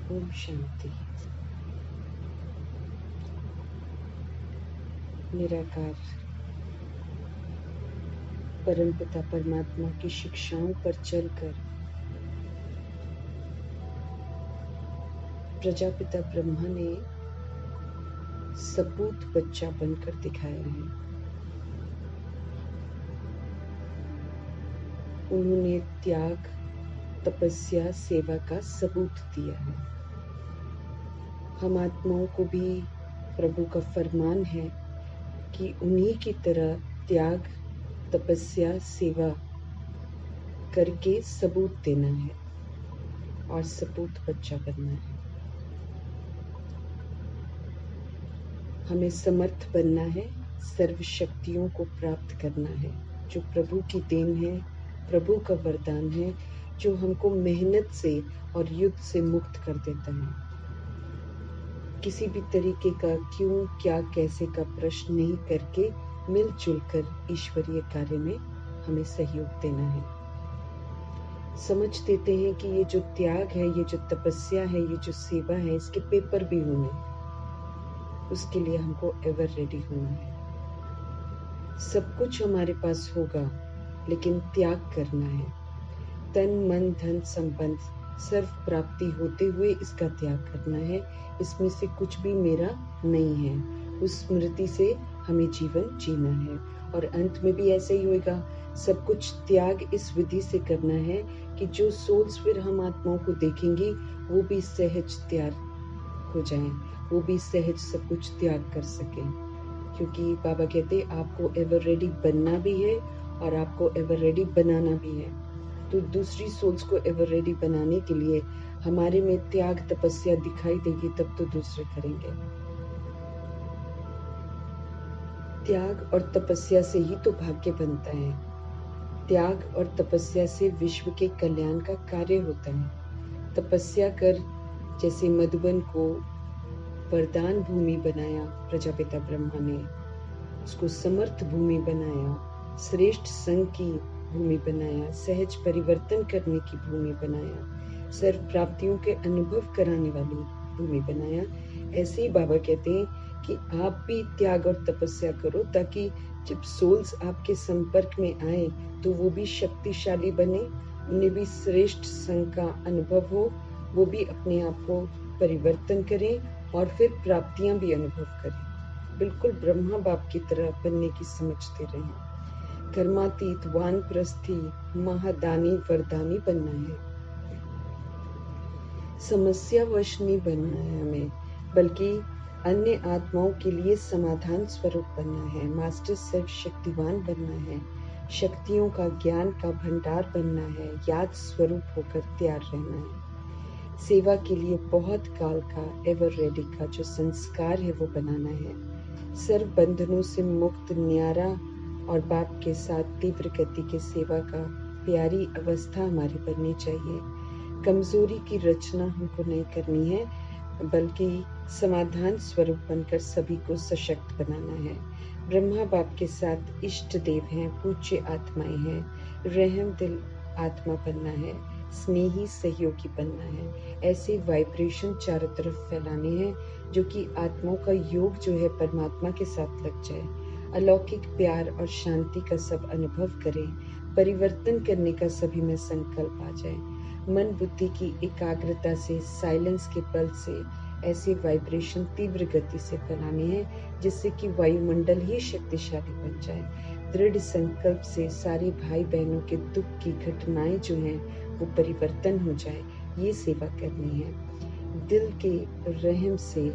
ओम शांति। निराकार परमपिता परमात्मा की शिक्षाओं पर चलकर प्रजापिता ब्रह्मा ने सपूत बच्चा बनकर दिखाया है। उन्होंने त्याग, तपस्या, सेवा का सबूत दिया है। हम आत्माओं को भी प्रभु का फरमान है कि उन्हीं की तरह त्याग, तपस्या, सेवा करके सबूत देना है और सपूत बच्चा बनना है। हमें समर्थ बनना है, सर्व शक्तियों को प्राप्त करना है, जो प्रभु की देन है, प्रभु का वरदान है, जो हमको मेहनत से और युद्ध से मुक्त कर देता है। किसी भी तरीके का क्यों, क्या, कैसे का प्रश्न नहीं करके मिलजुल कर ईश्वरीय कार्य में हमें सहयोग देना है। समझ देते हैं कि ये जो त्याग है, ये जो तपस्या है, ये जो सेवा है, इसके पेपर भी होने हैं। उसके लिए हमको एवर रेडी होना है। सब कुछ हमारे पास होगा, लेकिन त्याग करना है। तन, मन, धन, संबंध सर्व प्राप्ति होते हुए इसका त्याग करना है। इसमें से कुछ भी मेरा नहीं है। उस स्मृति से हमें जीवन जीना है और अंत में भी ऐसे ही होगा। सब कुछ त्याग इस विधि से करना है कि जो सोल्स फिर हम आत्माओं को देखेंगी वो भी सहज त्याग हो जाएं, वो भी सहज सब कुछ त्याग कर सकें। क्योंकि बाबा कहते आपको एवर रेडी बनना भी है और आपको एवर रेडी बनाना भी है। तो दूसरी सोल्स को एवर रेडी बनाने के लिए हमारे में त्याग, तपस्या दिखाई देगी, तब तो दूसरे करेंगे। त्याग और तपस्या से ही तो भाग्य बनता है। त्याग और तपस्या से विश्व के कल्याण का कार्य होता है। तपस्या कर जैसे मधुबन को वरदान भूमि बनाया प्रजापिता ब्रह्मा ने, उसको समर्थ भूमि बनाया, श्रेष्ठ संघ की भूमि बनाया, सहज परिवर्तन करने की भूमि बनाया, सर्व प्राप्तियों के अनुभव कराने वाली भूमि बनाया। ऐसे ही बाबा कहते हैं कि आप भी त्याग और तपस्या करो, ताकि जब सोल्स आपके संपर्क में आए तो वो भी शक्तिशाली बने, उन्हें भी श्रेष्ठ संघ का अनुभव हो, वो भी अपने आप को परिवर्तन करें और फिर प्राप्तियां भी अनुभव करें। बिल्कुल ब्रह्मा बाप की तरह बनने की समझते रहें। कर्मातीत, वानप्रस्थी, महादानी, वरदानी बनना है। समस्यावश नहीं बनना है हमें, बल्कि अन्य आत्माओं के लिए समाधान स्वरूप बनना है। मास्टर सर्व शक्तिवान बनना है, शक्तियों का, ज्ञान का भंडार बनना है, याद स्वरूप होकर तैयार रहना है। सेवा के लिए बहुत काल का एवर रेडी का जो संस्कार है वो बनाना है। सर्व बंधनों से मुक्त, न्यारा और बाप के साथ तीव्र गति के सेवा का प्यारी अवस्था हमारी बननी चाहिए। कमजोरी की रचना हमको नहीं करनी है, बल्कि समाधान स्वरूप बनकर सभी को सशक्त बनाना है। ब्रह्मा बाप के साथ इष्ट देव हैं, पूज्य आत्माएं हैं, रहम दिल आत्मा बनना है, स्नेही सहयोगी बनना है। ऐसे वाइब्रेशन चारों तरफ फैलाने हैं जो कि आत्माओं का योग जो है परमात्मा के साथ लग जाए। अलौकिक प्यार और शांति का सब अनुभव करें, परिवर्तन करने का सभी में संकल्प आ जाए। मन बुद्धि की एकाग्रता से, साइलेंस के बल से ऐसे वाइब्रेशन तीव्र गति से फैलाने हैं जिससे कि वायुमंडल ही शक्तिशाली बन जाए। दृढ़ संकल्प से सारे भाई बहनों के दुख की घटनाएं जो हैं वो परिवर्तन हो जाए, ये सेवा करनी है। दिल के रहम से,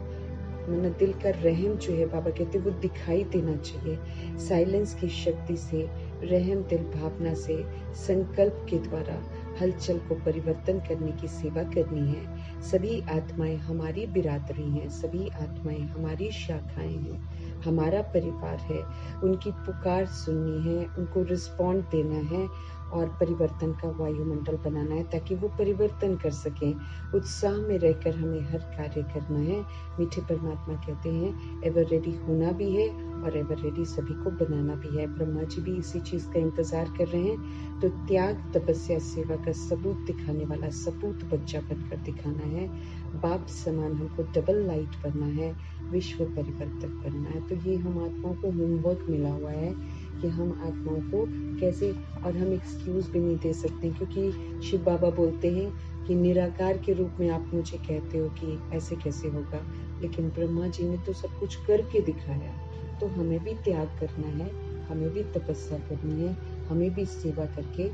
मतलब दिल का रहम जो है बाबा कहते हैं वो दिखाई देना चाहिए। साइलेंस की शक्ति से, रहम दिल भावना से, संकल्प के द्वारा हलचल को परिवर्तन करने की सेवा करनी है। सभी आत्माएं हमारी बिरादरी हैं, सभी आत्माएं हमारी शाखाएं हैं, हमारा परिवार है। उनकी पुकार सुननी है, उनको रिस्पॉन्ड देना है और परिवर्तन का वायुमंडल बनाना है ताकि वो परिवर्तन कर सकें। उत्साह में रहकर हमें हर कार्य करना है। मीठे परमात्मा कहते हैं एवर रेडी होना भी है और एवर रेडी सभी को बनाना भी है। ब्रह्मा जी भी इसी चीज़ का इंतज़ार कर रहे हैं। तो त्याग, तपस्या, सेवा का सबूत दिखाने वाला सपूत बच्चा बनकर दिखाना है। बाप समान हमको डबल लाइट बनना है, विश्व परिवर्तक बनना है। तो ये हम आत्माओं को होमवर्क मिला हुआ है कि हम आत्माओं को कैसे, और हम एक्सक्यूज भी नहीं दे सकते क्योंकि शिव बाबा बोलते हैं कि निराकार के रूप में आप मुझे कहते हो कि ऐसे कैसे होगा, लेकिन ब्रह्मा जी ने तो सब कुछ करके दिखाया। तो हमें भी त्याग करना है, हमें भी तपस्या करनी है, हमें भी सेवा करके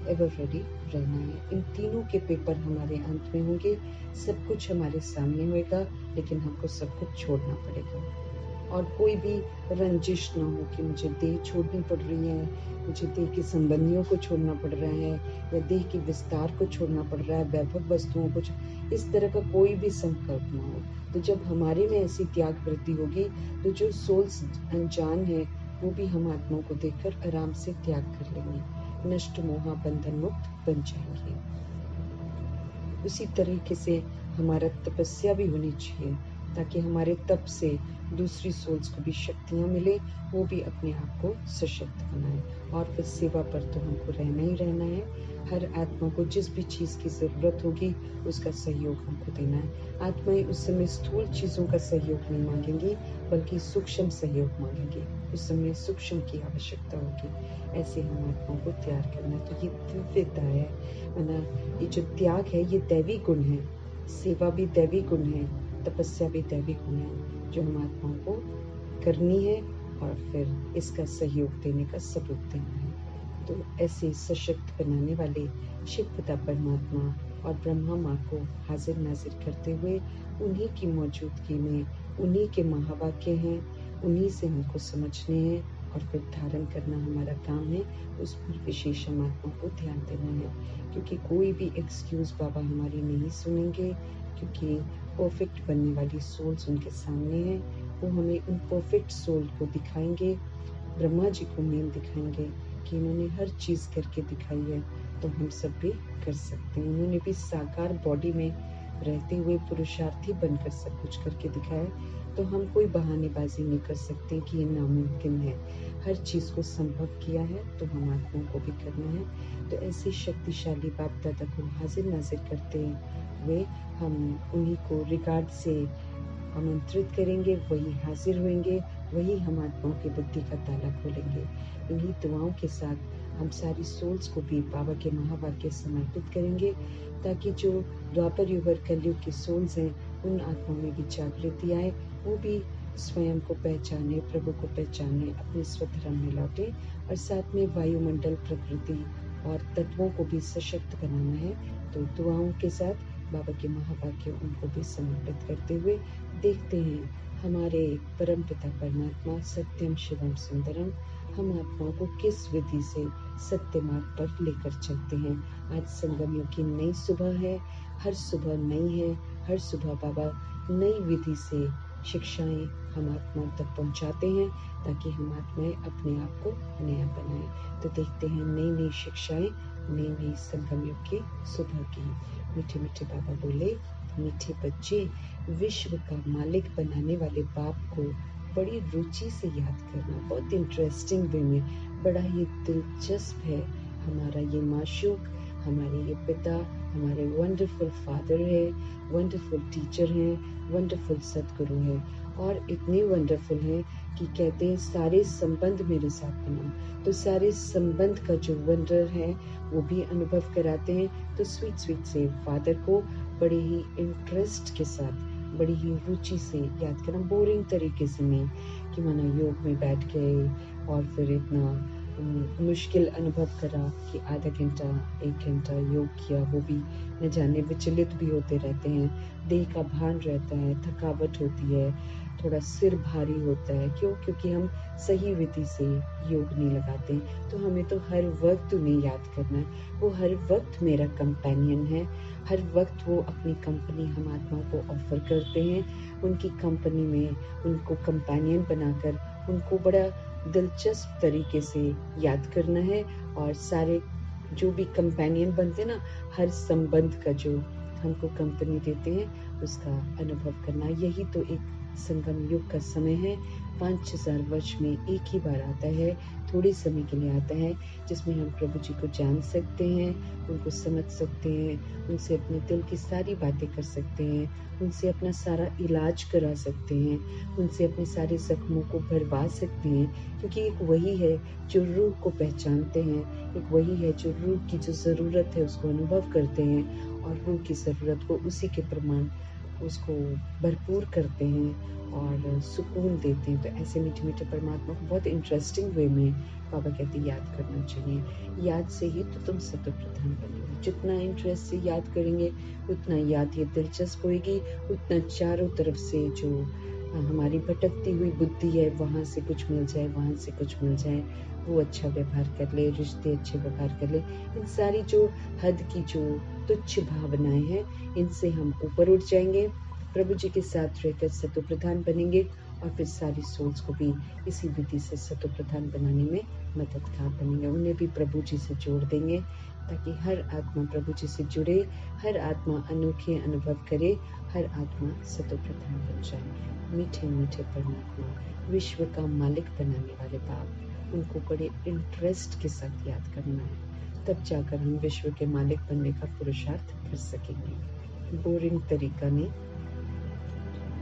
एवर रेडी रहना है। इन तीनों के पेपर हमारे अंत में होंगे। सब कुछ हमारे सामने होएगा, लेकिन हमको सब कुछ छोड़ना पड़ेगा। और कोई भी रंजिश ना हो कि मुझे देह छोड़नी पड़ रही है, मुझे देह के संबंधियों को छोड़ना पड़ रहा है, या देह के विस्तार को छोड़ना पड़ रहा है, वैभव वस्तुओं को, इस तरह का कोई भी संकल्प ना हो। तो जब हमारे में ऐसी त्याग वृत्ति होगी तो जो सोल्स अनजान है वो भी हम आत्माओं को देखकर आराम से त्याग कर लेंगे, नष्ट मोहा बंधन मुक्त बन जाएंगे। उसी तरीके से हमारा तपस्या भी होनी चाहिए ताकि हमारे तप से दूसरी सोल्स को भी शक्तियाँ मिले, वो भी अपने आप को सशक्त बनाए। और फिर सेवा पर तो हमको रहना ही रहना है। हर आत्मा को जिस भी चीज़ की ज़रूरत होगी उसका सहयोग हमको देना है। आत्माएं उस समय स्थूल चीज़ों का सहयोग नहीं मांगेंगी, बल्कि सूक्ष्म सहयोग मांगेंगी। उस समय सूक्ष्म की आवश्यकता होगी। ऐसे हम आत्माओं को तैयार करना है। तो ये दिव्यता है ना, ये जो त्याग है ये दैवी गुण है, सेवा भी दैवी गुण है, तपस्या भी दैवी गुण है, जो हम आत्माओं को करनी है और फिर इसका सहयोग देने का सबूत देना है। तो ऐसे सशक्त बनाने वाले शिव पिता परमात्मा और ब्रह्मा माँ को हाजिर नाजिर करते हुए उन्हीं की मौजूदगी में उन्हीं के महावाक्य हैं, उन्हीं से हमको समझने हैं और फिर धारण करना हमारा काम है। उस पर विशेष हम आत्मा को ध्यान देना है, क्योंकि कोई भी एक्सक्यूज बाबा हमारी नहीं सुनेंगे, क्योंकि परफेक्ट बनने वाली सोल्स उनके सामने है। वो हमें उन परफेक्ट सोल को दिखाएंगे, ब्रह्मा जी को मेन दिखाएंगे कि इन्होंने हर चीज़ करके दिखाई है, तो हम सब भी कर सकते हैं। उन्होंने भी साकार बॉडी में रहते हुए पुरुषार्थी बनकर सब कुछ करके दिखाया, तो हम कोई बहानेबाजी नहीं कर सकते कि ये नामुमकिन है। हर चीज़ को संभव किया है, तो हम आत्माओं को भी करना है। तो ऐसे शक्तिशाली बाप दादा को हाजिर नाजिर करते हुए हम उन्हीं को रिगार्ड से आमंत्रित करेंगे, वही हाजिर होंगे, वही हम आत्माओं की बुद्धि का ताला खोलेंगे। इन्हीं दुआओं के साथ हम सारी सोल्स को भी बाबा के महावाक्य समर्पित करेंगे, ताकि जो द्वापर युग और कलयुग की सोल्स हैं उन आत्माओं में भी जागृति आए, वो भी स्वयं को पहचाने, प्रभु को पहचाने, अपने स्वधर्म में लौटे, और साथ में वायुमंडल, प्रकृति और तत्वों को भी सशक्त बनाना है। तो दुआओं के साथ बाबा के महावाक्य उनको भी समर्पित करते हुए देखते हैं हमारे परम पिता परमात्मा सत्यम शिवम सुंदरम हम आत्माओं को किस विधि से सत्य मार्ग पर लेकर चलते हैं। आज संगम युग की नई सुबह है, हर सुबह नई है, हर सुबह बाबा नई विधि से शिक्षाएं हम आत्माओं तक पहुंचाते हैं, ताकि हम आत्माएं अपने आप को नया बनाएं। तो देखते हैं नई नई शिक्षाएं, नई नई संगम युग की सुबह की। मीठे मीठे बाबा बोले, मीठे बच्चे, विश्व का मालिक बनाने वाले बाप को बड़ी रुचि से याद करना, बहुत इंटरेस्टिंग वे में, बड़ा ही दिलचस्प है। हमारा ये माशूक, हमारे ये पिता, हमारे वंडरफुल फादर है, वंडरफुल टीचर हैं, वंडरफुल सदगुरु है, और इतने वंडरफुल हैं कि कहते हैं सारे संबंध मेरे साथ बनाओ। तो सारे संबंध का जो वंडर है वो भी अनुभव कराते हैं। तो स्वीट स्वीट से फादर को बड़े ही इंटरेस्ट के साथ, बड़ी ही रुचि से याद करना, बोरिंग तरीके से नहीं कि मानो योग में बैठ गए और फिर इतना मुश्किल अनुभव करा कि आधा घंटा 1 घंटा योग किया, वो भी न जाने विचलित भी होते रहते हैं, देह का भान रहता है, थकावट होती है, थोड़ा सिर भारी होता है। क्यों? क्योंकि हम सही विधि से योग नहीं लगाते। तो हमें तो हर वक्त उन्हें याद करना है, वो हर वक्त मेरा कंपेनियन है, हर वक्त वो अपनी कंपनी हम आत्माओं को ऑफर करते हैं। उनकी कंपनी में उनको कंपेनियन बनाकर उनको बड़ा दिलचस्प तरीके से याद करना है, और सारे जो भी कंपेनियन बनते ना, हर संबंध का जो हमको कंपनी देते हैं, उसका अनुभव करना। यही तो एक संगम युग का समय है। 5000 वर्ष में एक ही बार आता है, थोड़े समय के लिए आता है, जिसमें हम प्रभु जी को जान सकते हैं, उनको समझ सकते हैं, उनसे अपने दिल की सारी बातें कर सकते हैं, उनसे अपना सारा इलाज करा सकते हैं, उनसे अपने सारे जख्मों को भरवा सकते हैं। क्योंकि एक वही है जो रूह को पहचानते हैं, एक वही है जो रूह की जो ज़रूरत है उसको अनुभव करते हैं, और रूह की ज़रूरत को उसी के प्रमाण उसको भरपूर करते हैं और सुकून देते हैं। तो ऐसे मीठे मीठे परमात्मा को बहुत इंटरेस्टिंग वे में बाबा कहते याद करना चाहिए। याद से ही तो तुम सत्य प्रधान बनेंगे। जितना इंटरेस्ट से याद करेंगे, उतना याद ये दिलचस्प होगी, उतना चारों तरफ से जो हमारी भटकती हुई बुद्धि है, वहाँ से कुछ मिल जाए, वहाँ से कुछ मिल जाए, वो अच्छा व्यवहार कर ले, रिश्ते अच्छे व्यवहार कर ले। इन सारी जो हद की जो तुच्छ भावनाएं हैं, इनसे हम ऊपर उठ जाएंगे, प्रभु जी के साथ रहकर सतो प्रधान बनेंगे, और फिर सारी सोल्स को भी इसी विधि से सतो प्रधान बनाने में मददगार बनेंगे। उन्हें भी प्रभु जी से जोड़ देंगे, ताकि हर आत्मा प्रभु जी से जुड़े, हर आत्मा अनोखे अनुभव करे, हर आत्मा सतो प्रधान बन जाए। मीठे मीठे परमात्मा, विश्व का मालिक बनाने वाले बाप, उनको बड़े इंटरेस्ट के साथ याद करना है, तब जाकर हम विश्व के मालिक बनने का पुरुषार्थ कर सकेंगे। बोरिंग तरीका नहीं,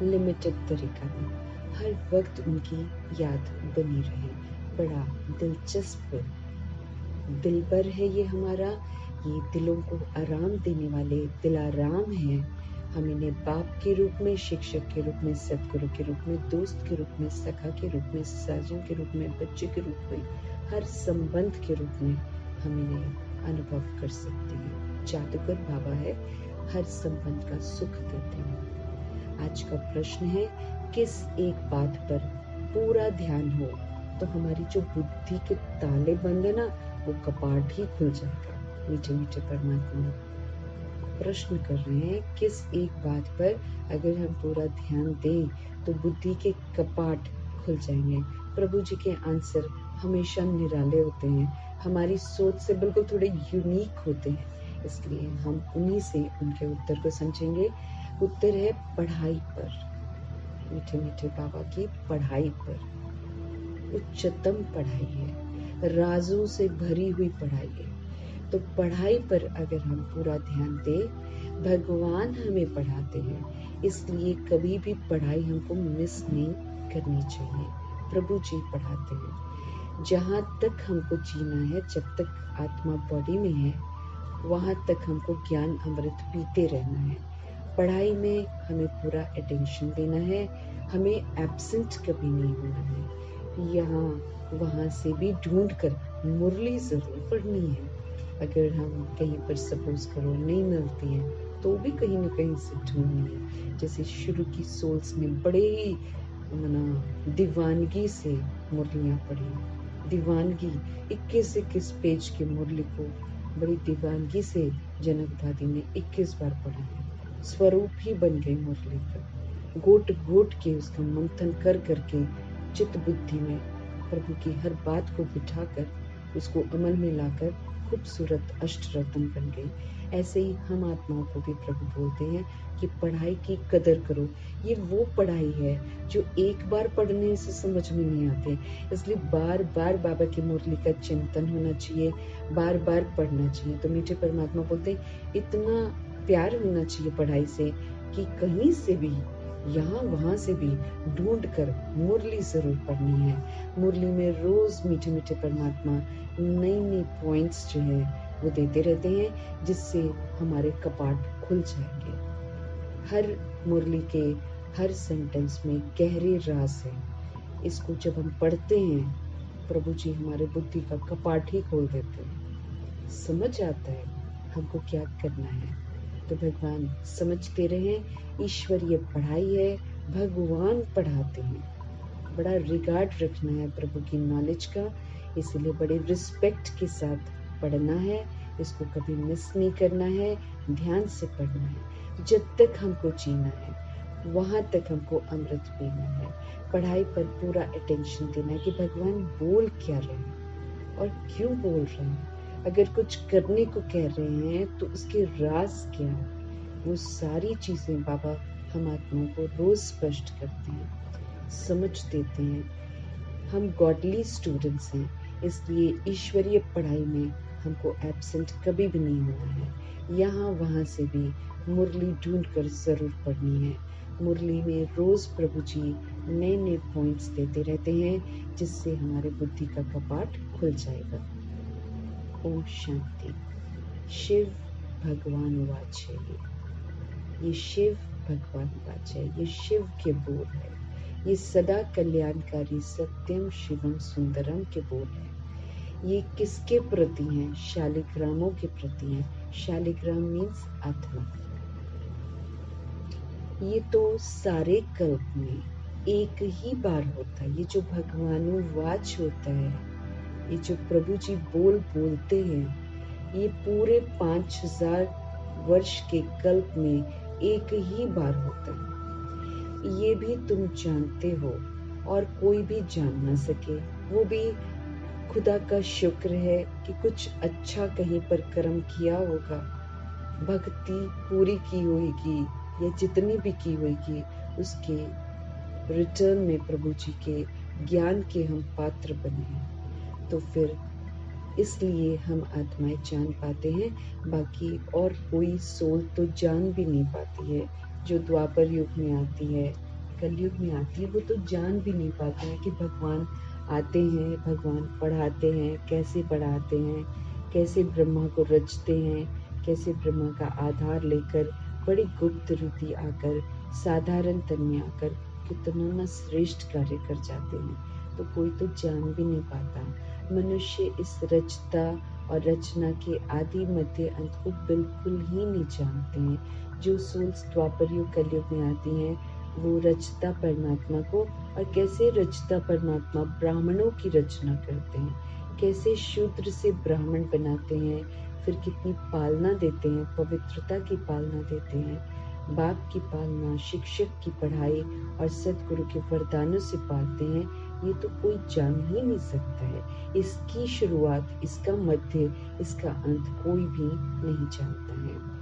लिमिटेड तरीका नहीं, हर वक्त उनकी याद बनी रहे। बड़ा दिलचस्प दिलबर है ये हमारा, ये दिलों को आराम देने वाले दिलाराम हैं। हम इन्हें बाप के रूप में, शिक्षक के रूप में, सदगुरु के रूप में, दोस्त के रूप में, सखा के रूप में, साजन के रूप में, बच्चे के रूप में, हर संबंध के रूप में हम इन्हें अनुभव कर सकते हैं। जादूगर बाबा है, हर संबंध का सुख देते हैं। आज का प्रश्न है, किस एक बात पर पूरा ध्यान हो तो हमारी जो बुद्धि के ताले बंद है ना, वो कपाट ही खुल जाएगा। मीठे मीठे परमात्मा प्रश्न कर रहे हैं, किस एक बात पर अगर हम पूरा ध्यान दें तो बुद्धि के कपाट खुल जाएंगे। प्रभु जी के आंसर हमेशा निराले होते हैं, हमारी सोच से बिल्कुल थोड़े यूनिक होते हैं, इसलिए हम उन्हीं से उनके उत्तर को समझेंगे। उत्तर है पढ़ाई पर, मीठे मीठे बाबा की पढ़ाई पर। उच्चतम पढ़ाई है, राजों से भरी हुई पढ़ाई है। तो पढ़ाई पर अगर हम पूरा ध्यान दें, भगवान हमें पढ़ाते हैं, इसलिए कभी भी पढ़ाई हमको मिस नहीं करनी चाहिए। प्रभु जी पढ़ाते हैं। जहाँ तक हमको जीना है, जब तक आत्मा बॉडी में है, वहाँ तक हमको ज्ञान अमृत पीते रहना है। पढ़ाई में हमें पूरा अटेंशन देना है, हमें एब्सेंट कभी नहीं होना है। यहाँ वहाँ से भी ढूंढ कर मुरली ज़रूर पढ़नी है। अगर हम कहीं पर सपोज करो नहीं मिलती है, तो भी कहीं ना कहीं से ढूंढनी है। जैसे शुरू की सोल्स ने बड़े ही दीवानगी से मुरलियाँ पढ़ी। दीवानगी 21 पेज की मुरली को बड़ी दीवानगी से जनक दादी ने 21 बार पढ़ा है। स्वरूप ही बन गई मुरली का। घोट घोट के उसका मंथन कर करके चित्त बुद्धि में प्रभु की हर बात को बिठाकर उसको अमल में लाकर खूबसूरत अष्टरत्न बन गई। ऐसे ही हम आत्माओं को भी प्रभु बोलते हैं कि पढ़ाई की कदर करो। ये वो पढ़ाई है जो एक बार पढ़ने से समझ में नहीं आते, इसलिए बार बार बाबा की मुरली का चिंतन होना चाहिए, बार बार पढ़ना चाहिए। तो मीठे परमात्मा बोलते हैं, इतना प्यार होना चाहिए पढ़ाई से कि कहीं से भी, यहाँ वहाँ से भी ढूंढ कर मुरली जरूर पढ़नी है। मुरली में रोज मीठे मीठे परमात्मा नई नई पॉइंट्स जो है वो देते रहते हैं, जिससे हमारे कपाट खुल जाएंगे। हर मुरली के हर सेंटेंस में गहरे राज है। इसको जब हम पढ़ते हैं, प्रभु जी हमारे बुद्धि का कपाट ही खोल देते हैं। समझ आता है हमको क्या करना है। तो भगवान समझते रहे, ईश्वरीय पढ़ाई है, भगवान पढ़ाते हैं। बड़ा रिगार्ड रखना है प्रभु की नॉलेज का, इसलिए बड़े रिस्पेक्ट के साथ पढ़ना है। इसको कभी मिस नहीं करना है, ध्यान से पढ़ना है। जब तक हमको जीना है, वहां तक हमको अमृत पीना है। पढ़ाई पर पूरा अटेंशन देना है कि भगवान बोल क्या रहे हैं और क्यों बोल रहे हैं। अगर कुछ करने को कह रहे हैं तो उसके राज क्या है, वो सारी चीजें बाबा हम आत्माओं को रोज स्पष्ट करते हैं, समझ देते हैं। हम गॉडली स्टूडेंट्स हैं, इसलिए ईश्वरीय पढ़ाई में हमको एब्सेंट कभी भी नहीं होना है। यहाँ वहाँ से भी मुरली ढूंढ कर जरूर पढ़नी है। मुरली में रोज प्रभु जी नए नए पॉइंट्स देते रहते हैं, जिससे हमारे बुद्धि का कपाट खुल जाएगा। ओम शांति। शिव भगवान वाच है, ये शिव भगवान वाच है, ये शिव के बोल है, ये सदा कल्याणकारी सत्यम शिवम सुंदरम के बोल है। ये किसके प्रति हैं? शालिग्रामों के प्रति हैं। शालिग्राम मीन्स आत्मा। ये तो सारे कल्प में एक ही बार होता है। ये जो भगवानुवाच होता है, ये जो प्रभु जी बोलते हैं, ये पूरे 5000 वर्ष के कल्प में एक ही बार होता है। ये भी तुम जानते हो और कोई भी जान ना सके। वो भी खुदा का शुक्र है कि कुछ अच्छा कहीं पर कर्म किया होगा, भक्ति पूरी की होगी या जितनी भी की होगी, उसके रिटर्न में प्रभु जी के ज्ञान के हम पात्र बने हैं। तो फिर इसलिए हम आत्माएं जान पाते हैं, बाकी और कोई सोल तो जान भी नहीं पाती है। जो द्वापर युग में आती है, कलयुग में आती है, वो तो जान भी नहीं पाते हैं कि भगवान आते हैं, भगवान पढ़ाते हैं, कैसे पढ़ाते हैं, कैसे ब्रह्मा को रचते हैं, कैसे ब्रह्मा का आधार लेकर बड़ी गुप्त रीति आकर साधारण तन में आकर कितना न श्रेष्ठ कार्य कर जाते हैं। तो कोई तो जान भी नहीं पाता। मनुष्य इस रचता और रचना के आदि मध्य अंत को बिल्कुल ही नहीं जानते हैं। जो सोल्स द्वापर युग कलयुग में आती हैं, वो रचता परमात्मा को, और कैसे रचता परमात्मा ब्राह्मणों की रचना करते हैं, कैसे शूद्र से ब्राह्मण बनाते हैं, फिर कितनी पालना देते हैं, पवित्रता की पालना देते हैं, बाप की पालना, शिक्षक की पढ़ाई और सद्गुरु के वरदानों से पालते हैं। ये तो कोई जान ही नहीं सकता है। इसकी शुरुआत, इसका मध्य, इसका अंत कोई भी नहीं जानता है।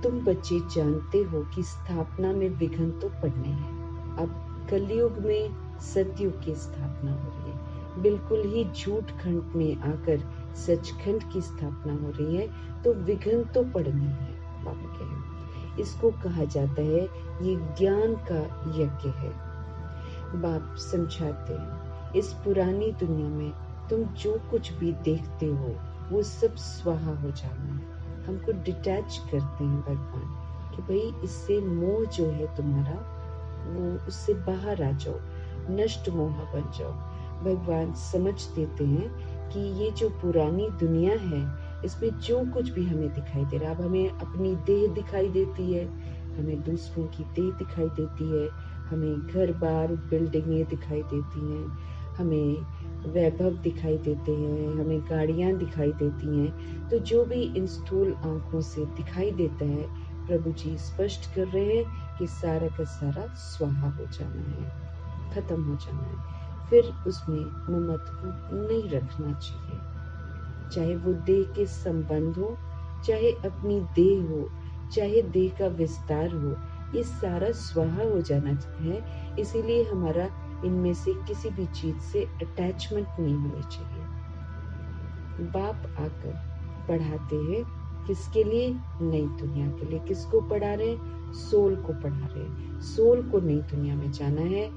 तुम बच्चे जानते हो कि स्थापना में विघ्न तो पड़ने हैं। अब कलयुग में सतयुग की स्थापना हो रही है, बिल्कुल ही झूठ खंड में आकर सचखंड की स्थापना हो रही है, तो विघ्न तो पड़ने हैं। बाबा कहे इसको कहा जाता है, ये ज्ञान का यज्ञ है। बाप समझाते हैं, इस पुरानी दुनिया में तुम जो कुछ भी देखते हो वो सब स्वाहा हो जाना है। हमको डिटैच करते हैं भगवान कि भाई इससे मोह जो है तुम्हारा, वो उससे बाहर आ जाओ, नष्ट मोह बन जाओ। भगवान समझ देते हैं कि ये जो पुरानी दुनिया है, इसमें जो कुछ भी हमें दिखाई दे रहा है, अब हमें अपनी देह दिखाई देती है, हमें दूसरों की देह दिखाई देती है, हमें घर बार बिल्डिंगें दिखाई देती हैं, हमें वैभव दिखाई देते हैं, हमें गाड़ियां दिखाई देती हैं। तो जो भी इन स्थूल आंखों से दिखाई देता है, प्रभु जी स्पष्ट कर रहे हैं कि सारा का सारा स्वाहा हो जाना है, खत्म हो जाना है। फिर उसमें ममत्व नहीं रखना चाहिए, चाहे वो देह के संबंध हो, चाहे अपनी देह हो, चाहे देह का विस्तार हो, ये सारा स्वाहा हो जाना है। इसीलिए हमारा इनमें से किसी भी चीज से अटैचमेंट नहीं होनी चाहिए। बाप आकर पढ़ाते हैं, किसके लिए? नई दुनिया के लिए। किसको पढ़ा रहे हैं? सोल को पढ़ा रहे हैं। सोल को नई दुनिया में जाना है।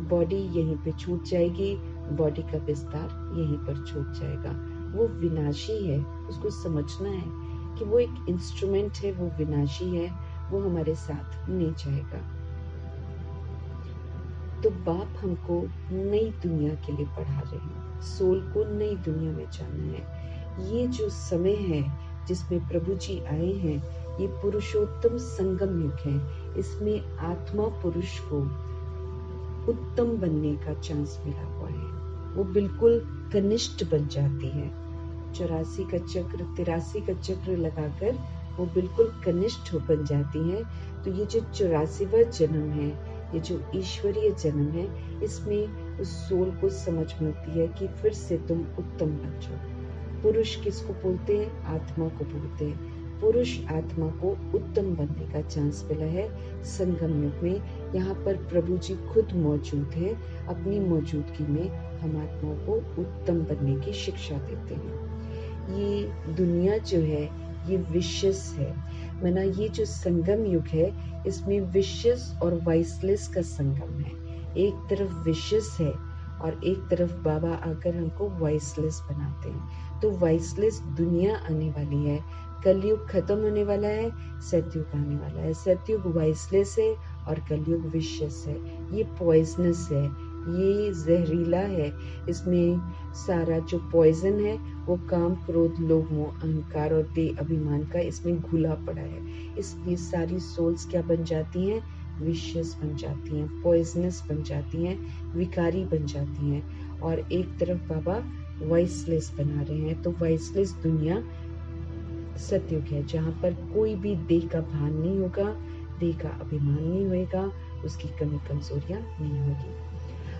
बॉडी यहीं पे छूट जाएगी, बॉडी का विस्तार यहीं पर छूट जाएगा। वो विनाशी है, उसको समझना है कि वो एक इंस्ट्रूमेंट है, वो विनाशी है, वो हमारे साथ नहीं जाएगा। तो बाप हमको नई दुनिया के लिए पढ़ा रहे हैं, सोल को नई दुनिया में जाना है। ये जो समय है जिसमें प्रभु जी आए हैं, ये पुरुषोत्तम संगम युग है। इसमें आत्मा पुरुष को उत्तम बनने का चांस मिला हुआ है। वो बिल्कुल कनिष्ठ बन जाती है। 84 का चक्र, 83 का चक्र लगाकर वो बिल्कुल कनिष्ठ बन जाती है। तो ये जो 84वां जन्म है, ये जो ईश्वरीय जन्म है, इसमें उस सोल को समझ मिलती है कि फिर से तुम उत्तम बन जाओ, पुरुष किसको बोलते हैं? आत्मा को बोलते हैं। पुरुष आत्मा को उत्तम बनने का चांस मिला है संगम युग में। यहाँ पर प्रभु जी खुद मौजूद हैं। अपनी मौजूदगी में हम आत्माओं को उत्तम बनने की शिक्षा देते हैं। ये दुनिया जो है ये विशेष है, माना ये जो संगम युग है इसमें विशेष और वाइसलेस का संगम है। एक तरफ विशेष है और एक तरफ बाबा आकर हमको वाइसलेस बनाते हैं। तो वाइसलेस दुनिया आने वाली है, कलयुग खत्म होने वाला है, सतयुग आने वाला है। सतयुग वाइसलेस है और कलयुग विशेष है। ये पॉइजनस है, ये जहरीला है। इसमें सारा जो पॉइजन है वो काम, क्रोध, लोभ, मोह, अहंकार और देह अभिमान का इसमें घुला पड़ा है। इसलिए सारी सोल्स क्या बन जाती हैं? विशेष बन जाती हैं, पॉइजनस बन जाती हैं, विकारी बन जाती हैं। और एक तरफ बाबा वॉइसलेस बना रहे हैं। तो वॉइसलेस दुनिया सतयुग है, जहाँ पर कोई भी देह का भान नहीं होगा, देह का अभिमान नहीं होगा, उसकी कमी कमजोरियां नहीं होगी।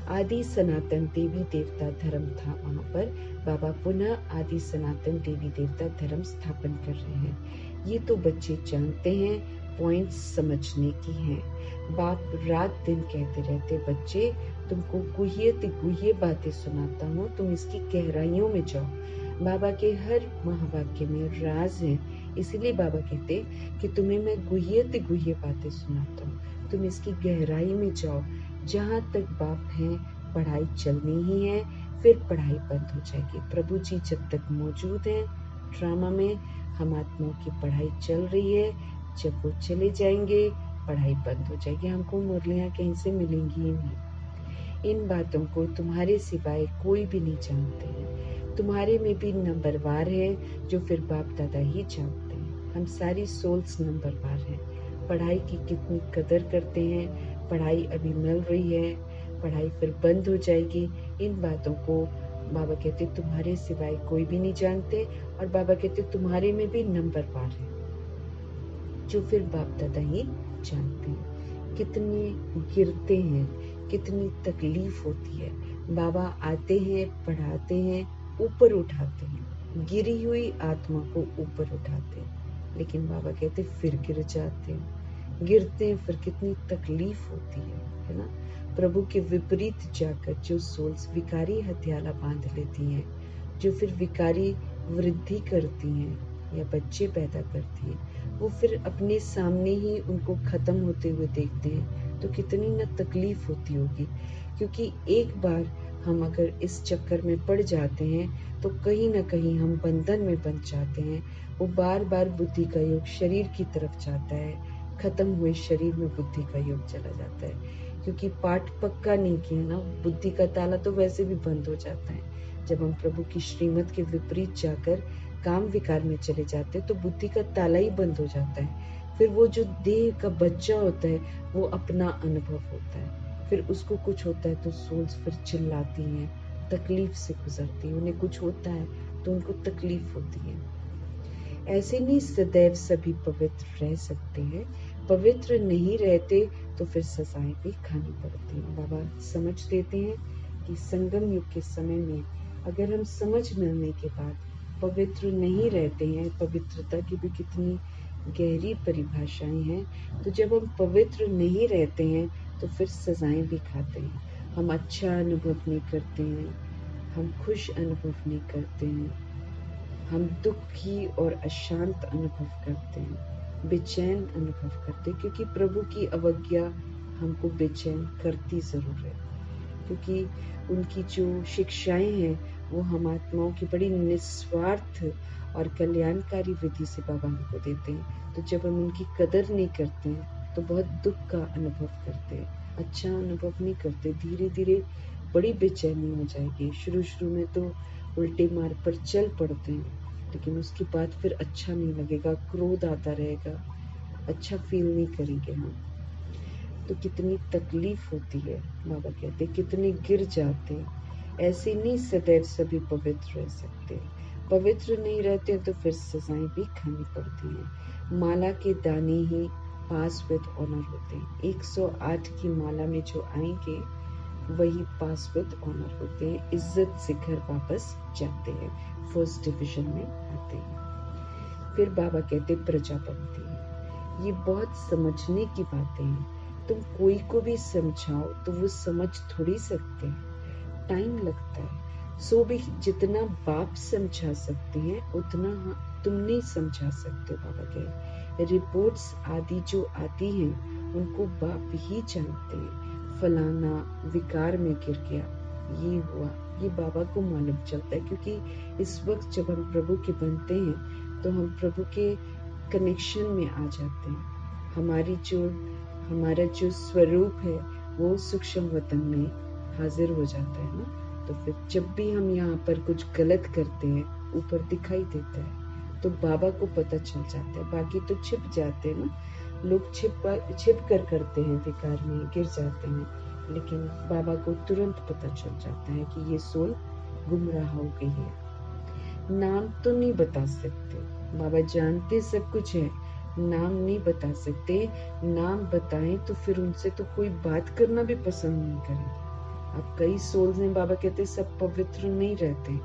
आदि सनातन देवी देवता धर्म था वहाँ पर। बाबा पुनः आदि सनातन देवी देवता धर्म स्थापन कर रहे हैं। ये तो बच्चे जानते हैं, पॉइंट्स समझने की हैं। बाप रात दिन कहते रहते, बच्चे तुमको गुह्य बातें सुनाता हूँ, तुम इसकी गहराइयों में जाओ। बाबा के हर महावाक्य में राज है, इसीलिए बाबा कहते कि तुम्हें मैं गुह्य बातें सुनाता हूँ, तुम इसकी गहराई में जाओ। जहाँ तक बाप है पढ़ाई चलनी ही है, फिर पढ़ाई बंद हो जाएगी। प्रभु जी जब तक मौजूद हैं ड्रामा में, हम आत्माओं की पढ़ाई चल रही है। जब वो चले जाएंगे पढ़ाई बंद हो जाएगी, हमको मुरलियाँ कहीं से मिलेंगी ही नहीं। इन बातों को तुम्हारे सिवाय कोई भी नहीं जानते हैं। तुम्हारे में भी नंबरवार है जो फिर बाप दादा ही जानते हैं। हम सारी सोल्स नंबरवार हैं। पढ़ाई की कितनी कदर करते हैं, पढ़ाई अभी मिल रही है, पढ़ाई फिर बंद हो जाएगी। इन बातों को बाबा कहते तुम्हारे सिवाय कोई भी नहीं जानते। और बाबा कहते तुम्हारे में भी नंबरवार है जो फिर बाप दादा ही जानते हैं। कितने गिरते हैं, कितनी तकलीफ होती है। बाबा आते हैं, पढ़ाते हैं, ऊपर उठाते हैं, गिरी हुई आत्मा को ऊपर उठाते हैं। लेकिन बाबा कहते फिर गिर जाते हैं, गिरते हैं, फिर कितनी तकलीफ होती है ना। प्रभु के विपरीत जाकर जो सोल्स विकारी हथियाला बांध लेती हैं, जो फिर विकारी वृद्धि करती हैं या बच्चे पैदा करती हैं, वो फिर अपने सामने ही उनको खत्म होते हुए देखते हैं, तो कितनी न तकलीफ होती होगी। क्योंकि एक बार हम अगर इस चक्कर में पड़ जाते हैं तो कहीं ना कहीं हम बंधन में बंध जाते हैं। वो बार बार बुद्धि का योग शरीर की तरफ जाता है, खत्म हुए शरीर में बुद्धि का योग चला जाता है। क्योंकि पाठ पक्का नहीं किया ना, बुद्धि का ताला तो वैसे भी बंद हो जाता है। जब हम प्रभु की श्रीमत के विपरीत जाकर काम विकार में चले जाते हैं तो बुद्धि का ताला ही बंद हो जाता है। फिर वो जो देह का बच्चा होता है वो अपना अनुभव होता है। फिर उसको कुछ होता है तो सोल्स फिर चिल्लाती हैं, तकलीफ से गुजरती है। उन्हें कुछ होता है तो उनको तकलीफ होती है। ऐसे नहीं सदैव सभी पवित्र रह सकते हैं। पवित्र नहीं रहते तो फिर सजाएं भी खानी पड़ती हैं। बाबा समझ देते हैं कि संगम युग के समय में अगर हम समझ मिलने के बाद पवित्र नहीं रहते हैं, पवित्रता की भी कितनी गहरी परिभाषाएं हैं। तो जब हम पवित्र नहीं रहते हैं तो फिर सजाएं भी खाते हैं। हम अच्छा अनुभव नहीं करते हैं, हम खुश अनुभव नहीं करते हैं, हम दुखी और अशांत अनुभव करते हैं, बेचैन अनुभव करते हैं। क्योंकि प्रभु की अवज्ञा हमको बेचैन करती जरूर है। क्योंकि उनकी जो शिक्षाएं हैं वो हम आत्माओं की बड़ी निस्वार्थ और कल्याणकारी विधि से बाबा हमको देते हैं। तो जब हम उनकी कदर नहीं करते हैं तो बहुत दुख का अनुभव करते हैं, अच्छा अनुभव नहीं करते। धीरे धीरे बड़ी बेचैनी हो जाएगी। शुरू में तो उल्टे मार्ग पर चल पड़ते हैं, लेकिन उसके बाद फिर अच्छा नहीं लगेगा, क्रोध आता रहेगा, अच्छा फील नहीं करेंगे हम। तो कितनी तकलीफ होती है। बाबा कहते कितने गिर जाते हैं। ऐसे नहीं सदैव सभी पवित्र रह सकते। पवित्र नहीं रहते तो फिर सजाएं भी खानी पड़ती हैं। माला के दाने ही पास विद ऑनर होते हैं। 108 की माला में जो आएंगे वही पास विद ऑनर होते हैं, इज्जत से घर वापस जाते हैं, फर्स्ट डिवीजन में आते हैं। फिर बाबा कहते प्रजापति, ये बहुत समझने की बातें हैं। तुम कोई को भी समझाओ तो वो समझ थोड़ी सकते हैं, टाइम लगता है। सो भी जितना बाप समझा सकते हैं उतना तुम नहीं समझा सकते। बाबा कहे रिपोर्ट्स आदि जो आती हैं उनको बाप ही जानते हैं। फलाना विकार में गिर गया, ये हुआ, ये बाबा को मालूम चलता है। क्योंकि इस वक्त जब हम प्रभु के बनते हैं तो हम प्रभु के कनेक्शन में आ जाते हैं। हमारा जो स्वरूप है वो सूक्ष्म वतन में हाजिर हो जाता है ना। तो फिर जब भी हम यहाँ पर कुछ गलत करते हैं ऊपर दिखाई देता है तो बाबा को पता चल जाता है। बाकी तो छिप जाते हैं ना, लोग छिप कर करते हैं, विकार में गिर जाते हैं, लेकिन बाबा को तुरंत पता चल जाता है कि ये सोल गुमराह हो गई है। नाम तो नहीं बता सकते, बाबा जानते सब कुछ है, नाम नहीं बता सकते। नाम बताएं तो फिर उनसे तो कोई बात करना भी पसंद नहीं करेगा। अब कई सोल्स हैं, बाबा कहते हैं सब पवित्र नहीं रहते,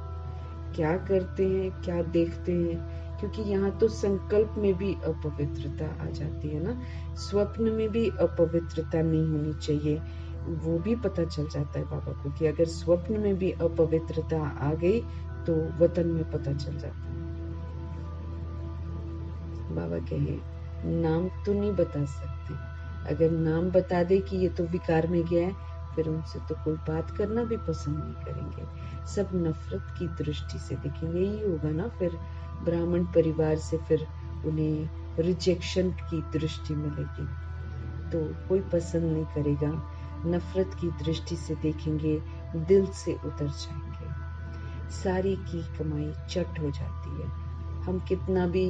क्या करते हैं, क्या देखते हैं, क्योंकि यहाँ तो संकल्प में भी अपवित्रता आ जाती है ना, स्वप्न में भी अपवित्रता नहीं होनी चाहिए। वो भी पता चल जाता है बाबा को कि अगर स्वप्न में भी अपवित्रता आ गई तो वतन में पता चल जाता है। बाबा कहे नाम तो नहीं बता सकते, अगर नाम बता दे कि ये तो विकार में गया है फिर उनसे तो कोई बात करना भी पसंद नहीं करेंगे, सब नफरत की दृष्टि से देखेंगे। यही होगा ना, फिर ब्राह्मण परिवार से फिर उन्हें रिजेक्शन की दृष्टि मिलेगी तो कोई पसंद नहीं करेगा, नफरत की दृष्टि से देखेंगे, दिल से उतर जाएंगे, सारी की कमाई चट हो जाती है। हम कितना भी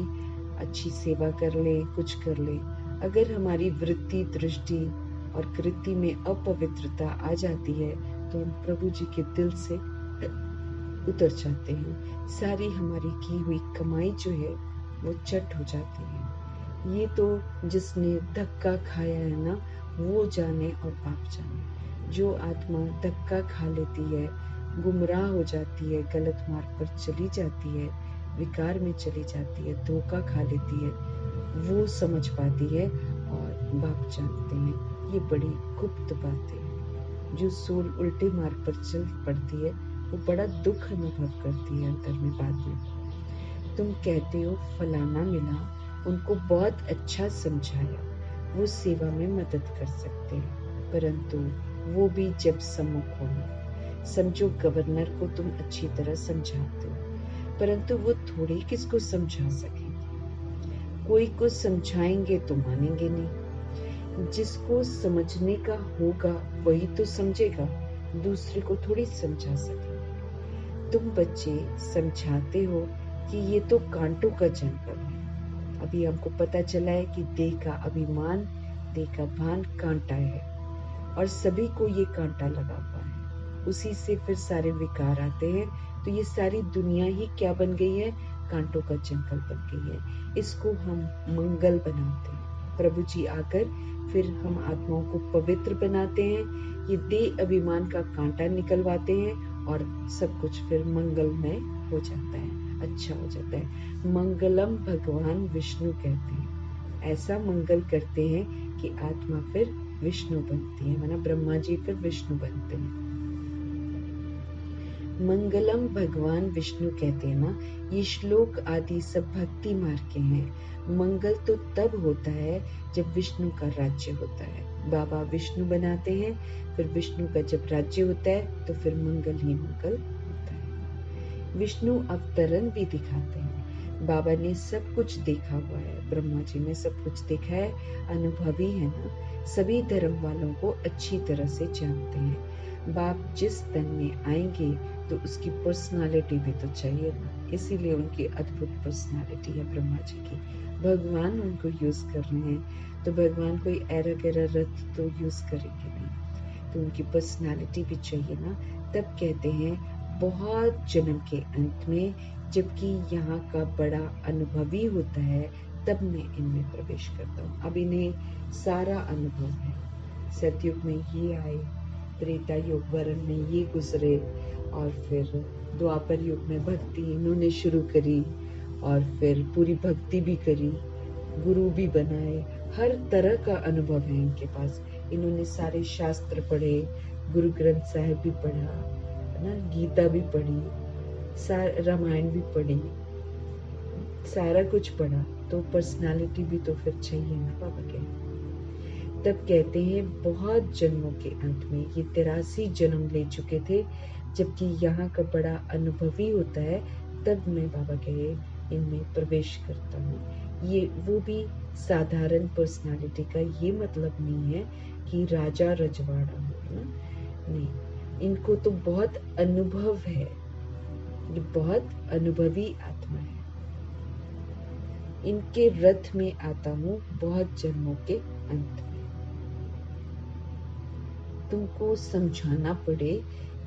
अच्छी सेवा कर ले, कुछ कर ले, अगर हमारी वृत्ति, दृष्टि और कृति में अपवित्रता आ जाती है तो हम प्रभु जी के दिल से उतर जाते हैं, सारी हमारी की हुई कमाई जो है वो चट हो जाती है। ये तो जिसने धक्का खाया है ना वो जाने और बाप जाने। जो आत्मा धक्का खा लेती है, गुमराह हो जाती है, गलत मार्ग पर चली जाती है, विकार में चली जाती है, धोखा खा लेती है, वो समझ पाती है और बाप जानते हैं। ये बड़ी गुप्त बातें हैं। जो सोल उल्टे मार्ग पर चल पड़ती है वो बड़ा दुख अनुभव करती है अंतर में। बाद में तुम कहते हो फलाना मिला, उनको बहुत अच्छा समझाया, वो सेवा में मदद कर सकते हैं, परंतु वो भी जब सम्मुख होना। समझो गवर्नर को तुम अच्छी तरह समझाते हो परंतु वो थोड़ी किसको समझा सकेंगे, कोई को समझाएंगे तो मानेंगे नहीं, जिसको समझने का होगा वही तो समझेगा, दूसरे को थोड़ी समझा सकेंगे। तुम बच्चे समझाते हो कि ये तो कांटों का जंगल है। अभी हमको पता चला है कि देह का अभिमान, देह का भान कांटा है और सभी को ये कांटा लगा हुआ है, उसी से फिर सारे विकार आते हैं। तो ये सारी दुनिया ही क्या बन गई है, कांटों का जंगल बन गई है। इसको हम मंगल बनाते हैं, प्रभु जी आकर फिर हम आत्माओं को पवित्र बनाते हैं, ये देह अभिमान का कांटा निकलवाते हैं और सब कुछ फिर मंगलमय हो जाता है, अच्छा हो जाता है। मंगलम भगवान विष्णु कहते हैं, ऐसा मंगल करते हैं कि आत्मा फिर विष्णु बनती है, माना ब्रह्मा जी फिर विष्णु बनते हैं। मंगलम भगवान विष्णु कहते हैं ना, ये श्लोक आदि सब भक्ति मार्ग के हैं। मंगल तो तब होता है जब विष्णु का राज्य होता है, बाबा विष्णु बनाते हैं, फिर विष्णु का जब राज्य होता है तो फिर मंगल ही मंगल होता है। विष्णु अवतरण भी दिखाते हैं, बाबा ने सब कुछ देखा हुआ है, ब्रह्मा जी ने सब कुछ देखा है, अनुभवी है ना, सभी धर्म वालों को अच्छी तरह से जानते हैं। बाप जिस तन में आएंगे तो उसकी पर्सनालिटी भी तो चाहिए ना, इसीलिए उनकी अद्भुत पर्सनालिटी है ब्रह्मा जी की। भगवान उनको यूज कर रहे हैं तो भगवान कोई ऐरा गैरा रथ तो यूज करेंगे नहीं, तो उनकी पर्सनालिटी भी चाहिए ना। तब कहते हैं बहुत जन्म के अंत में, जबकि यहाँ का बड़ा अनुभवी होता है, तब मैं इनमें प्रवेश करता हूँ। अब इन्हें सारा अनुभव है, सतयुग में ये आए, त्रेता युग वर्ण में ये गुजरे, और फिर द्वापर युग में भक्ति इन्होंने शुरू करी, और फिर पूरी भक्ति भी करी, गुरु भी बनाए, हर तरह का अनुभव है इनके पास। इन्होंने सारे शास्त्र पढ़े, गुरु ग्रंथ साहिब भी पढ़ा, है ना, गीता भी पढ़ी, रामायण भी पढ़ी, सारा कुछ पढ़ा। तो पर्सनालिटी भी तो फिर चाहिए ना बाबा के। तब कहते हैं बहुत जन्मों के अंत में, ये 83 जन्म ले चुके थे, जबकि यहाँ का बड़ा अनुभवी होता है, तब मैं बाबा कहे इनमें प्रवेश करता हूँ। ये वो भी साधारण पर्सनालिटी का ये मतलब नहीं है कि राजा रजवाड़ा हो ना, नहीं, इनको तो बहुत अनुभव है, ये बहुत अनुभवी आत्मा है। इनके रथ में आता हूँ बहुत जन्मों के अंत में। तुमको समझाना पड़े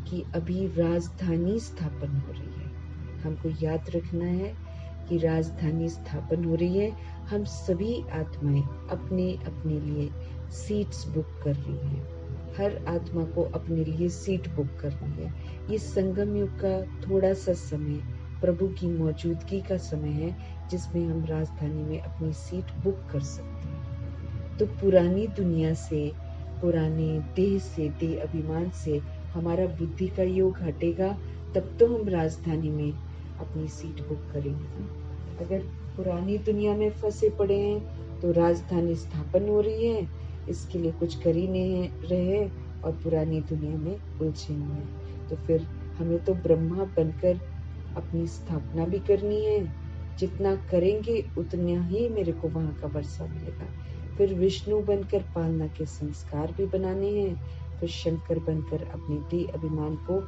कि अभी राजधानी स्थापन हो रही है। हमको याद रखना है कि राजधानी स्थापन हो रही है। हम सभी आत्माएं अपने अपने लिए सीट्स बुक कर रही हैं। हर आत्मा को अपने लिए सीट बुक करनी है। ये संगम युग का थोड़ा सा समय प्रभु की मौजूदगी का समय है, जिसमें हम राजधानी में अपनी सीट बुक कर सकते हैं। तो पुरानी दुनिया से, पुराने देह से, देह अभिमान से हमारा बुद्धि का योग हटेगा, तब तो हम राजधानी में अपनी सीट बुक करेंगे। अगर पुरानी दुनिया में फंसे पड़े हैं तो राजधानी स्थापन हो रही है, इसके लिए कुछ कर ही नहीं रहे और पुरानी दुनिया में उलझे हुए हैं, तो फिर हमें तो ब्रह्मा बनकर अपनी स्थापना भी करनी है। जितना करेंगे उतना ही मेरे को वहां का वर्षा मिलेगा। फिर विष्णु बनकर पालना के संस्कार भी बनाने हैं, फिर शंकर बनकर अपने देह अभिमान को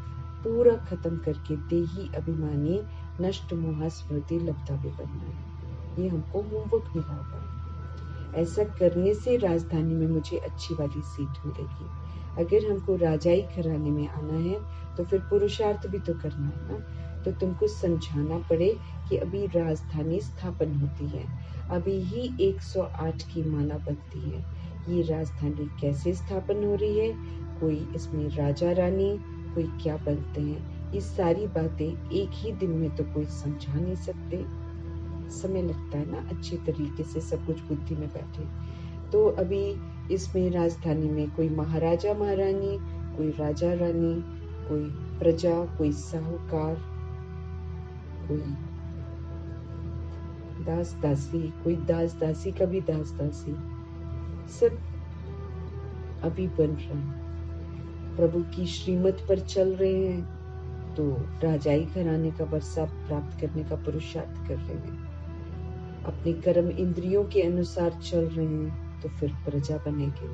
पूरा खत्म करके देही अभिमानी नष्ट मोह स्मृति लब्धा भी बनना है। ये हमको होमवर्क मिला हुआ है। ऐसा करने से राजधानी में मुझे अच्छी वाली सीट मिलेगी। अगर हमको राजाई घराने में आना है तो फिर पुरुषार्थ भी तो करना है ना। तो तुमको समझाना पड़े कि अभी राजधानी स्थापन होती है, अभी ही 108 की माला बनती है। ये राजधानी कैसे स्थापन हो रही है, कोई इसमें राजा रानी, कोई क्या बनते हैं, ये सारी बातें एक ही दिन में तो कोई समझा नहीं सकते। समय लगता है ना अच्छे तरीके से सब कुछ बुद्धि में बैठे। तो अभी इसमें राजधानी में कोई महाराजा महारानी, कोई राजा रानी, कोई प्रजा, कोई साहूकार, कोई दास दासी, कोई दास दासी का भी दास दासी, सब अभी बन रहे हैं। प्रभु की श्रीमत पर चल रहे हैं तो राजाई घराने का वर्षा प्राप्त करने का पुरुषार्थ कर रहे हैं। अपने कर्म इंद्रियों के अनुसार चल रहे हैं तो फिर प्रजा बनेंगे,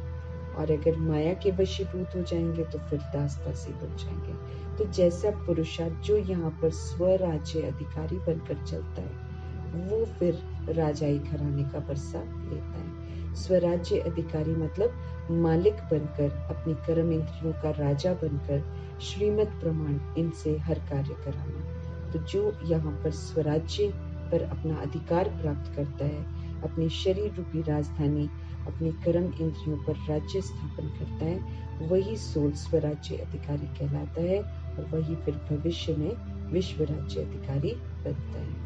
और अगर माया के वशीभूत हो जाएंगे तो फिर दास दासी बन जाएंगे। तो जैसा पुरुषार्थ जो यहाँ पर स्वराज्य अधिकारी बनकर चलता है, वो फिर राजाई घराने का वर्षा लेता है। स्वराज्य अधिकारी मतलब मालिक बनकर, अपनी कर्म इंद्रियों का राजा बनकर श्रीमत प्रमाण इनसे हर कार्य कराना। तो जो यहाँ पर स्वराज्य पर अपना अधिकार प्राप्त करता है, अपनी शरीर रूपी राजधानी, अपने कर्म इंद्रियों पर राज्य स्थापन करता है, वही सोल स्वराज्य अधिकारी कहलाता है, और वही फिर भविष्य में विश्व राज्य अधिकारी बनता है।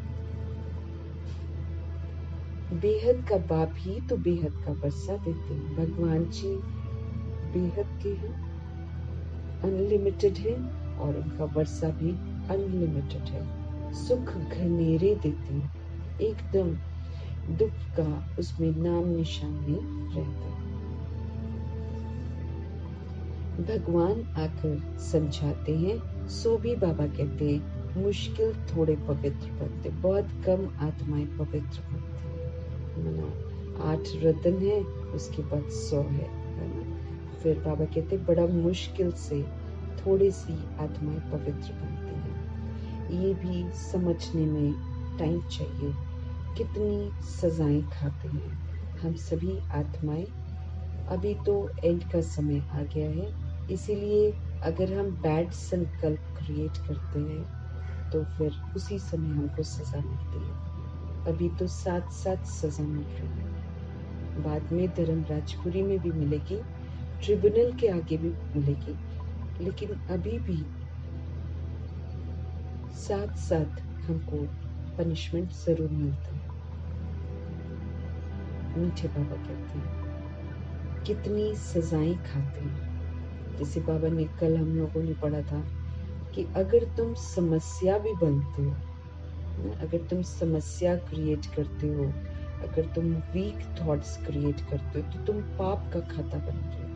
बेहद का बाप ही तो बेहद का वर्षा देते हैं। भगवान जी बेहद के हैं, अनलिमिटेड है, और उनका वर्षा भी अनलिमिटेड है। सुख घनेरे देते हैं, एकदम दुख का उसमें नाम निशान नहीं रहता। भगवान आकर समझाते हैं, सो भी बाबा कहते हैं मुश्किल थोड़े पवित्र बनते, बहुत कम आत्माएं पवित्र बनती है। 8 रतन है, उसके बाद 100 है ना। फिर बाबा कहते बड़ा मुश्किल से थोड़ी सी आत्माएं पवित्र बनती हैं। ये भी समझने में टाइम चाहिए, कितनी सजाएं खाते हैं हम सभी आत्माएं। अभी तो एंड का समय आ गया है, इसीलिए अगर हम बैड संकल्प क्रिएट करते हैं तो फिर उसी समय हमको सजा मिलती है। अभी तो साथ साथ सजा मिल रही है, बाद में धर्मराजपुरी में भी मिलेगी, ट्रिब्यूनल के आगे भी मिलेगी, लेकिन अभी भी साथ साथ हमको पनिशमेंट जरूर मिलता है। मीठे बाबा कहते हैं कितनी सजाएं खाते हैं। जैसे बाबा ने कल हम लोगों ने पढ़ा था कि अगर तुम समस्या भी बनते हो, अगर तुम समस्या क्रिएट करते हो, अगर तुम वीक थॉट्स क्रिएट करते हो, तो तुम पाप का खाता बन रहे हो।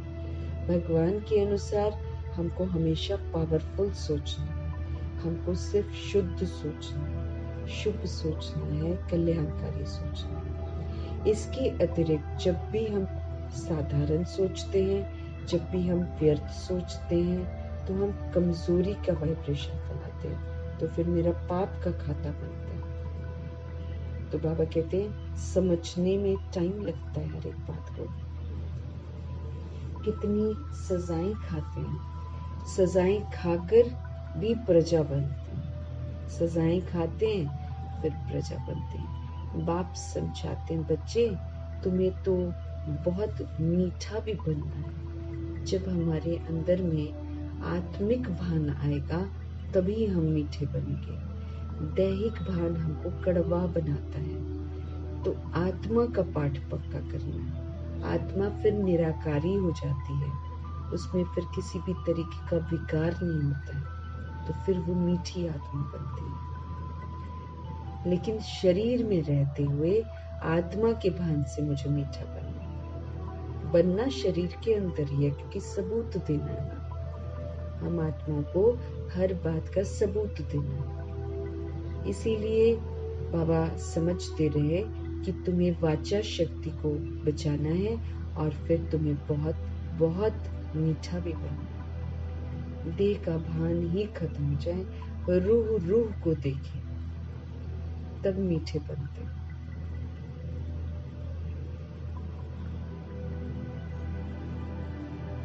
भगवान के अनुसार हमको हमेशा पावरफुल सोचना है, हमको सिर्फ शुद्ध सोचना है, शुभ सोचना है, कल्याणकारी सोचना है। इसके अतिरिक्त जब भी हम साधारण सोचते हैं, जब भी हम व्यर्थ सोचते हैं, तो हम कमजोरी का वाइब्रेशन फैलाते हैं, तो फिर मेरा पाप का खाता बनता है। तो बाबा कहते हैं समझने में टाइम लगता है हर एक बात को। कितनी सजाएं खाते हैं, सजाएं खाकर भी प्रजा बनते हैं। सजाएं खाते हैं फिर प्रजा बनते हैं। बाप समझाते हैं बच्चे तुम्हें तो बहुत मीठा भी बनना है। जब हमारे अंदर में आत्मिक भान आएगा तभी हम मीठे बनेंगे। दैहिक भान हमको कड़वा बनाता है। तो आत्मा का पाठ पक्का करना है। आत्मा फिर निराकारी हो जाती है, उसमें फिर किसी भी तरीके का विकार नहीं होता है, तो फिर वो मीठी आत्मा बनती है। लेकिन शरीर में रहते हुए आत्मा के भान से मुझे मीठा बनना शरीर के अंदर ही है, क्योंकि सबूत देना है ना, हम आत्मा को हर बात का सबूत देना है। इसीलिए बाबा समझते रहे कि तुम्हें वाचा शक्ति को बचाना है और फिर तुम्हें बहुत बहुत मीठा भी बनना है। देह का भान ही खत्म हो जाए और रूह को देखे, तब मीठे बनते हैं।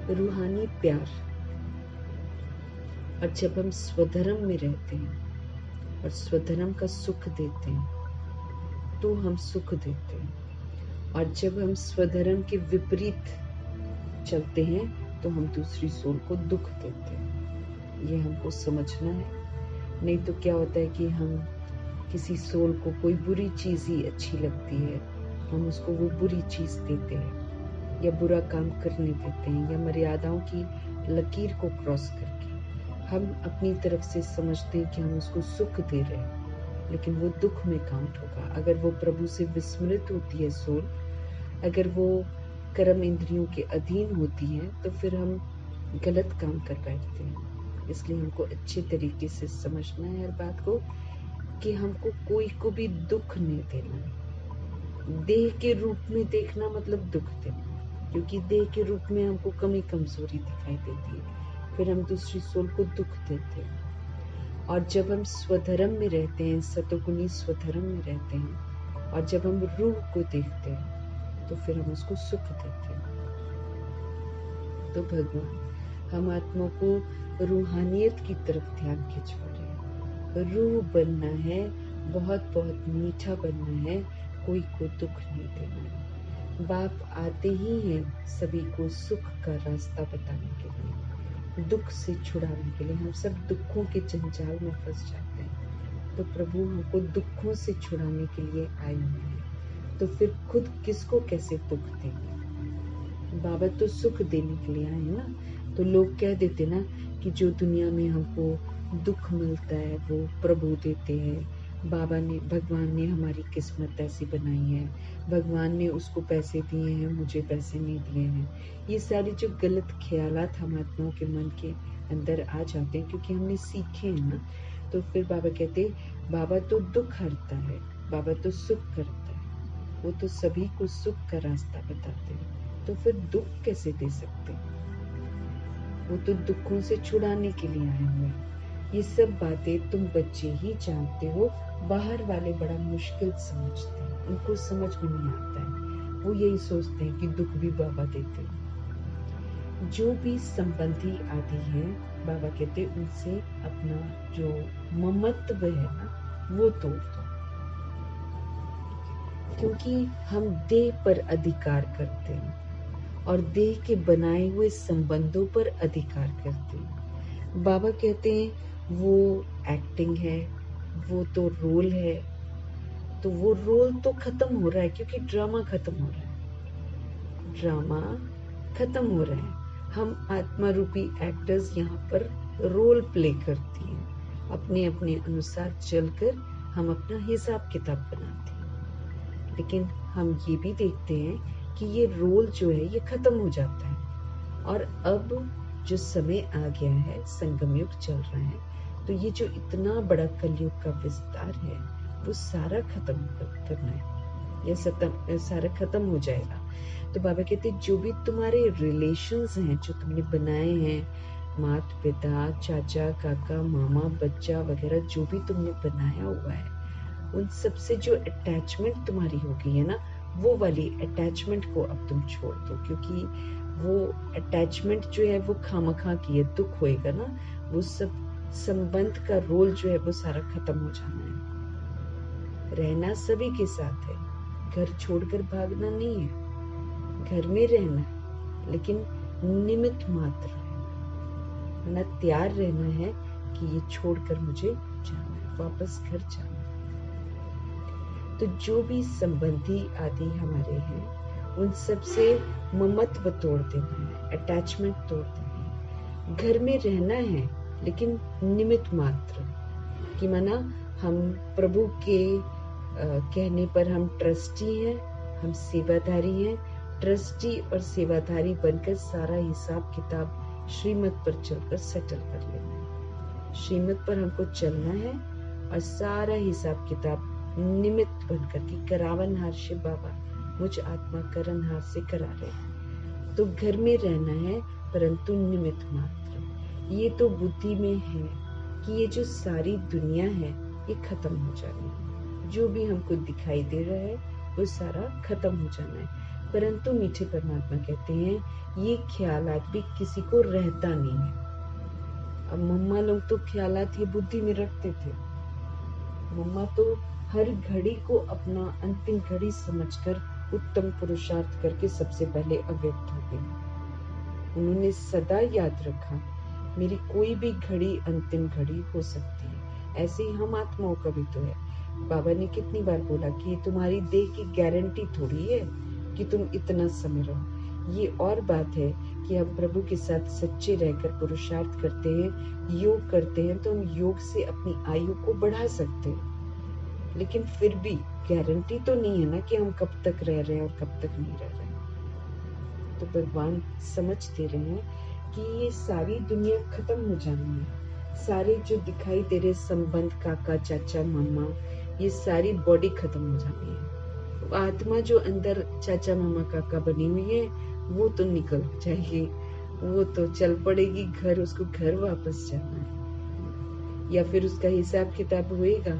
रूहानी प्यार। और जब हम स्वधर्म में रहते हैं और स्वधर्म का सुख देते हैं तो हम सुख देते हैं, और जब हम स्वधर्म के विपरीत चलते हैं तो हम दूसरी सोल को दुख देते हैं। ये हमको समझना है। नहीं तो क्या होता है कि हम किसी सोल को कोई बुरी चीज ही अच्छी लगती है, हम उसको वो बुरी चीज देते हैं या बुरा काम करने देते हैं, या मर्यादाओं की लकीर को क्रॉस करके हम अपनी तरफ से समझते हैं कि हम उसको सुख दे रहे हैं, लेकिन वो दुख में काउंट होगा। अगर वो प्रभु से विस्मृत होती है सोल, अगर वो कर्म इंद्रियों के अधीन होती है, तो फिर हम गलत काम कर बैठते हैं। इसलिए हमको अच्छे तरीके से समझना है हर बात को कि हमको कोई को भी दुख नहीं देना। देह के रूप में देखना मतलब दुख देना, क्योंकि देह के रूप में हमको कमी कमजोरी दिखाई देती है, फिर हम दूसरी सोल को दुख देते हैं। और जब हम स्वधर्म में रहते हैं, सतोगुणी स्वधर्म में रहते हैं, और जब हम रूह को देखते हैं तो फिर हम उसको सुख देते हैं। तो भगवान हम आत्मा को रूहानियत की तरफ ध्यान खिंचवा रहे हैं। रूह बनना है, बहुत बहुत मीठा बनना है, कोई को दुख नहीं देना है। बाप आते ही हैं सभी को सुख का रास्ता बताने के लिए, दुख से छुड़ाने के लिए। हम सब दुखों के जंजाल में फंस जाते हैं, तो प्रभु हमको दुखों से छुड़ाने के लिए आए हुए हैं। तो फिर खुद किसको कैसे दुख देंगे? बाबा तो सुख देने के लिए आए ना। तो लोग कह देते ना कि जो दुनिया में हमको दुख मिलता है वो प्रभु देते हैं, बाबा ने, भगवान ने हमारी किस्मत ऐसी बनाई है, भगवान ने उसको पैसे दिए हैं, मुझे पैसे नहीं दिए हैं। ये सारी जो गलत ख्यालात हम आत्माओं के मन के अंदर आ जाते हैं, क्योंकि हमने सीखे हैं ना। तो फिर बाबा कहते बाबा तो दुख हरता है, बाबा तो सुख करता है, वो तो सभी को सुख का रास्ता बताते हैं, तो फिर दुख कैसे दे सकते? वो तो दुखों से छुड़ाने के लिए आए हुए हैं। ये सब बातें तुम बच्चे ही जानते हो, बाहर वाले बड़ा मुश्किल समझते हैं, उनको समझ में नहीं आता है। वो यही सोचते हैं कि दुख भी बाबा देते हैं। जो भी संबंधी आदि है, बाबा कहते उनसे अपना जो ममत्व है ना वो तोड़ दो, क्योंकि हम देह पर अधिकार करते हैं और देह के बनाए हुए संबंधों पर अधिकार करते हैं। बाबा कहते हैं वो एक्टिंग है, वो तो रोल है, तो वो रोल तो खत्म हो रहा है क्योंकि ड्रामा खत्म हो रहा है, ड्रामा खत्म हो रहा है। हम आत्मा रूपी एक्टर्स यहाँ पर रोल प्ले करती हैं, अपने अपने अनुसार चलकर हम अपना हिसाब किताब बनाते हैं। लेकिन हम ये भी देखते हैं कि ये रोल जो है ये खत्म हो जाता है और अब जो समय आ गया है, संगम युग चल रहा है, तो ये जो इतना बड़ा कलयुग का विस्तार है वो सारा खत्म करना है, ये सारा खत्म हो जाएगा। तो बाबा कहते जो भी तुम्हारे रिलेशंस हैं जो तुमने बनाए हैं, माता पिता, चाचा, काका, मामा, बच्चा वगैरह जो भी तुमने बनाया हुआ है, उन सबसे जो अटैचमेंट तुम्हारी हो गई है ना, वो वाली अटैचमेंट को अब तुम छोड़ दो, क्योंकि वो अटैचमेंट जो है वो खामखा की है, दुख होएगा ना, वो सब संबंध का रोल जो है वो सारा खत्म हो जाना है। रहना सभी के साथ है, घर छोड़कर भागना नहीं है, घर में रहना है, लेकिन निमित्त मात्र है, तैयार रहना है कि ये छोड़कर मुझे जाना है, वापस घर जाना है। तो जो भी संबंधी आदि हमारे हैं उन सब से ममत्व तोड़ देना है, अटैचमेंट तोड़ देना है, घर में रहना है लेकिन निमित्त मात्र, कि माना हम प्रभु के कहने पर हम ट्रस्टी हैं, हम सेवाधारी हैं, ट्रस्टी और सेवाधारी बनकर सारा हिसाब किताब श्रीमत पर चलकर सेटल कर लेना है। श्रीमत पर हमको चलना है और सारा हिसाब किताब निमित्त बनकर कि करावनहार शिव बाबा मुझ आत्मा करनहार से करा रहे हैं। तो घर में रहना है परंतु निमित्त मात्र। ये तो बुद्धि में है कि ये जो सारी दुनिया है ये खत्म हो जानी है, जो भी हमको दिखाई दे रहा है वो सारा खत्म हो जाना है। परंतु मीठे परमात्मा कहते हैं ये ख्यालात भी किसी को रहता नहीं है। अब मम्मा लोग तो ख्यालात ये बुद्धि में रखते थे, मम्मा तो हर घड़ी को अपना अंतिम घड़ी समझकर उत्तम पुरुषार्थ करके सबसे पहले अव्यक्त हो गई। उन्होंने सदा याद रखा मेरी कोई भी घड़ी अंतिम घड़ी हो सकती है। ऐसे ही हम आत्माओं का भी तो है। बाबा ने कितनी बार बोला कि तुम्हारी देह की गारंटी थोड़ी है कि तुम इतना समय रहो। ये और बात है कि हम प्रभु के साथ सच्चे रहकर पुरुषार्थ करते हैं, योग करते हैं, तो हम योग से अपनी आयु को बढ़ा सकते हैं, लेकिन फिर भी गारंटी तो नहीं है ना कि हम कब तक रह रहे हैं और कब तक नहीं रह रहे हैं। तो भगवान समझ दे रहे हैं कि ये सारी दुनिया खत्म हो जानी है। सारे जो दिखाई दे रहे संबंध, काका, चाचा, मामा, ये सारी बॉडी खत्म हो जानी है। आत्मा जो अंदर चाचा, मामा, काका बनी हुई है वो तो निकल जाएगी, वो तो चल पड़ेगी घर, उसको घर वापस जाना है, या फिर उसका हिसाब किताब होएगा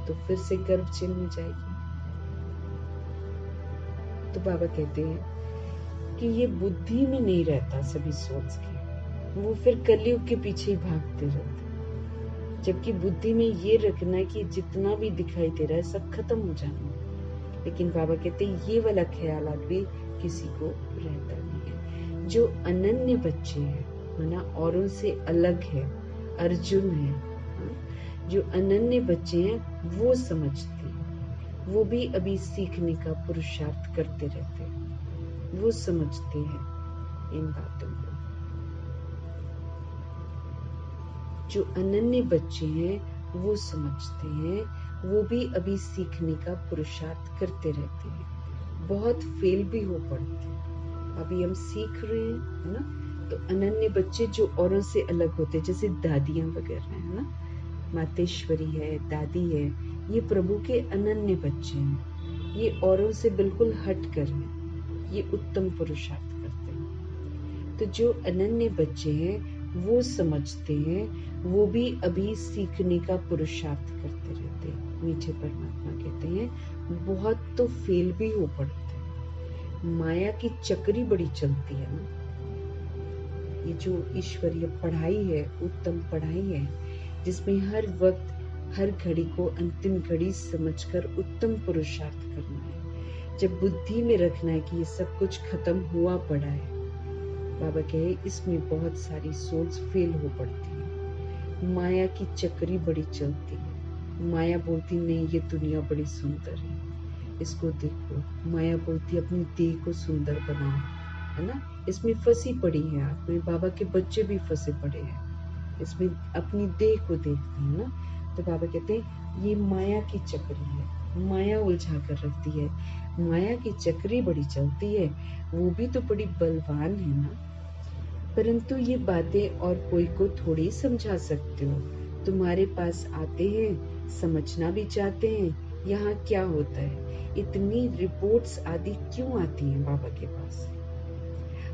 तो फिर से गर्भ चिन्ह जाएगी। तो बाबा कहते हैं कि ये बुद्धि में नहीं रहता सभी सोच के, वो फिर कलयुग के पीछे ही भागते रहते, जबकि बुद्धि में ये रखना है कि जितना भी दिखाई दे रहा है सब खत्म हो जाना है। लेकिन बाबा कहते हैं ये वाला ख्यालात भी किसी को रहता नहीं है। जो अनन्य बच्चे हैं, माना औरों से अलग है, अर्जुन है, जो अनन्य बच्चे हैं वो समझते हैं, वो भी अभी सीखने का पुरुषार्थ करते रहते हैं, वो समझते हैं इन बातों को। जो अनन्य बच्चे हैं वो समझते हैं, वो भी अभी सीखने का पुरुषार्थ करते रहते हैं, बहुत फेल भी हो पड़ते हैं। अभी हम सीख रहे हैं, है ना। तो अनन्य बच्चे जो औरों से अलग होते हैं, जैसे दादियां वगैरह है ना, मातेश्वरी है, दादी है, ये प्रभु के अनन्य बच्चे हैं, ये औरों से बिल्कुल हट कर हैं, ये उत्तम पुरुषार्थ करते हैं। तो जो अनन्य बच्चे हैं वो समझते हैं, वो भी अभी सीखने का पुरुषार्थ करते रहते हैं। मीठे परमात्मा कहते हैं बहुत तो फेल भी हो पड़ते हैं, माया की चक्री बड़ी चलती है ना। ये जो ईश्वरीय पढ़ाई है, उत्तम पढ़ाई है, जिसमें हर वक्त हर घड़ी को अंतिम घड़ी समझकर उत्तम पुरुषार्थ करना है। जब बुद्धि में रखना है कि ये सब कुछ खत्म हुआ पड़ा है, बाबा कहे इसमें बहुत सारी सोल्स फेल हो पड़ती है। माया की चक्री बड़ी चलती है। माया बोलती नहीं ये दुनिया बड़ी सुंदर है, इसको देखो। माया बोलती अपनी देह को सुंदर बनाओ, है ना। इसमें फंसी पड़ी है आप, बाबा के बच्चे भी फंसे पड़े हैं इसमें, अपनी देह को देखते हैं ना। तो बाबा कहते हैं ये माया की चक्री है, माया उलझा कर रखती है। माया की चक्री बड़ी चलती है, वो भी तो बड़ी बलवान है ना। परंतु ये बातें और कोई को थोड़ी समझा सकते हो। तुम्हारे पास आते हैं, समझना भी चाहते हैं यहाँ क्या होता है। इतनी रिपोर्ट्स आदि क्यों आती हैं बाबा के पास।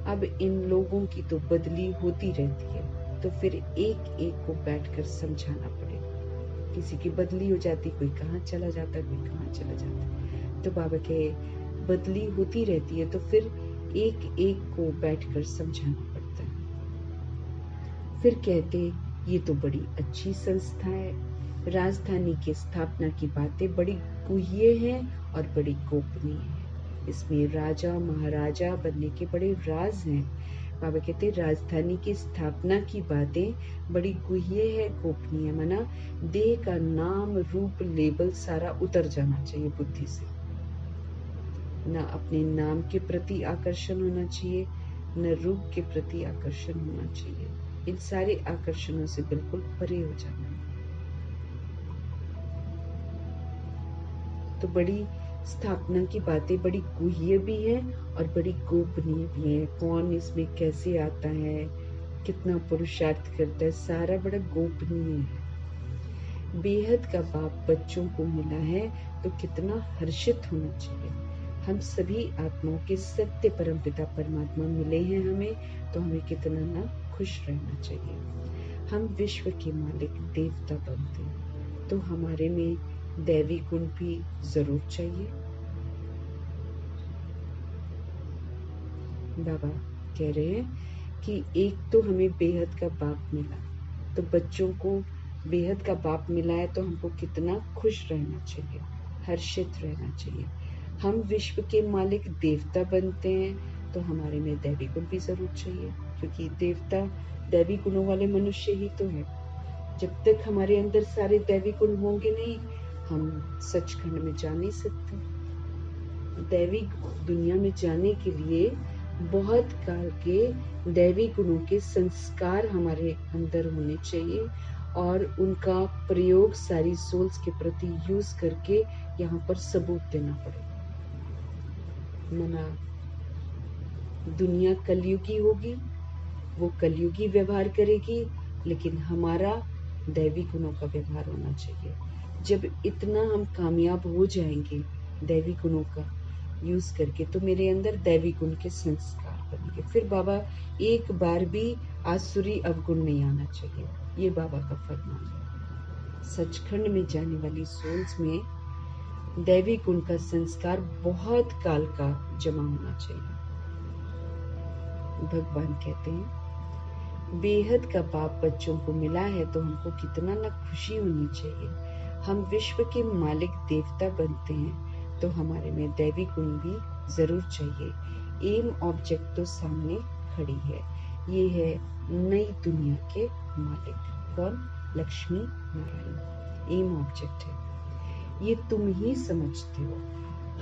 अब इन लोगों की तो बदली होती रहती है, तो फिर एक एक को बैठकर समझाना पड़ेगा। किसी की बदली हो जाती, कोई कहाँ चला जाता, कोई कहाँ चला जाता। तो बाबा के बदली होती रहती है, तो फिर एक एक को बैठकर समझाना पड़ता है। फिर कहते ये तो बड़ी अच्छी संस्था है। राजधानी की स्थापना की बातें बड़ी गुह्य हैं और बड़ी गोपनीय है। इसमें राजा महाराजा बनने के बड़े राज हैं। बाबा कहते राजधानी की स्थापना की बातें बड़ी गुह्य है, गोपनीय। माना देह का नाम रूप लेबल सारा उतर जाना चाहिए बुद्धि से। न अपने नाम के प्रति आकर्षण होना चाहिए, न रूप के प्रति आकर्षण होना चाहिए। इन सारे आकर्षणों से बिल्कुल परे हो जाना है। तो बड़ी स्थापना की बातें बड़ी गुह्य भी है और बड़ी गोपनीय भी है। कौन इसमें कैसे आता है, कितना पुरुषार्थ करता है, सारा बड़ा गोपनीय है। बेहद का बाप बच्चों को मिला है तो कितना हर्षित होना चाहिए। हम सभी आत्माओं के सत्य परमपिता परमात्मा मिले हैं हमें, तो हमें कितना ना खुश रहना चाहिए। हम विश्व के मालिक देवता बनते हैं, तो हमारे में दैवी गुण भी जरूर चाहिए। बाबा कह रहे हैं कि एक तो हमें बेहद का बाप मिला, तो बच्चों को बेहद का बाप मिला है, तो हमको कितना खुश रहना चाहिए, हर्षित रहना चाहिए। हम विश्व के मालिक देवता बनते हैं, तो हमारे में दैवी गुण भी जरूर चाहिए, क्योंकि देवता दैवी गुणों वाले मनुष्य ही तो है। जब तक हमारे अंदर सारे दैवी गुण होंगे नहीं, हम सचखंड में जा नहीं सकते। दैवी दुनिया में जाने के लिए बहुत काल के दैवी गुणों के संस्कार हमारे अंदर होने चाहिए, और उनका प्रयोग सारी सोल्स के प्रति यूज करके यहाँ पर सबूत देना पड़ेगा। मना दुनिया कलयुगी होगी, वो कलयुगी व्यवहार करेगी, लेकिन हमारा दैवी गुणों का व्यवहार होना चाहिए। जब इतना हम कामयाब हो जाएंगे दैवी गुणों का यूज करके, तो मेरे अंदर दैवी गुण के संस्कार बनेंगे। फिर बाबा एक बार भी आसुरी अवगुण नहीं आना चाहिए, ये बाबा का फरमान है। सचखंड में जाने वाली सोल्स में दैवी गुण का संस्कार बहुत काल का जमा होना चाहिए। भगवान कहते हैं बेहद का बाप बच्चों को मिला है, तो हमको कितना ना खुशी होनी चाहिए। हम विश्व के मालिक देवता बनते हैं, तो हमारे में दैवी गुण भी जरूर चाहिए। एम ऑब्जेक्ट तो सामने खड़ी है, ये है नई दुनिया के मालिक। कौन? लक्ष्मी नारायण एम ऑब्जेक्ट है, ये तुम ही समझते हो।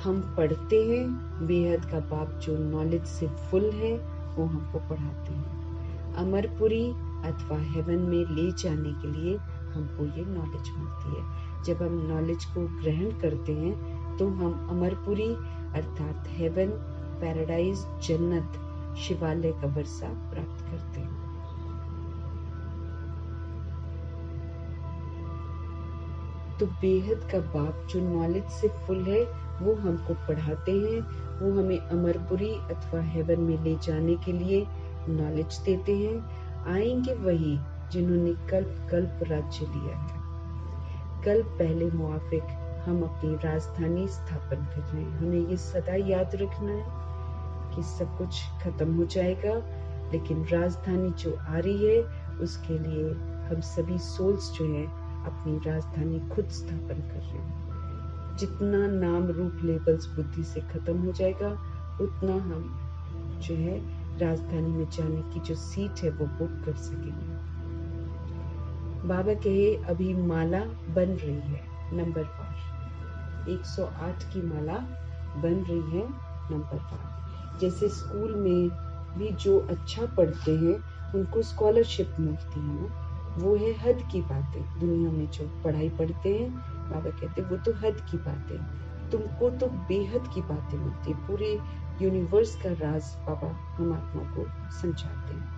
हम पढ़ते हैं, बेहद का बाप जो नॉलेज से फुल है वो हमको पढ़ाते हैं। अमरपुरी अथवा हेवन में ले जाने के लिए हमको ये नॉलेज मिलती है। जब हम नॉलेज को ग्रहण करते हैं, तो हम अमरपुरी अर्थात हेवन, पैराडाइज, जन्नत, शिवालय का वर्षा प्राप्त करते हैं। तो बेहद का बाप जो नॉलेज से फुल है, वो हमको पढ़ाते हैं, वो हमें अमरपुरी अथवा हेवन में ले जाने के लिए नॉलेज देते हैं। आएंगे वही जिन्होंने कल्प कल्प राज्य लिया है। कल्प पहले मुआफिक हम अपनी राजधानी स्थापन कर रहे हैं। हमें ये सदा याद रखना है कि सब कुछ खत्म हो जाएगा, लेकिन राजधानी जो आ रही है उसके लिए हम सभी सोल्स जो है अपनी राजधानी खुद स्थापन कर रहे हैं। जितना नाम रूप लेबल्स बुद्धि से खत्म हो जाएगा, उतना हम जो है राजधानी में जाने की जो सीट है वो बुक कर सकेंगे। बाबा कहे अभी माला बन रही है नंबर 5, 108 की माला बन रही है नंबर 5। जैसे स्कूल में भी जो अच्छा पढ़ते हैं उनको स्कॉलरशिप मिलती है ना, वो है हद की बातें। दुनिया में जो पढ़ाई पढ़ते हैं, बाबा कहते हैं वो तो हद की बातें, तुमको तो बेहद की बातें मिलती है। पूरे यूनिवर्स का राज बाबा हम आत्मा को समझाते हैं।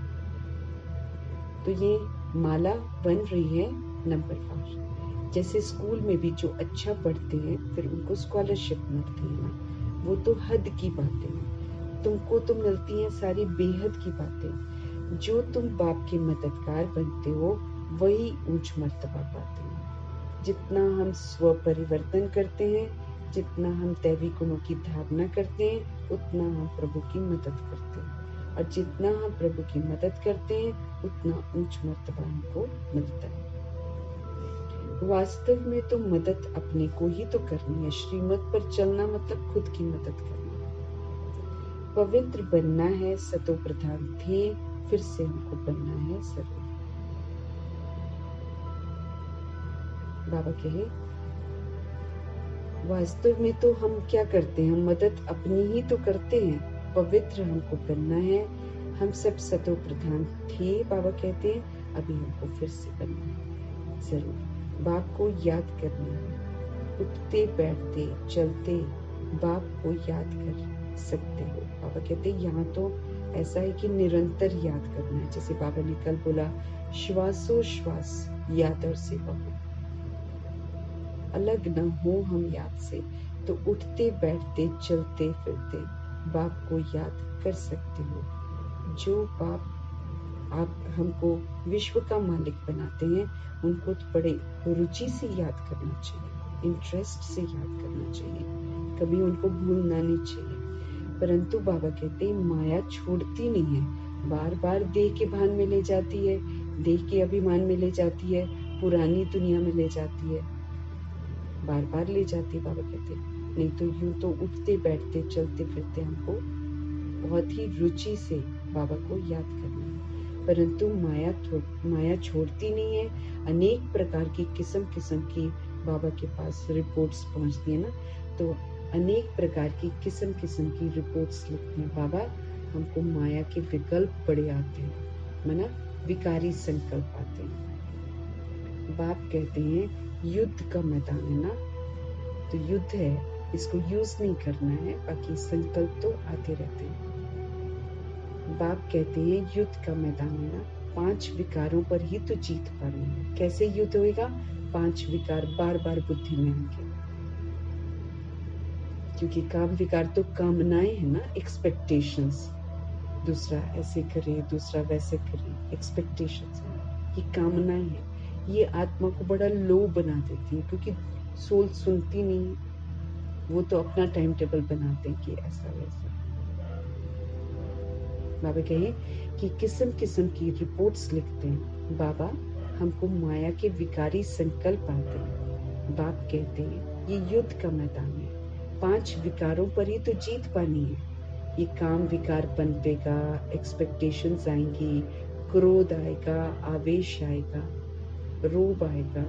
तो ये माला बन रही है नंबर 5। जैसे स्कूल में भी जो अच्छा पढ़ते हैं फिर उनको स्कॉलरशिप मिलती है ना, वो तो हद की बातें हैं। तुमको तो मिलती हैं सारी बेहद की बातें। जो तुम बाप के मददगार बनते हो वही ऊंच मर्तबा पाते हैं। जितना हम स्व परिवर्तन करते हैं, जितना हम दैवी गुणों की धारणा करते हैं, उतना हम प्रभु की मदद करते हैं। और जितना हम प्रभु की मदद करते हैं उतना ऊंच मर्तबा हमको मिलता है। वास्तव में तो मदद अपने को ही तो करनी है। श्रीमत पर चलना मतलब खुद की मदद करना। पवित्र बनना है, सतो प्रधान थे, फिर से हमको बनना है सर्व। बाबा कहे वास्तव में तो हम क्या करते हैं, हम मदद अपनी ही तो करते हैं। पवित्र हमको बनना है, हम सब सतो प्रधान थे, बाबा कहते हैं, अभी हमको फिर से बनना है जरूर। बाप को याद करना है, उठते बैठते चलते बाप को याद कर सकते हो। बाबा कहते हैं यहाँ तो ऐसा है कि निरंतर याद करना है। जैसे बाबा ने कल बोला, श्वासोश्वास याद और सेवा हो, अलग न हो हम याद से। तो उठते बैठते चलते फिरते बाप को याद कर सकते हो। जो बाप आप हमको विश्व का मालिक बनाते हैं, उनको तो बड़े रुचि से याद करना चाहिए, इंटरेस्ट से याद करना चाहिए, कभी उनको भूलना नहीं चाहिए। परंतु बाबा कहते हैं माया छोड़ती नहीं है, बार बार देह के भान में ले जाती है, देह के अभिमान में ले जाती है, पुरानी दुनिया में ले जाती है, बार बार ले जाती है। बाबा कहते हैं नहीं तो यूं तो उठते बैठते चलते फिरते हमको बहुत ही रुचि से बाबा को याद करना है। परंतु माया छोड़ती नहीं है। अनेक प्रकार की किस्म की बाबा के पास रिपोर्ट्स पहुंचती है ना, तो अनेक प्रकार की किस्म की रिपोर्ट्स लिखते हैं बाबा। हमको माया के विकल्प बड़े आते हैं, माना विकारी संकल्प आते हैं। बाप कहते हैं युद्ध का मैदान है ना, तो युद्ध है, इसको यूज नहीं करना है, बाकी संकल्प तो आते रहते हैं। बाप कहते हैं युद्ध का मैदान है ना, 5 विकारों पर ही तो जीत पानी है। कैसे युद्ध होएगा? 5 विकार बार बार बुद्धि में आएंगे, क्योंकि काम विकार तो कामनाएं है ना, एक्सपेक्टेशंस। दूसरा ऐसे करे, दूसरा वैसे करे, एक्सपेक्टेशंस है, ये कामनाएं है। ये आत्मा को बड़ा लो बना देती है, क्योंकि सोल सुनती नहीं, वो तो अपना टाइम टेबल बनाते हैं कि ऐसा वैसा। बाबा कहे कि किस्म की रिपोर्ट्स लिखते हैं बाबा, हमको माया के विकारी संकल्प आते हैं। बाप कहते हैं ये युद्ध का मैदान है, 5 विकारों पर ही तो जीत पानी है। ये काम विकार पनपेगा, एक्सपेक्टेशंस आएंगी, क्रोध आएगा, आवेश आएगा, रोब आएगा,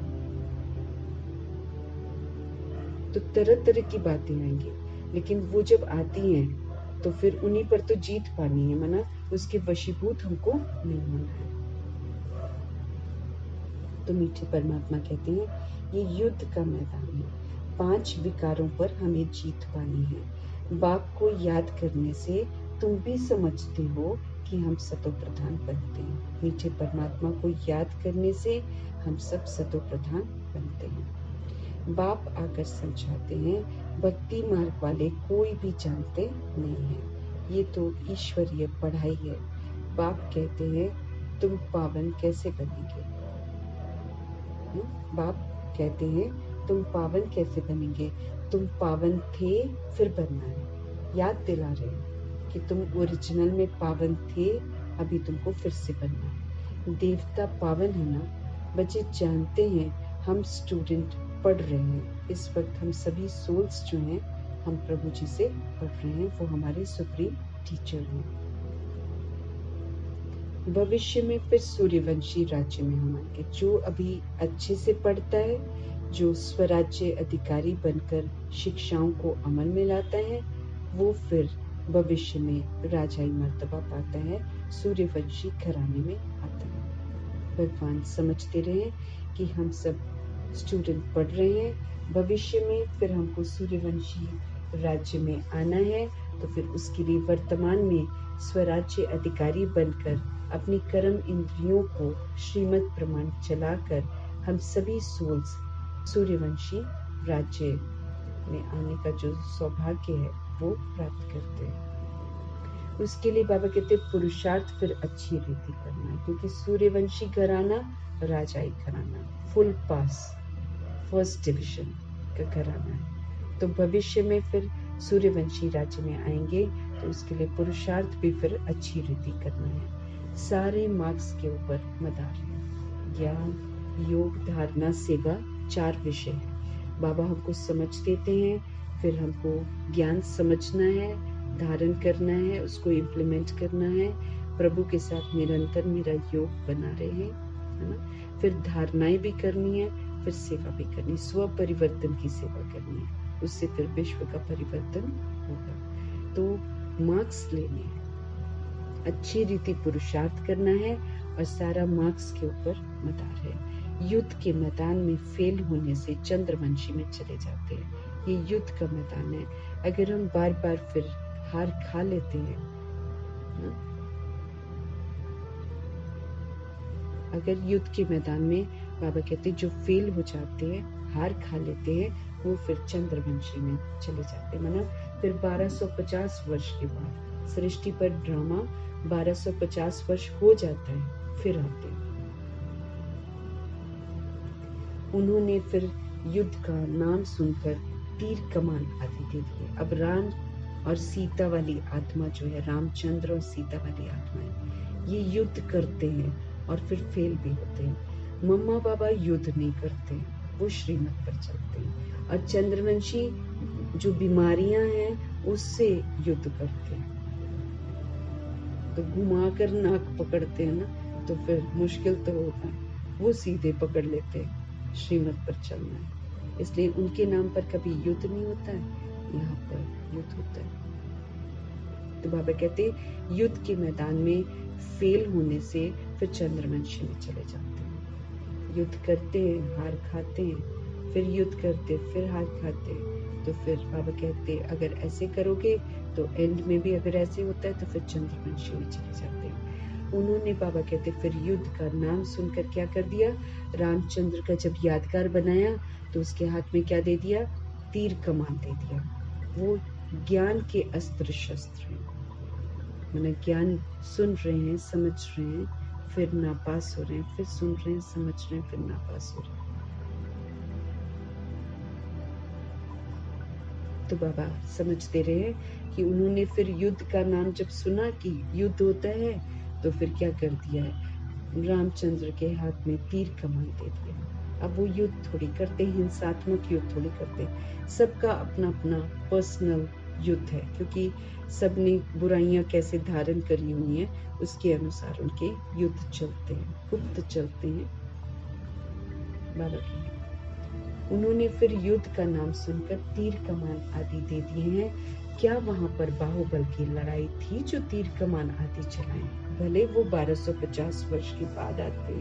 तो तरह तरह की बातें आएंगी। लेकिन वो जब आती हैं तो फिर उन्हीं पर तो जीत पानी है, माना उसके वशीभूत हमको नहीं होना है। तो मीठे परमात्मा कहते हैं ये युद्ध का मैदान है, 5 विकारों पर हमें जीत पानी है। बाप को याद करने से तुम भी समझते हो कि हम सतो प्रधान बनते हैं। मीठे परमात्मा को याद करने से हम सब सतो प्रधान बनते हैं। बाप आकर समझाते हैं भक्ति मार्ग वाले कोई भी जानते नहीं है, ये तो ईश्वरीय पढ़ाई है। बाप कहते हैं तुम पावन कैसे बनेंगे। बाप कहते हैं तुम पावन कैसे बनेंगे। तुम पावन थे, फिर बनना है। याद दिला रहे हैं कि तुम ओरिजिनल में पावन थे, अभी तुमको फिर से बनना है। देवता पावन है ना, बच्चे जानते हैं हम स्टूडेंट पढ़ रहे हैं। इस वक्त हम सभी सोल्स जो हैं, हम प्रभु जी से पढ़ रहे हैं, वो हमारे सुप्रीम टीचर हैं। भविष्य में फिर सूर्यवंशी राज्य में हम आएंगे। जो अभी अच्छे से पढ़ता है, जो स्वराज्य अधिकारी बनकर शिक्षाओं को अमल में लाता है, वो फिर भविष्य में राजाई मर्तबा पाता है, सूर्यवंशी घराने में आता है। भगवान समझते रहे कि हम सब स्टूडेंट पढ़ रहे हैं, भविष्य में फिर हमको सूर्यवंशी राज्य में आना है, तो फिर उसके लिए वर्तमान में स्वराज्य अधिकारी बनकर अपनी कर्म इंद्रियों को श्रीमत प्रमाण चलाकर हम सभी सोल्स सूर्यवंशी राज्य में आने का जो सौभाग्य है वो प्राप्त करते हैं। उसके लिए बाबा कहते हैं पुरुषार्थ फिर अच्छी रीति करना है, क्योंकि सूर्यवंशी घराना राजाई घराना, फुल पास, फर्स्ट डिविजन का घराना है। तो भविष्य में फिर सूर्यवंशी राज्य में आएंगे, तो उसके लिए पुरुषार्थ भी फिर अच्छी रीति करना है। सारे मार्क्स के ऊपर मदार है। ज्ञान, योग, धारणा, सेवा, 4 विषय है। बाबा हमको समझ देते हैं, फिर हमको ज्ञान समझना है, धारण करना है, उसको इम्प्लीमेंट करना है, प्रभु के साथ निरंतर मेरा योग बना रहे, है ना। फिर धारणाएं भी करनी है, फिर सेवा भी करनी, स्व परिवर्तन की सेवा करनी है, उससे फिर विश्व का परिवर्तन होगा। तो मार्क्स लेने हैं, अच्छी रीति पुरुषार्थ करना है, और सारा मार्क्स के ऊपर मदार है। युद्ध के मैदान में फेल होने से चंद्रवंशी में चले जाते हैं। ये युद्ध का मैदान है। अगर हम बार बार फिर हार खा लेते हैं ना? अगर युद्ध के मैदान में बाबा कहते जो फेल हो जाते हैं, हार खा लेते हैं, वो फिर चंद्रवंशी में चले जाते हैं। मतलब फिर 1250 वर्ष के बाद सृष्टि पर ड्रामा 1250 वर्ष हो जाता है, फिर आते हैं। उन्होंने फिर युद्ध का नाम सुनकर तीर कमान आदि दे दिए। अब राम और सीता वाली आत्मा जो है, रामचंद्र और सीता वाली आत्मा है, ये युद्ध करते हैं और फिर फेल भी होते हैं। मम्मा बाबा युद्ध नहीं करते, वो श्रीमत पर चलते हैं। और चंद्रवंशी जो बीमारियां हैं उससे युद्ध करते हैं, तो घुमाकर नाक पकड़ते हैं ना, तो फिर मुश्किल तो होता है, वो सीधे पकड़ लेते हैं, श्रीमत पर चलना है। इसलिए उनके नाम पर कभी युद्ध नहीं होता है, यहाँ पर युद्ध होता है। तो बाबा कहते युद्ध के मैदान में फेल होने से फिर चंद्रवंशी में चले जाते हैं। युद्ध करते हैं, हार खाते हैं, फिर युद्ध करते, फिर हार खाते हैं। तो फिर बाबा कहते अगर ऐसे करोगे तो एंड में भी अगर ऐसे होता है तो फिर चंद्रवंशी में चले जाते हैं। उन्होंने बाबा कहते फिर युद्ध का नाम सुनकर क्या कर दिया, रामचंद्र का जब यादगार बनाया तो उसके हाथ में क्या दे दिया, तीर कमान दे दिया। वो ज्ञान के अस्त्र शस्त्र हैं, मैंने ज्ञान सुन रहे हैं, समझ रहे हैं, फिर नापास हो रहे हैं, फिर सुन रहे हैं, समझ रहे हैं, फिर नापास हो रहे हैं। तो बाबा समझते रहे कि उन्होंने फिर युद्ध का नाम जब सुना कि युद्ध होता है, तो फिर क्या कर दिया है, रामचंद्र के हाथ में तीर कमान दे दिया। अब वो युद्ध थोड़ी करते, हिंसात्मक युद्ध थोड़ी करते, सबका अपना अपना पर्सनल युद्ध है, क्योंकि सबने बुराइयां कैसे धारण करी हुई हैं उसके अनुसार उनके युद्ध चलते हैं, गुप्त चलते हैं बाबा के। उन्होंने फिर युद्ध का नाम सुनकर तीर कमान आदि दे दिए हैं। क्या वहां पर बाहुबल की लड़ाई थी जो तीर कमान आदि चलाए? भले वो 1250 वर्ष के बाद आते,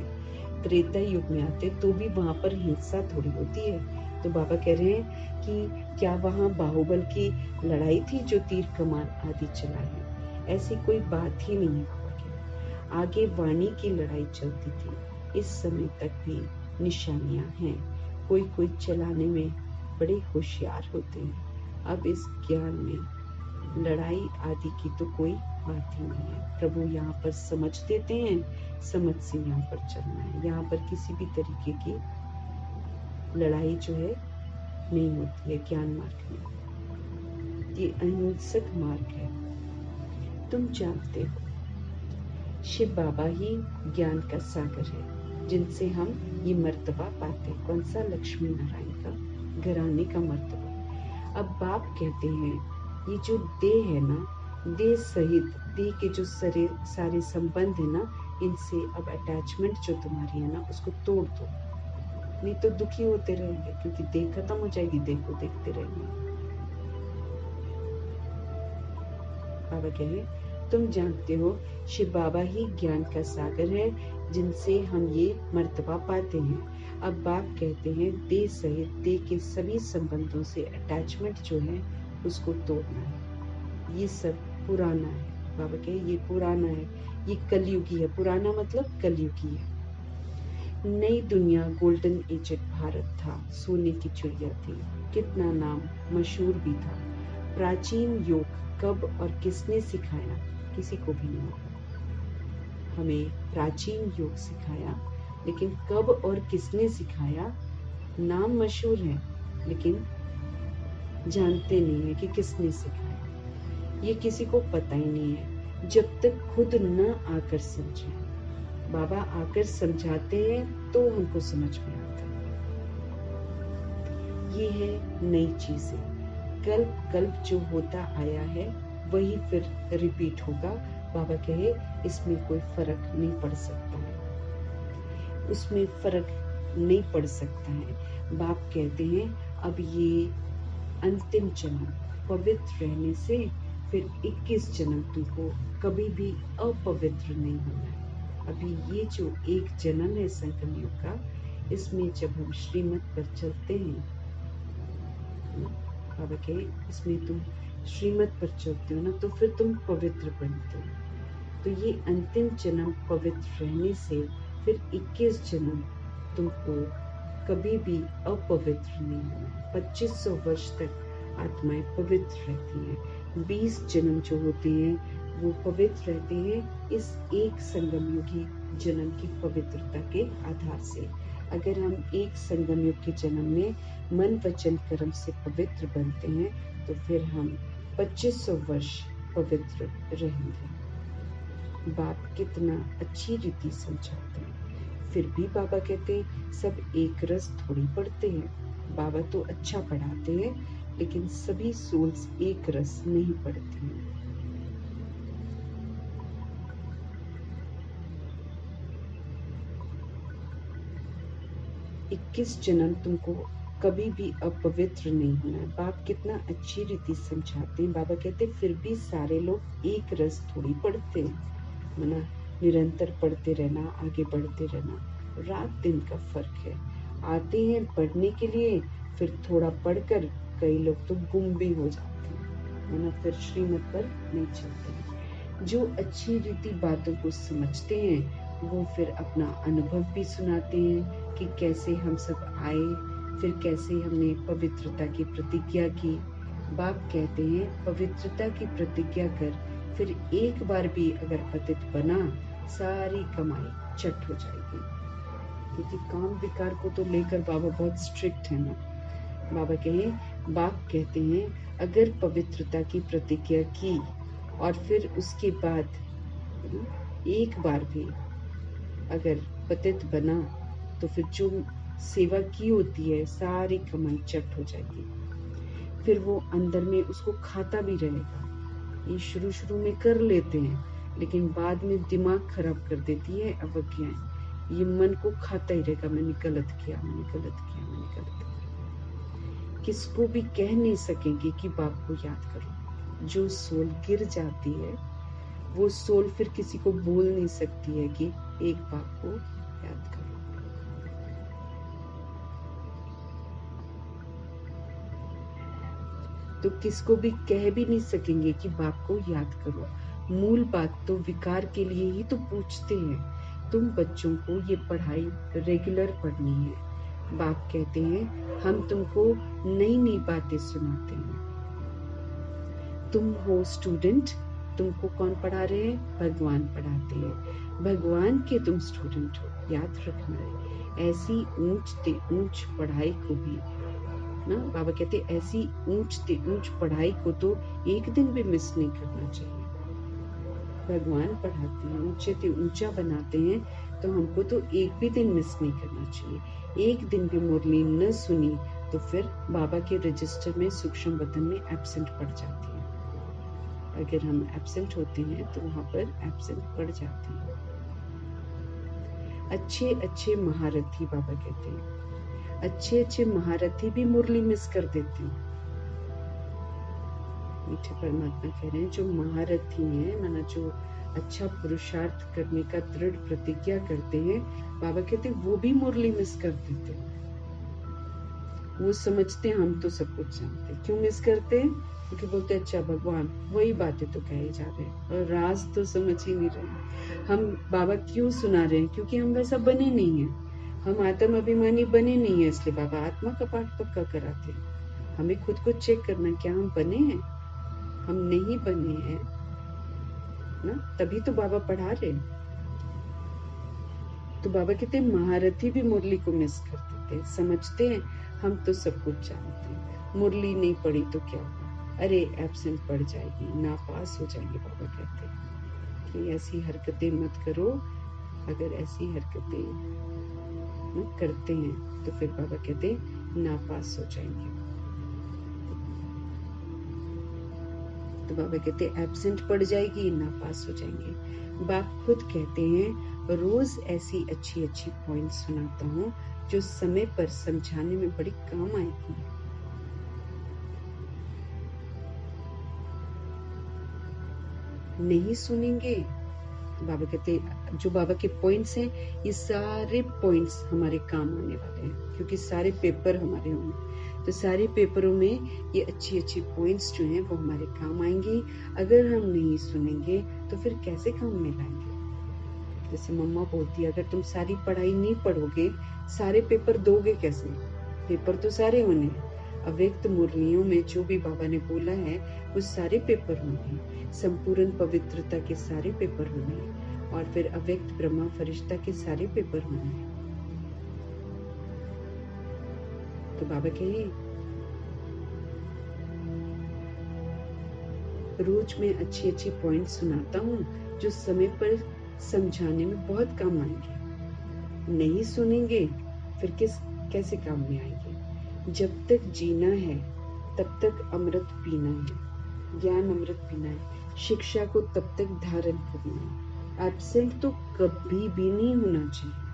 त्रेता युग में आते, तो भी वहां पर हिंसा थोड़ी होती है। तो बाबा कह रहे हैं कि क्या वहां बाहुबल की लड़ाई थी जो तीर कमान आदि चलाई? ऐसी कोई बात ही नहीं है बाबा के। आगे वाणी की लड़ाई चलती थी, इस समय तक भी निशानियां हैं। कोई कोई चलाने में बड़े होशियार होते हैं। अब इस ज्ञान में लड़ाई आदि की तो कोई बात ही नहीं है। प्रभु यहाँ पर समझ देते हैं, समझ से यहाँ पर चलना है। यहाँ पर किसी भी तरीके की लड़ाई जो है नहीं होती है ज्ञान मार्ग में। ये अहिंसक मार्ग है। तुम जानते हो शिव बाबा ही ज्ञान का सागर है, जिनसे हम ये मर्तबा पाते। कौन सा? लक्ष्मी नारायण का घराने का मर्तबा। अब बाप कहते हैं ये जो देह है ना, देह सहित देह के जो सारे संबंध है ना, इनसे अब अटैचमेंट जो तुम्हारी है ना उसको तोड़ दो, नहीं तो दुखी होते रहेंगे, क्योंकि देख खत्म हो जाएगी, देखो देखते रहेंगे। बाबा कहे तुम जानते हो शिव बाबा ही ज्ञान का सागर है, जिनसे हम ये मर्तबा पाते हैं। अब बाप कहते हैं देह सहित देह के सभी संबंधों से अटैचमेंट जो है उसको तोड़ना है। ये सब पुराना है। बाबा कहे ये पुराना है, ये कलयुगी है। पुराना मतलब कलयुगी है। नई दुनिया गोल्डन एजेड भारत था, सोने की चिड़िया थी, कितना नाम मशहूर भी था। प्राचीन योग कब और किसने सिखाया, किसी को भी नहीं मालूम। हमें प्राचीन योग सिखाया, लेकिन कब और किसने सिखाया, नाम मशहूर है लेकिन जानते नहीं है कि किसने सिखाया। ये किसी को पता ही नहीं है जब तक खुद न आकर समझे। बाबा आकर समझाते हैं तो हमको समझ में आता है। ये है नई चीजें। कल्प कल्प जो होता आया है वही फिर रिपीट होगा। बाबा कहे इसमें कोई फर्क नहीं पड़ सकता है, उसमें फर्क नहीं पड़ सकता है। बाप कहते हैं अब ये अंतिम जन्म पवित्र रहने से फिर 21 जन्म तुमको कभी भी अपवित्र नहीं होना है। अभी ये जो एक जन्म है संगम युग का, इसमें जब हम श्रीमत पर चलते हैं, बाबा कहे इसमें तुम श्रीमत पर चलते हो ना, तो फिर तुम पवित्र बनते हो। तो ये अंतिम जन्म पवित्र रहने से फिर 21 जन्म तुमको कभी भी अपवित्र नहीं होना। 2500 वर्ष तक आत्माएं पवित्र रहती हैं। 20 जन्म जो होते हैं वो पवित्र रहते हैं इस एक संगम युगी जन्म की पवित्रता के आधार से। अगर हम एक संगम युग के जन्म में मन वचन कर्म से पवित्र बनते हैं तो फिर हम 2500 वर्ष पवित्र रहेंगे। बाप कितना अच्छी रीति समझाते हैं। फिर भी बाबा कहते हैं सब एक रस थोड़ी पढ़ते हैं। बाबा तो अच्छा पढ़ाते हैं लेकिन सभी सोल्स एक रस नहीं पढ़ती हैं। 21 जन्म तुमको कभी भी अपवित्र नहीं होना है। बाप कितना अच्छी रीति समझाते हैं। बाबा कहते फिर भी सारे लोग एक रस थोड़ी पढ़ते हैं, मना निरंतर पढ़ते रहना, आगे बढ़ते रहना, रात दिन का फर्क है। आते हैं पढ़ने के लिए, फिर थोड़ा पढ़कर कई लोग तो गुम भी हो जाते हैं, मना फिर श्रीमत पर नहीं चलते हैं। जो अच्छी रीति बातों को समझते हैं वो फिर अपना अनुभव भी सुनाते हैं कि कैसे हम सब आए, फिर कैसे हमने पवित्रता की प्रतिज्ञा की। बाप कहते हैं पवित्रता की प्रतिज्ञा कर, फिर एक बार भी अगर पतित बना सारी कमाई चट हो जाएगी। क्योंकि काम विकार को तो लेकर बाबा बहुत स्ट्रिक्ट है ना। बाबा बाप कहते हैं अगर पवित्रता की प्रतिज्ञा की और फिर उसके बाद एक बार भी अगर पतित बना तो फिर जो सेवा की होती है सारी कमाई चट हो जाएगी। फिर वो अंदर में उसको खाता भी रहेगा। ये शुरू शुरू में कर लेते हैं लेकिन बाद में दिमाग खराब कर देती है अवज्ञाएं। ये मन को खाता ही रहेगा, मैंने गलत किया, मैंने गलत किया, मैंने गलत किया। किसको भी कह नहीं सकेंगे कि बाप को याद करो। जो सोल गिर जाती है वो सोल फिर किसी को बोल नहीं सकती है कि एक बाप को याद करो। तो किसको भी कह भी नहीं सकेंगे कि बाप को याद करो। मूल बात तो विकार के लिए ही तो पूछते हैं। तुम बच्चों को ये पढ़ाई रेगुलर पढ़नी है। बाप कहते हैं हम तुमको नई नई बातें सुनाते हैं। तुम हो स्टूडेंट, तुमको कौन पढ़ा रहे हैं? भगवान पढ़ाते हैं। भगवान के तुम स्टूडेंट हो, याद रखना है। ऐसी ऊंच ऊंच पढ़ाई को भी ना, बाबा कहते ऐसी ऊंच ऊंच पढ़ाई को तो एक दिन भी मिस नहीं करना चाहिए। भगवान पढ़ाते हैं, ऊंचे से ऊंचा बनाते हैं, तो हमको तो एक भी दिन मिस नहीं करना चाहिए। एक दिन भी मुरली न सुनी तो फिर बाबा के रजिस्टर में सूक्ष्म वतन में एब्सेंट पड़ जाती है। अगर हम एब्सेंट होते हैं तो वहां पर एब्सेंट पड़ जाते हैं। अच्छे अच्छे महारथी, बाबा कहते हैं, अच्छे अच्छे महारथी भी मुरली मिस कर देते हैं। मीठे परमात्मा कह रहे हैं जो महारथी हैं, माना जो अच्छा पुरुषार्थ करने का दृढ़ प्रतिज्ञा करते हैं, बाबा कहते हैं वो भी मुरली मिस कर देते हैं। वो समझते हैं हम तो सब कुछ जानते हैं। क्यों मिस करते हैं? क्योंकि बोलते हैं अच्छा भगवान वही बातें तो कहे जा रहे हैं और राज तो समझ ही नहीं रहे। हम बाबा क्यों सुना रहे हैं? क्योंकि हम वैसा बने नहीं है, हम आत्म अभिमानी बने नहीं है, इसलिए बाबा आत्मा का पाठ पक्का कराते हैं। हमें खुद को चेक करना, क्या हम बने हैं? हम नहीं बने हैं ना, तभी तो बाबा पढ़ा रहे हैं। तो बाबा कहते हैं महारथी भी मुरली को मिस कर देते हैं, समझते हैं हम तो सब कुछ जानते हैं, मुरली नहीं पढ़ी तो क्या हुआ, अरे एब्सेंट पड़ जाएगी, नापास हो जाएंगे। बाबा कहते हैं कि ऐसी हरकतें मत करो, अगर ऐसी हरकतें करते हैं तो फिर बाबा कहते हैं नापास हो जाएंगे। तो बाबा कहते हैं एब्सेंट पड़ जाएगी, नापास हो जाएंगे। बाप खुद कहते हैं रोज ऐसी अच्छी अच्छी पॉइंट सुनाता हूँ जो समय पर समझाने में बड़ी काम आएगी। नहीं सुनेंगे, बाबा कहते जो बाबा के पॉइंट्स हैं, ये सारे पॉइंट्स हमारे काम आने वाले हैं, क्योंकि सारे पेपर हमारे होंगे। तो सारे पेपरों में ये अच्छी अच्छी पॉइंट्स जो हैं वो हमारे काम आएंगी। अगर हम नहीं सुनेंगे तो फिर कैसे काम में लाएंगे? जैसे मम्मा बोलती है, अगर तुम सारी पढ़ाई नहीं पढ़ोगे, सारे पेपर दोगे कैसे? पेपर तो सारे होने हैं। अव्यक्त मुरलियों में जो भी बाबा ने बोला है वो सारे पेपर होंगे। संपूर्ण पवित्रता के सारे पेपर होंगे और फिर अव्यक्त ब्रह्मा फरिश्ता के सारे पेपर होंगे। तो बाबा कहे रोज मैं अच्छी अच्छी पॉइंट सुनाता हूँ जो समय पर समझाने में बहुत काम आएंगे। नहीं सुनेंगे फिर कैसे काम में आएंगे? जब तक जीना है तब तक अमृत पीना है, ज्ञान अमृत पीना है, शिक्षा को तब तक धारण करना है। एब्सेंट तो कभी भी नहीं होना चाहिए।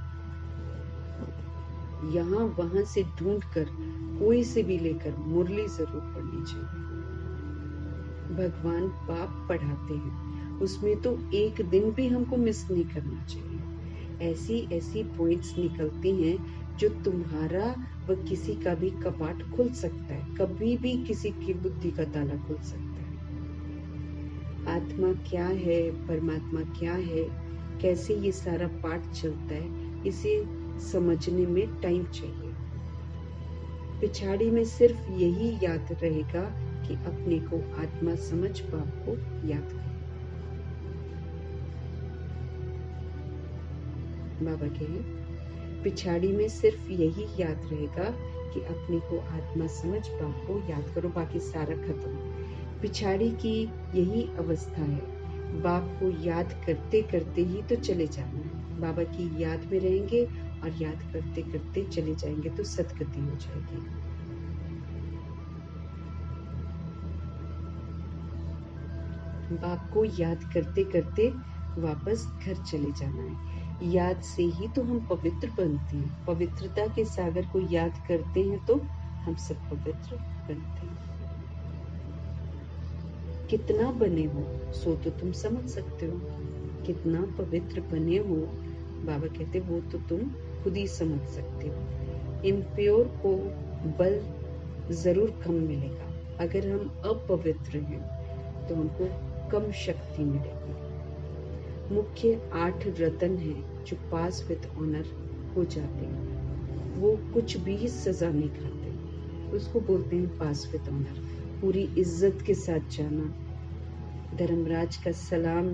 यहाँ वहां से ढूंढकर कोई से भी लेकर मुरली जरूर पढ़नी चाहिए। भगवान बाप पढ़ाते हैं, उसमें तो एक दिन भी हमको मिस नहीं करना चाहिए। ऐसी ऐसी पॉइंट्स निकलती हैं जो तुम्हारा व किसी का भी कपाट खुल सकता है, कभी भी किसी की बुद्धि का ताला खुल सकता है। आत्मा क्या है, परमात्मा क्या है, कैसे ये सारा पाठ चलता है, इसे समझने में टाइम चाहिए। पिछाड़ी में सिर्फ यही याद रहेगा कि अपने को आत्मा समझ बाप को याद करो। बाबा कहे पिछाड़ी में सिर्फ यही याद रहेगा कि अपने को आत्मा समझ बाप को याद करो, बाकी सारा खत्म। पिछाड़ी की यही अवस्था है, बाप को याद करते करते ही तो चले जाना है। बाबा की याद में रहेंगे और याद करते करते चले जाएंगे तो सदगति हो जाएगी। बाप को याद करते करते वापस घर चले जाना है। याद से ही तो हम पवित्र बनते हैं। पवित्रता के सागर को याद करते हैं तो हम सब पवित्र बनते हैं। कितना बने हो सो तो तुम समझ सकते हो, कितना पवित्र बने हो बाबा कहते वो तो तुम खुद ही समझ सकते हो। इम्प्योर को बल जरूर कम मिलेगा, अगर हम अपवित्र हैं तो हमको कम शक्ति मिलेगी। मुख्य 8 रतन हैं जो पास विद ऑनर हो जाते हैं, वो कुछ भी सजा नहीं खाते, उसको बोलते हैं पास विद ऑनर। पूरी इज्जत के साथ जाना। धर्मराज का सलाम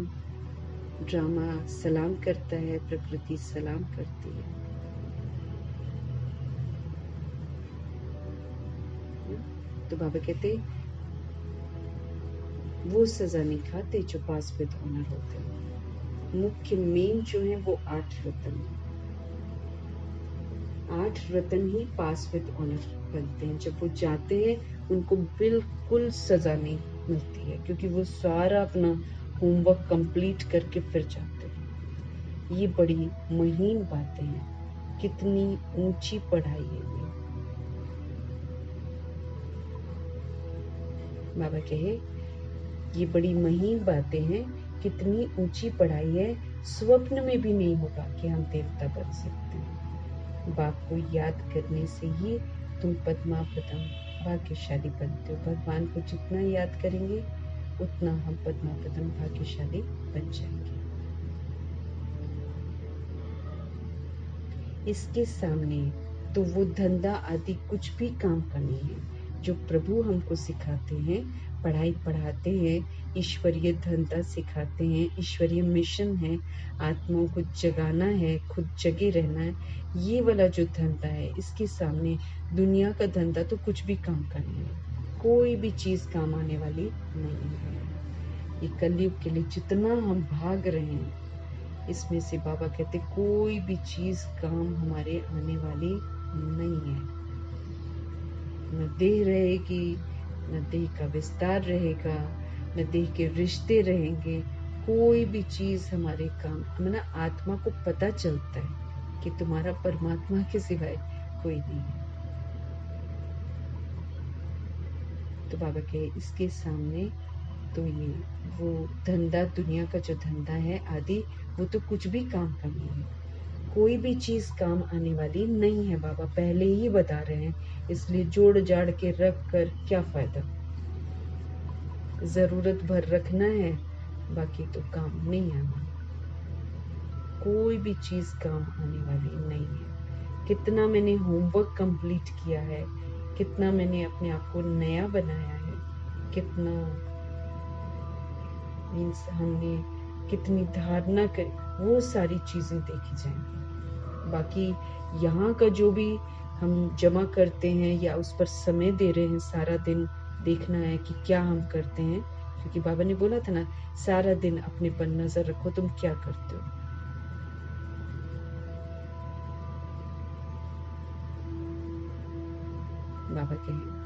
ड्रामा सलाम करता है, प्रकृति सलाम करती है। तो बाबा कहते वो सजा नहीं खाते जो पास विद ऑनर होते हैं। मुख्य मेन जो है वो 8 रतन है। 8 रतन ही पास विद ऑनर बनते हैं। जब वो जाते हैं उनको बिल्कुल सजा नहीं मिलती है, क्योंकि वो सारा अपना होमवर्क कंप्लीट करके फिर जाते हैं। ये बड़ी महीन बातें हैं, कितनी ऊंची पढ़ाई है ये। बाबा कहे ये बड़ी महीन बातें हैं, कितनी ऊंची पढ़ाई है, स्वप्न में भी नहीं होगा कि हम देवता बन सकते हैं। बाप को याद करने से ही तुम पद्मा पदम भाग्यशाली बनते हो। भगवान को जितना याद करेंगे उतना हम पद्मा पदम भाग्यशाली बन जाएंगे। इसके सामने तो वो धंधा आदि कुछ भी काम का नहीं है जो प्रभु हमको सिखाते हैं, पढ़ाई पढ़ाते हैं, ईश्वरीय धंधा सिखाते हैं, ईश्वरीय मिशन है, आत्माओं को जगाना है, खुद जगे रहना है। ये वाला जो धंधा है, इसके सामने दुनिया का धंधा तो कुछ भी काम का नहीं है, कोई भी चीज काम आने वाली नहीं है। ये कलयुग के लिए जितना हम भाग रहे हैं, इसमें से बाबा कहते कोई भी चीज काम हमारे आने वाली नहीं है। न देह रहेगी, न देह का विस्तार रहेगा, न देह के रिश्ते रहेंगे, कोई भी चीज हमारे काम, मतलब आत्मा को पता चलता है कि तुम्हारा परमात्मा के सिवाय कोई नहीं है। तो बाबा के इसके सामने तो ये वो धंधा, दुनिया का जो धंधा है आदि, वो तो कुछ भी काम का नहीं है, कोई भी चीज काम आने वाली नहीं है। बाबा पहले ही बता रहे हैं, इसलिए जोड़ जाड़ के रख कर क्या फायदा। जरूरत भर रखना है, बाकी तो काम नहीं आना। कोई भी चीज काम आने वाली नहीं है। कितना मैंने होमवर्क कंप्लीट किया है, कितना मैंने अपने आप को नया बनाया है, कितना मीन्स हमने कितनी धारणा करी, वो सारी चीजें देखी जाएंगी। बाकी यहाँ का जो भी हम जमा करते हैं या उस पर समय दे रहे हैं, सारा दिन देखना है कि क्या हम करते हैं, क्योंकि बाबा ने बोला था ना, सारा दिन अपने पर नजर रखो, तुम क्या करते हो। बाबा कहे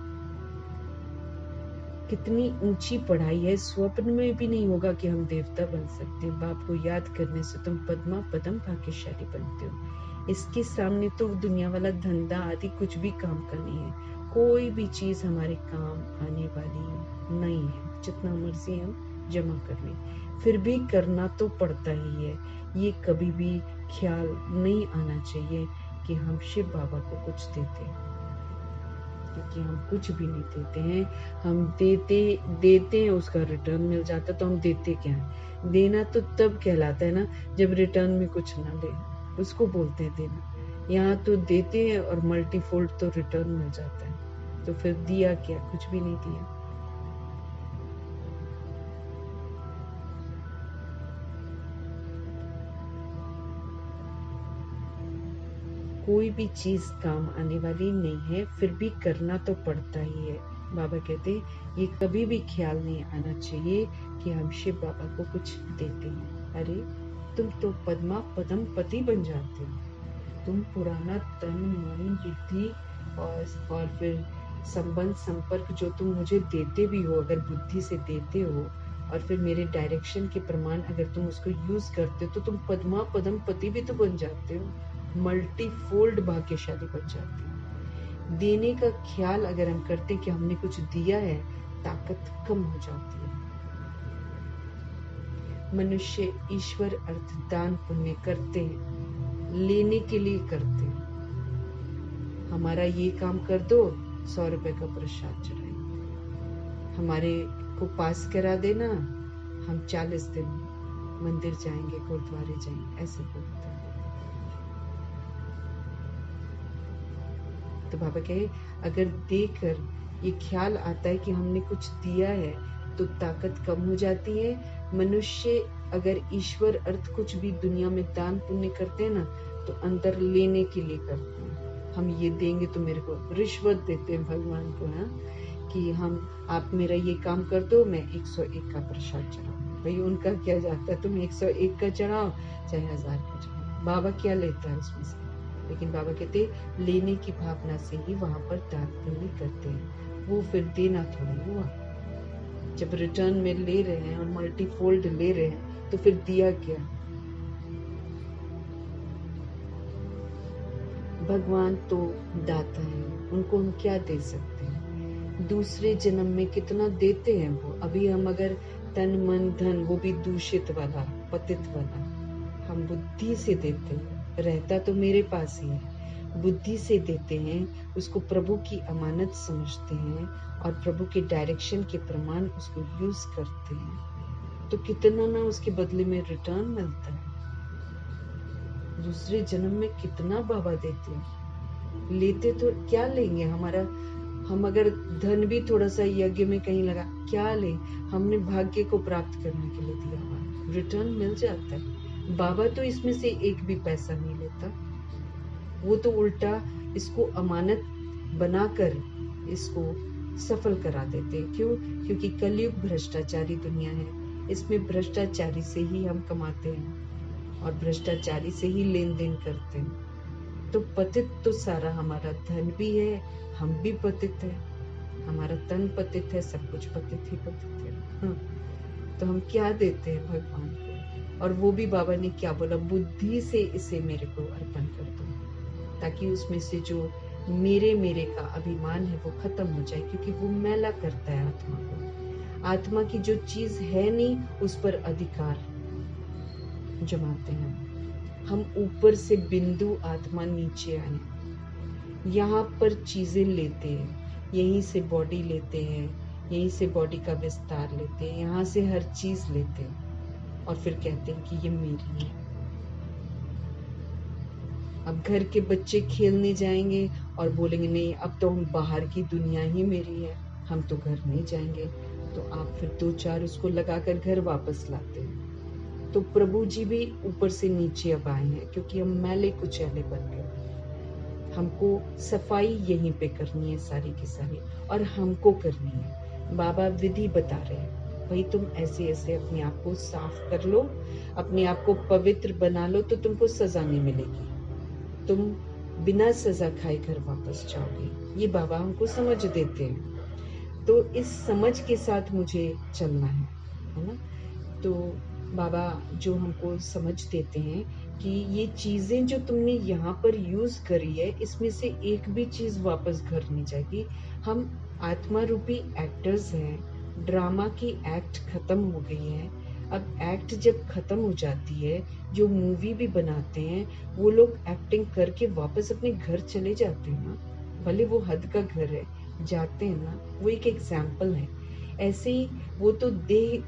कितनी ऊंची पढ़ाई है, स्वप्न में भी नहीं होगा कि हम देवता बन सकते हैं। बाप को याद करने से तुम पद्मा पदम भाग्यशाली बनते हो। इसके सामने तो दुनिया वाला धंधा आदि कुछ भी काम का नहीं है, कोई भी चीज हमारे काम आने वाली नहीं है, जितना मर्जी हम जमा कर लें, फिर भी करना तो पड़ता ही है। ये कभी भी ख्याल नहीं आना चाहिए कि हम शिव बाबा को कुछ देते हैं, क्योंकि हम कुछ भी नहीं देते हैं। हम देते हैं, उसका रिटर्न मिल जाता, तो हम देते क्या है। देना तो तब कहलाता है ना जब रिटर्न में कुछ ना ले, उसको बोलते हैं देना। यहाँ तो देते हैं और मल्टीफोल्ड तो रिटर्न मिल जाता है, तो फिर दिया क्या, कुछ भी नहीं दिया। कोई भी चीज काम आने वाली नहीं है, फिर भी करना तो पड़ता ही है। बाबा कहते ये कभी भी ख्याल नहीं आना चाहिए कि हम शिव बाबा को कुछ देते हैं। अरे तुम तो पद्मा पदम पति बन जाते हो। तुम पुराना तन मन बुद्धि और फिर संबंध संपर्क जो तुम मुझे देते भी हो, अगर बुद्धि से देते हो, और फिर मेरे डायरेक्शन के प्रमाण अगर तुम उसको यूज करते हो, तो तुम पद्मा पदम पति भी तो बन जाते हो, मल्टीफोल्ड भाग्यशाली बन जाते हैं। देने का ख्याल अगर हम करते कि हमने कुछ दिया है, ताकत कम हो जाती है। मनुष्य ईश्वर अर्थ दान पुण्य करते हैं, लेने के लिए करते हैं। हमारा ये काम कर दो, 100 रुपए का प्रसाद चढ़ाएंगे। हमारे को पास करा देना, हम 40 दिन मंदिर जाएंगे, गुरुद्वारे जाएंगे, ऐसे बोलते हैं। तो बाबा कहे अगर देकर ये ख्याल आता है कि हमने कुछ दिया है, तो ताकत कम हो जाती है। मनुष्य अगर ईश्वर अर्थ कुछ भी दुनिया में दान पुण्य करते हैं ना, तो अंदर लेने के लिए करते हैं। हम ये देंगे तो मेरे को रिश्वत देते हैं भगवान को, है कि हम आप मेरा ये काम कर दो, मैं 101 का प्रसाद चढ़ाऊं। भाई उनका क्या जाता है, तुम 101 का चढ़ाओ चाहे 1000 का चढ़ाओ, बाबा क्या लेता है उसमें से। लेकिन बाबा कहते लेने की भावना से ही वहां पर दान पुण्य करते हैं, वो फिर देना थोड़ी हुआ। जब रिटर्न में ले रहे हैं और मल्टीफोल्ड ले रहे हैं, तो फिर दिया क्या। भगवान तो दाता है, उनको हम क्या दे सकते हैं। दूसरे जन्म में कितना देते हैं वो। अभी हम अगर तन मन धन, वो भी दूषित वाला, पतित वाला, हम बुद्धि से देते हैं, रहता तो मेरे पास ही है, बुद्धि से देते हैं, उसको प्रभु की अमानत समझते हैं और प्रभु के डायरेक्शन के प्रमाण उसको यूज करते हैं, तो कितना ना उसके बदले में रिटर्न मिलता है। दूसरे जन्म में कितना बाबा देते हैं। लेते तो क्या लेंगे, हमारा हम अगर धन भी थोड़ा सा यज्ञ में कहीं लगा, क्या ले, हमने भाग्य को प्राप्त करने के लिए दिया हुआ, रिटर्न मिल जाता है। बाबा तो इसमें से एक भी पैसा नहीं लेता, वो तो उल्टा इसको अमानत बनाकर इसको सफल करा देते। क्यों? क्योंकि कलयुग भ्रष्टाचारी दुनिया है, इसमें भ्रष्टाचारी से ही हम कमाते हैं और भ्रष्टाचारी से ही लेन देन करते हैं। तो पतित तो सारा हमारा धन भी है, हम भी पतित है, हमारा तन पतित है, सब कुछ पतित ही पतित है। तो हम क्या देते हैं भगवान को? और वो भी बाबा ने क्या बोला, बुद्धि से इसे मेरे को अर्पण कर दो, ताकि उसमें से जो मेरे का अभिमान है वो खत्म हो जाए, क्योंकि वो मैला करता है आत्मा को। आत्मा की जो चीज है नहीं, उस पर अधिकार जमाते हैं हम। ऊपर से बिंदु आत्मा नीचे आए, यहाँ पर चीजें लेते हैं, यहीं से बॉडी लेते हैं, यहीं से बॉडी का विस्तार लेते हैं, यहाँ से हर चीज लेते हैं और फिर कहते हैं कि ये मेरी है। अब घर के बच्चे खेलने जाएंगे और बोलेंगे नहीं, अब तो हम बाहर की दुनिया ही मेरी है, हम तो घर नहीं जाएंगे। तो आप फिर 2-4 उसको लगाकर घर वापस लाते हैं। तो प्रभु जी भी ऊपर से नीचे अब आए हैं, क्योंकि हम मैले कुचैले बन गए। हमको सफाई यहीं पे करनी है सारी की सारी, और हमको करनी है। बाबा विधि बता रहे हैं, भाई तुम ऐसे ऐसे अपने आप को साफ कर लो, अपने आप को पवित्र बना लो, तो तुमको सजा नहीं मिलेगी, तुम बिना सजा खाए घर वापस जाओगे। ये बाबा हमको समझ देते हैं। तो इस समझ के साथ मुझे चलना है ना। तो बाबा जो हमको समझ देते हैं कि ये चीजें जो तुमने यहाँ पर यूज करी है, इसमें से एक भी चीज वापस घर नहीं जाएगी। हम आत्मा रूपी एक्टर्स हैं, ड्रामा की एक्ट खत्म हो गई है। अब एक्ट जब खत्म हो जाती है, जो मूवी भी बनाते हैं वो लोग एक्टिंग करके वापस अपने घर चले जाते हैं ना, भले वो हद का घर है, जाते हैं ना, वो एक एग्जाम्पल है। ऐसे ही वो तो देह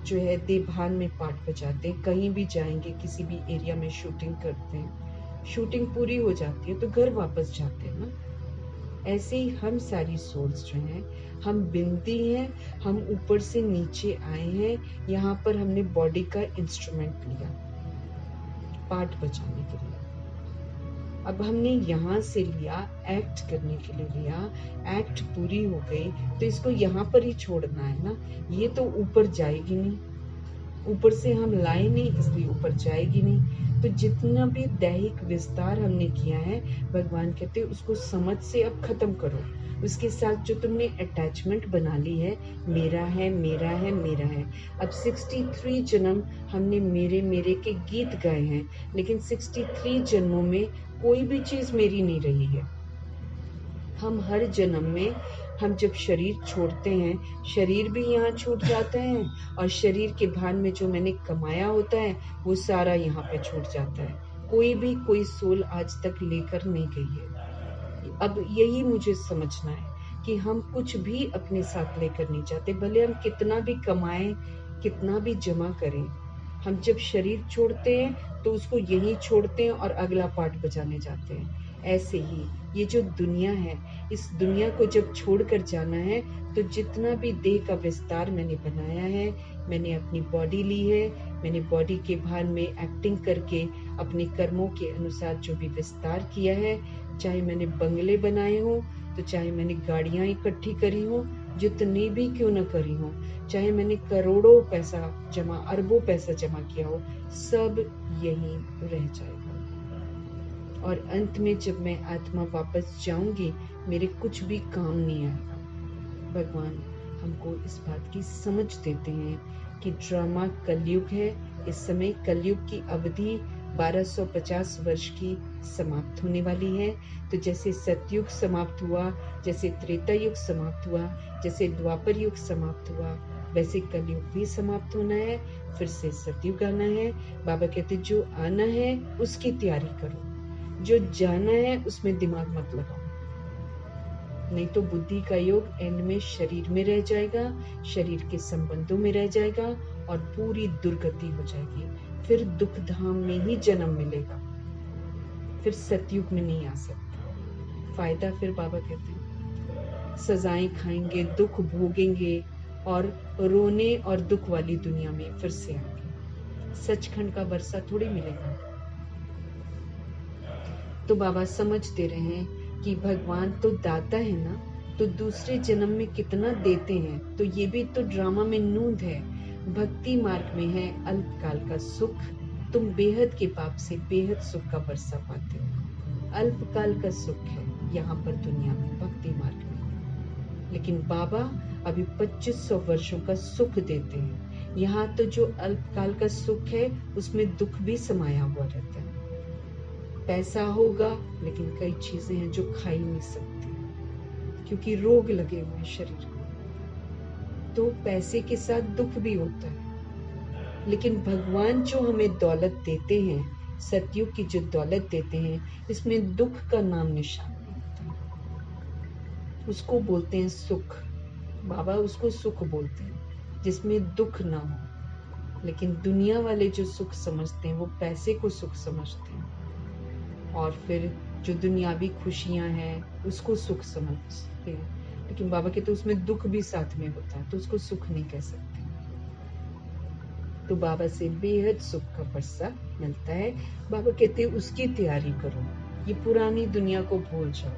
जो है देवभान में पार्ट बजाते हैं, कहीं भी जाएंगे, किसी भी एरिया में शूटिंग करते हैं, शूटिंग पूरी हो जाती है तो घर वापस जाते हैं ना। ऐसे ही हम सारी सोल्स जो हैं, हम बिंदी हैं, हम ऊपर से नीचे आए हैं, यहाँ पर हमने बॉडी का इंस्ट्रूमेंट लिया पार्ट बजाने के लिए। अब हमने यहाँ से लिया एक्ट करने के लिए लिया, एक्ट पूरी हो गई तो इसको यहाँ पर ही छोड़ना है ना, ये तो ऊपर जाएगी नहीं, ऊपर से हम लाए नहीं इसलिए ऊपर जाएगी नहीं। तो जितना भी दैहिक विस्तार हमने किया है, भगवान कहते हैं उसको समझ से अब खत्म करो। उसके साथ जो तुमने अटैचमेंट बना ली है, मेरा है मेरा है मेरा है। अब 63 जन्म हमने मेरे मेरे के गीत गाए हैं, लेकिन 63 जन्मों में कोई भी चीज मेरी नहीं रही है। हम हर जन्म में, हम जब शरीर छोड़ते हैं, शरीर भी यहाँ छूट जाता है और शरीर के भान में जो मैंने कमाया होता है वो सारा यहाँ पे छूट जाता है। कोई सोल आज तक लेकर नहीं गई है। अब यही मुझे समझना है कि हम कुछ भी अपने साथ लेकर नहीं जाते, भले हम कितना भी कमाएं, कितना भी जमा करें। हम जब शरीर छोड़ते हैं तो उसको यहीं छोड़ते हैं और अगला पार्ट बजाने जाते हैं। ऐसे ही ये जो दुनिया है, इस दुनिया को जब छोड़कर जाना है तो जितना भी देह का विस्तार मैंने बनाया है, मैंने अपनी बॉडी ली है, मैंने बॉडी के भान में एक्टिंग करके अपने कर्मों के अनुसार जो भी विस्तार किया है, चाहे मैंने बंगले बनाए हो, तो चाहे मैंने गाड़ियां इकट्ठी करी हो, जितनी भी क्यों न करी हो, चाहे मैंने करोड़ों पैसा जमा, अरबों पैसा जमा किया हो, सब यहीं रह जाएगा। और अंत में जब मैं आत्मा वापस जाऊंगी, मेरे कुछ भी काम नहीं आएगा। भगवान हमको इस बात की समझ देते हैं कि ड्रामा कलयुग है। इस समय कलयुग की अवधि 1250 वर्ष की समाप्त होने वाली है। तो जैसे सतयुग समाप्त हुआ, जैसे त्रेता युग समाप्त हुआ, जैसे द्वापर युग समाप्त हुआ, वैसे कलयुग भी समाप्त होना है, फिर से सतयुग आना है। बाबा कहते जो आना है उसकी तैयारी करो, जो जाना है उसमें दिमाग मत लगाओ, नहीं तो बुद्धि का योग एंड में शरीर में रह जाएगा, शरीर के संबंधों में रह जाएगा और पूरी दुर्गति हो जाएगी। फिर दुख धाम में ही जन्म मिलेगा, फिर सतयुग में नहीं आ सकता। फायदा फिर बाबा कहते हैं सजाएं खाएंगे, दुख भोगेंगे और रोने और दुख वाली दुनिया में फिर से आएंगे। सचखंड का वर्षा थोड़ी मिलेगा। तो बाबा समझ दे रहे हैं कि भगवान तो दाता है ना, तो दूसरे जन्म में कितना देते हैं। तो ये भी तो ड्रामा में नूंद है। भक्ति मार्ग में है अल्पकाल का सुख, तुम बेहद के पाप से बेहद सुख का वर्षा पाते हो। अल्पकाल का सुख है यहाँ पर दुनिया में, भक्ति मार्ग में। लेकिन बाबा अभी 2500 वर्षों का सुख देते हैं। यहाँ तो जो अल्पकाल का सुख है उसमें दुख भी समाया हुआ रहता है। पैसा होगा लेकिन कई चीजें हैं जो खा ही नहीं सकती क्योंकि रोग लगे हुए हैं शरीर को। तो पैसे के साथ दुख भी होता है। लेकिन भगवान जो हमें दौलत देते हैं, सतयुग की जो दौलत देते हैं, इसमें दुख का नाम निशान नहीं होता। उसको बोलते हैं सुख। बाबा उसको सुख बोलते हैं जिसमें दुख ना हो। लेकिन दुनिया वाले जो सुख समझते हैं वो पैसे को सुख समझते हैं, और फिर जो दुनियावी खुशियां हैं उसको सुख समझते हैं। लेकिन बाबा कहते उसमें दुख भी साथ में होता है, तो उसको सुख नहीं कह सकते। तो बाबा से बेहद सुख का वर्षा मिलता है। बाबा कहते उसकी तैयारी करो। ये पुरानी दुनिया को भूल जाओ,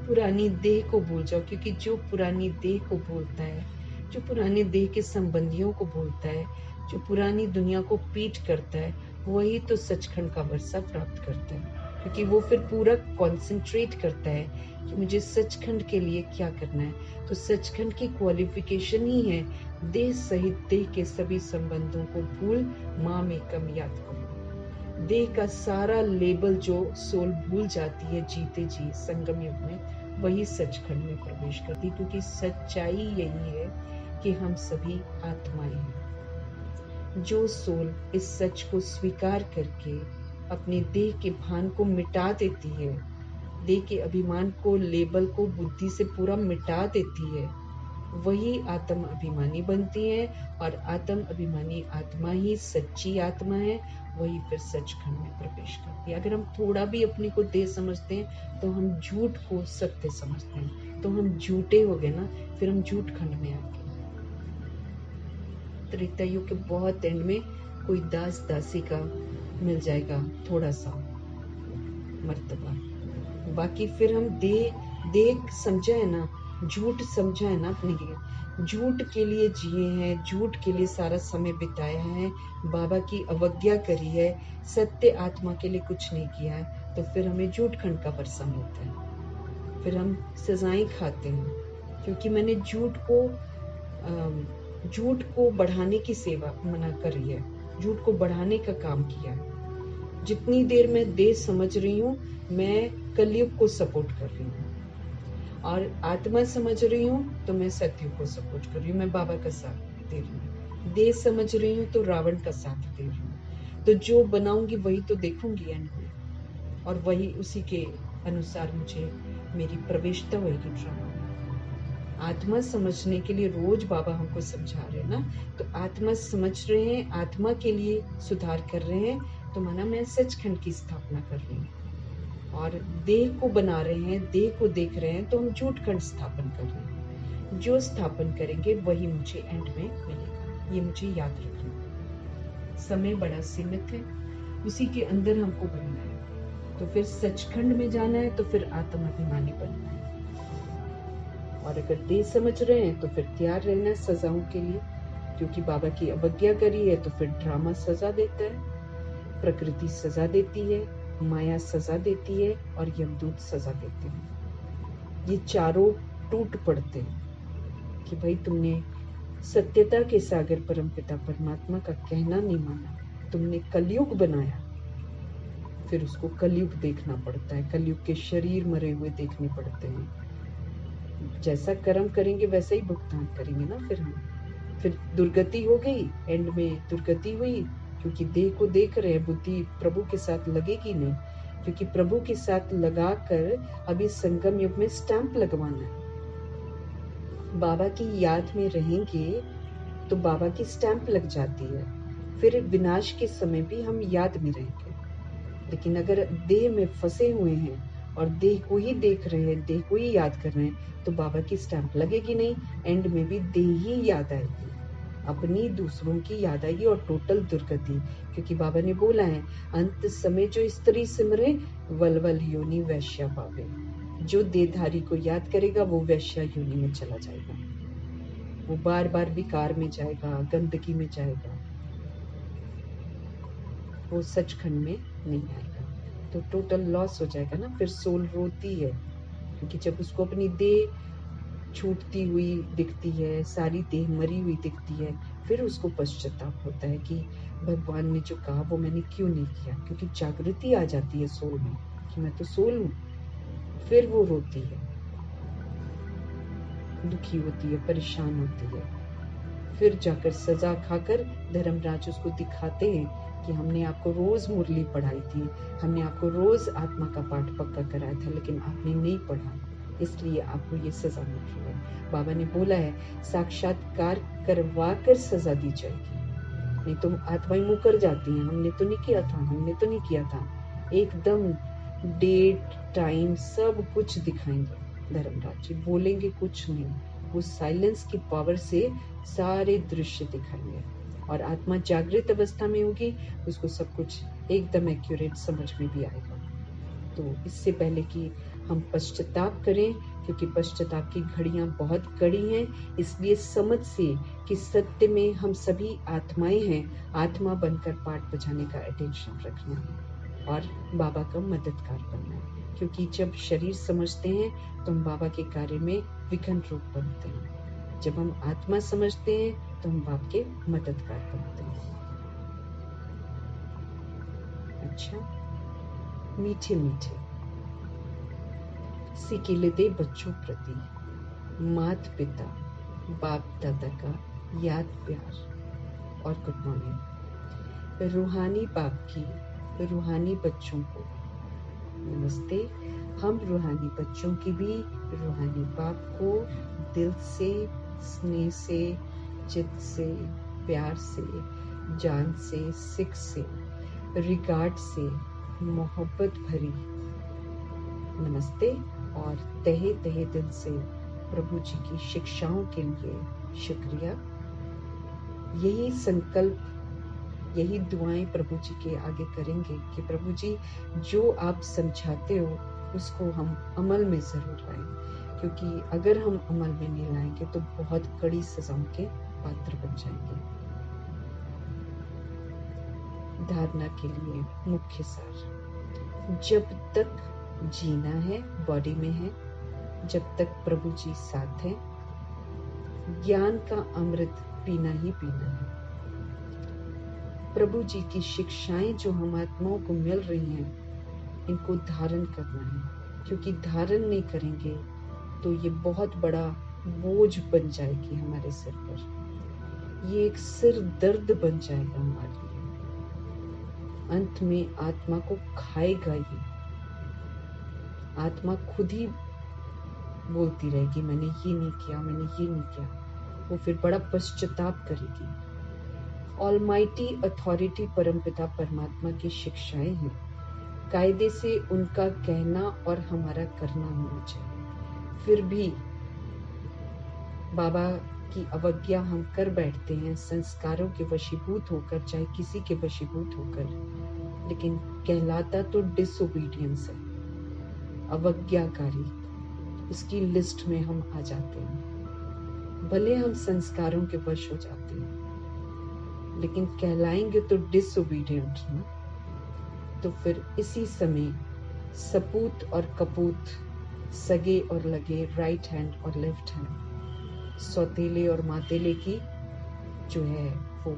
पुरानी देह को भूल जाओ, क्योंकि जो पुरानी देह को भूलता है, जो पुरानी देह के संबंधियों को भूलता है, जो पुरानी दुनिया को पीठ करता है, वही तो सचखंड का वर्षा प्राप्त करता है। क्योंकि वो फिर पूरा कंसंट्रेट करता है कि मुझे सचखंड के लिए क्या करना है। तो सचखंड की क्वालिफिकेशन ही है देह सहित देह के सभी संबंधों को भूल माँ में कम याद करो। देह का सारा लेबल जो सोल भूल जाती है जीते जी संगम युग में, वही सचखंड में प्रवेश करती, क्योंकि सच्चाई यही है कि हम सभी आत्माएं हैं। जो सोल इस सच को स्वीकार करके अपने देह के भान को मिटा देती है, देह के अभिमान को, लेबल को बुद्धि से पूरा मिटा देती है, वही आत्म अभिमानी बनती है। और आत्म अभिमानी आत्मा ही सच्ची आत्मा है, वही फिर सचखंड में प्रवेश करती है। अगर हम थोड़ा भी अपने को देह समझते हैं तो हम झूठ को सत्य समझते हैं, तो हम झूठे हो गए ना, फिर हम झूठ खंड में आ गए। त्रेता युग के बहुत एंड में कोई दास दासी का मिल जाएगा थोड़ा सा मर्तबा, बाकी फिर हम देख समझा है ना, झूठ समझा है ना, अपने लिए झूठ के लिए जिए हैं, झूठ के लिए सारा समय बिताया है, बाबा की अवज्ञा करी है, सत्य आत्मा के लिए कुछ नहीं किया है, तो फिर हमें झूठ खंड का वर्षा मिलता है। फिर हम सजाएं खाते हैं क्योंकि मैंने झूठ को बढ़ाने की सेवा मना करी है, झूठ को बढ़ाने का काम किया है। जितनी देर मैं देह समझ रही हूँ, मैं कलयुग को सपोर्ट कर रही हूँ, और आत्मा समझ रही हूँ तो मैं सतयुग को सपोर्ट कर रही हूँ, मैं बाबा का साथ दे रही हूँ। देह समझ रही हूँ तो रावण का साथ दे रही हूँ। तो जो बनाऊंगी वही तो देखूंगी एंड में, और वही उसी के अनुसार मुझे मेरी प्रवेशता होगी ड्रामा में। आत्मा समझने के लिए रोज बाबा हमको समझा रहे हैं ना, तो आत्मा समझ रहे हैं, आत्मा के लिए सुधार कर रहे हैं, तो माना मैं सचखंड की स्थापना कर रही हूँ। और देह को बना रहे हैं, देह को देख रहे हैं, तो हम झूठ खंड स्थापन कर रहे हैं। जो स्थापन करेंगे वही मुझे एंड में मिलेगा, ये मुझे याद रखना। समय बड़ा सीमित है, उसी के अंदर हमको बनना है। तो फिर सचखंड में जाना है तो फिर आत्म अभिमानी बनना है। और अगर देह समझ रहे हैं तो फिर तैयार रहना है सजाओं के लिए, क्योंकि बाबा की अवज्ञा करी है तो फिर ड्रामा सजा देता है, प्रकृति सजा देती है, माया सजा देती है, और यमदूत सजा देते हैं। ये चारों टूट पड़ते हैं कि भाई तुमने सत्यता के सागर परमपिता परमात्मा का कहना नहीं माना, तुमने कलयुग बनाया, फिर उसको कलयुग देखना पड़ता है, कलयुग के शरीर मरे हुए देखने पड़ते हैं। जैसा कर्म करेंगे वैसा ही भुगतान करेंगे ना फिर दुर्गति हो गई, एंड में दुर्गति हुई, क्योंकि देह को देख रहे हैं, बुद्धि प्रभु के साथ लगेगी नहीं, क्योंकि प्रभु के साथ लगाकर अभी संगम युग में स्टैंप लगवाना है। बाबा की याद में रहेंगे तो बाबा की स्टैंप लग जाती है, फिर विनाश के समय भी हम याद में रहेंगे। लेकिन अगर देह में फंसे हुए हैं और देह को ही देख रहे हैं, देह को ही याद कर रहे हैं, तो बाबा की स्टैंप लगेगी नहीं, एंड में भी देह ही याद आएगी, अपनी दूसरों की याद आएगी और टोटल दुर्गति। क्योंकि बाबा ने बोला है, अंत समय जो स्त्री सिमरे वलवल योनि वैश्या पावे। जो देहधारी को याद करेगा वो वैश्या योनि में चला जाएगा, वो बार बार विकार में जाएगा, गंदगी में जाएगा, वो सचखंड में नहीं आएगा, तो टोटल लॉस हो जाएगा ना। फिर सोल रोती है, क्योंकि जब उसको अपनी देह छूटती हुई दिखती है, सारी देह मरी हुई दिखती है, फिर उसको पश्चाताप होता है कि भगवान ने जो कहा वो मैंने क्यों नहीं किया, क्योंकि जागृति आ जाती है सोल में कि मैं तो सोल हूँ। फिर वो रोती है, दुखी होती है, परेशान होती है। फिर जाकर सजा खाकर धर्मराज उसको दिखाते हैं कि हमने आपको रोज मुरली पढ़ाई थी, हमने आपको रोज आत्मा का पाठ पक्का कराया था, लेकिन आपने नहीं पढ़ा, इसलिए आपको ये सजा मिल रही है। बाबा ने बोला है, साक्षात्कार करवा कर सजा दी जाएगी, नहीं तो आत्माएं मुकर जाती हैं, हमने तो नहीं किया था, हमने तो नहीं किया था। एकदम डेट टाइम सब कुछ दिखाएंगे धर्मराज जी, बोलेंगे कुछ नहीं, वो साइलेंस की पावर से सारे दृश्य दिखाएंगे। और आत्मा जागृत अवस्था में होगी, उसको सब कुछ एकदम एक्यूरेट समझ में भी आएगा। तो इससे पहले कि हम पश्चाताप करें, क्योंकि पश्चाताप की घड़ियां बहुत कड़ी हैं, इसलिए समझ से कि सत्य में हम सभी आत्माएं हैं, आत्मा बनकर पाठ बजाने का अटेंशन रखना है और बाबा का मददगार बनना है। क्योंकि जब शरीर समझते हैं तो हम बाबा के कार्य में विघ्न रूप बनते हैं, जब हम आत्मा समझते हैं तो हम बाप के मददगार बनते हैं। अच्छा, मीठे मीठे सिकिलते बच्चों प्रति मात पिता बाप दादा का याद प्यार और गुड मॉर्निंग। रूहानी बाप की रूहानी बच्चों को नमस्ते। हम रूहानी बच्चों की भी रूहानी बाप को दिल से, स्नेह से, चित्त से, प्यार से, जान से, सिख से, रिगार्ड से, मोहब्बत भरी नमस्ते और तहे तहे दिल से प्रभु जी की शिक्षाओं के लिए शुक्रिया। यही संकल्प, यही दुआएं प्रभु जी के आगे करेंगे कि प्रभु जी जो आप समझाते हो उसको हम अमल में जरूर लाएं, क्योंकि अगर हम अमल में नहीं लाएंगे तो बहुत कड़ी सजाओं के पात्र बन जाएंगे। धारणा के लिए मुख्य सार, जब तक जीना है, बॉडी में है, जब तक प्रभु जी साथ है, ज्ञान का अमृत पीना ही पीना है। प्रभु जी की शिक्षाएं जो हम आत्माओं को मिल रही हैं, इनको धारण करना है, क्योंकि धारण नहीं करेंगे तो ये बहुत बड़ा बोझ बन जाएगी हमारे सिर पर, ये एक सिर दर्द बन जाएगा हमारे लिए, अंत में आत्मा को खाएगा ही। आत्मा खुद ही बोलती रहेगी मैंने ये नहीं किया, मैंने ये नहीं किया, वो फिर बड़ा पश्चाताप करेगी। ऑलमाइटी अथॉरिटी परमपिता परमात्मा की शिक्षाएं हैं, कायदे से उनका कहना और हमारा करना होना चाहिए। फिर भी बाबा की अवज्ञा हम कर बैठते हैं, संस्कारों के वशीभूत होकर, चाहे किसी के वशीभूत होकर, लेकिन कहलाता तो डिसोबीडियंस है, अवज्ञाकारी, उसकी लिस्ट में हम आ जाते हैं। भले हम संस्कारों के वश हो जाते हैं, लेकिन कहलाएंगे तो डिसोबीडियंट ना। तो फिर इसी समय सपूत और कपूत, सगे और लगे, राइट हैंड और लेफ्ट हैंड, सौतेले और मातेले की जो है वो,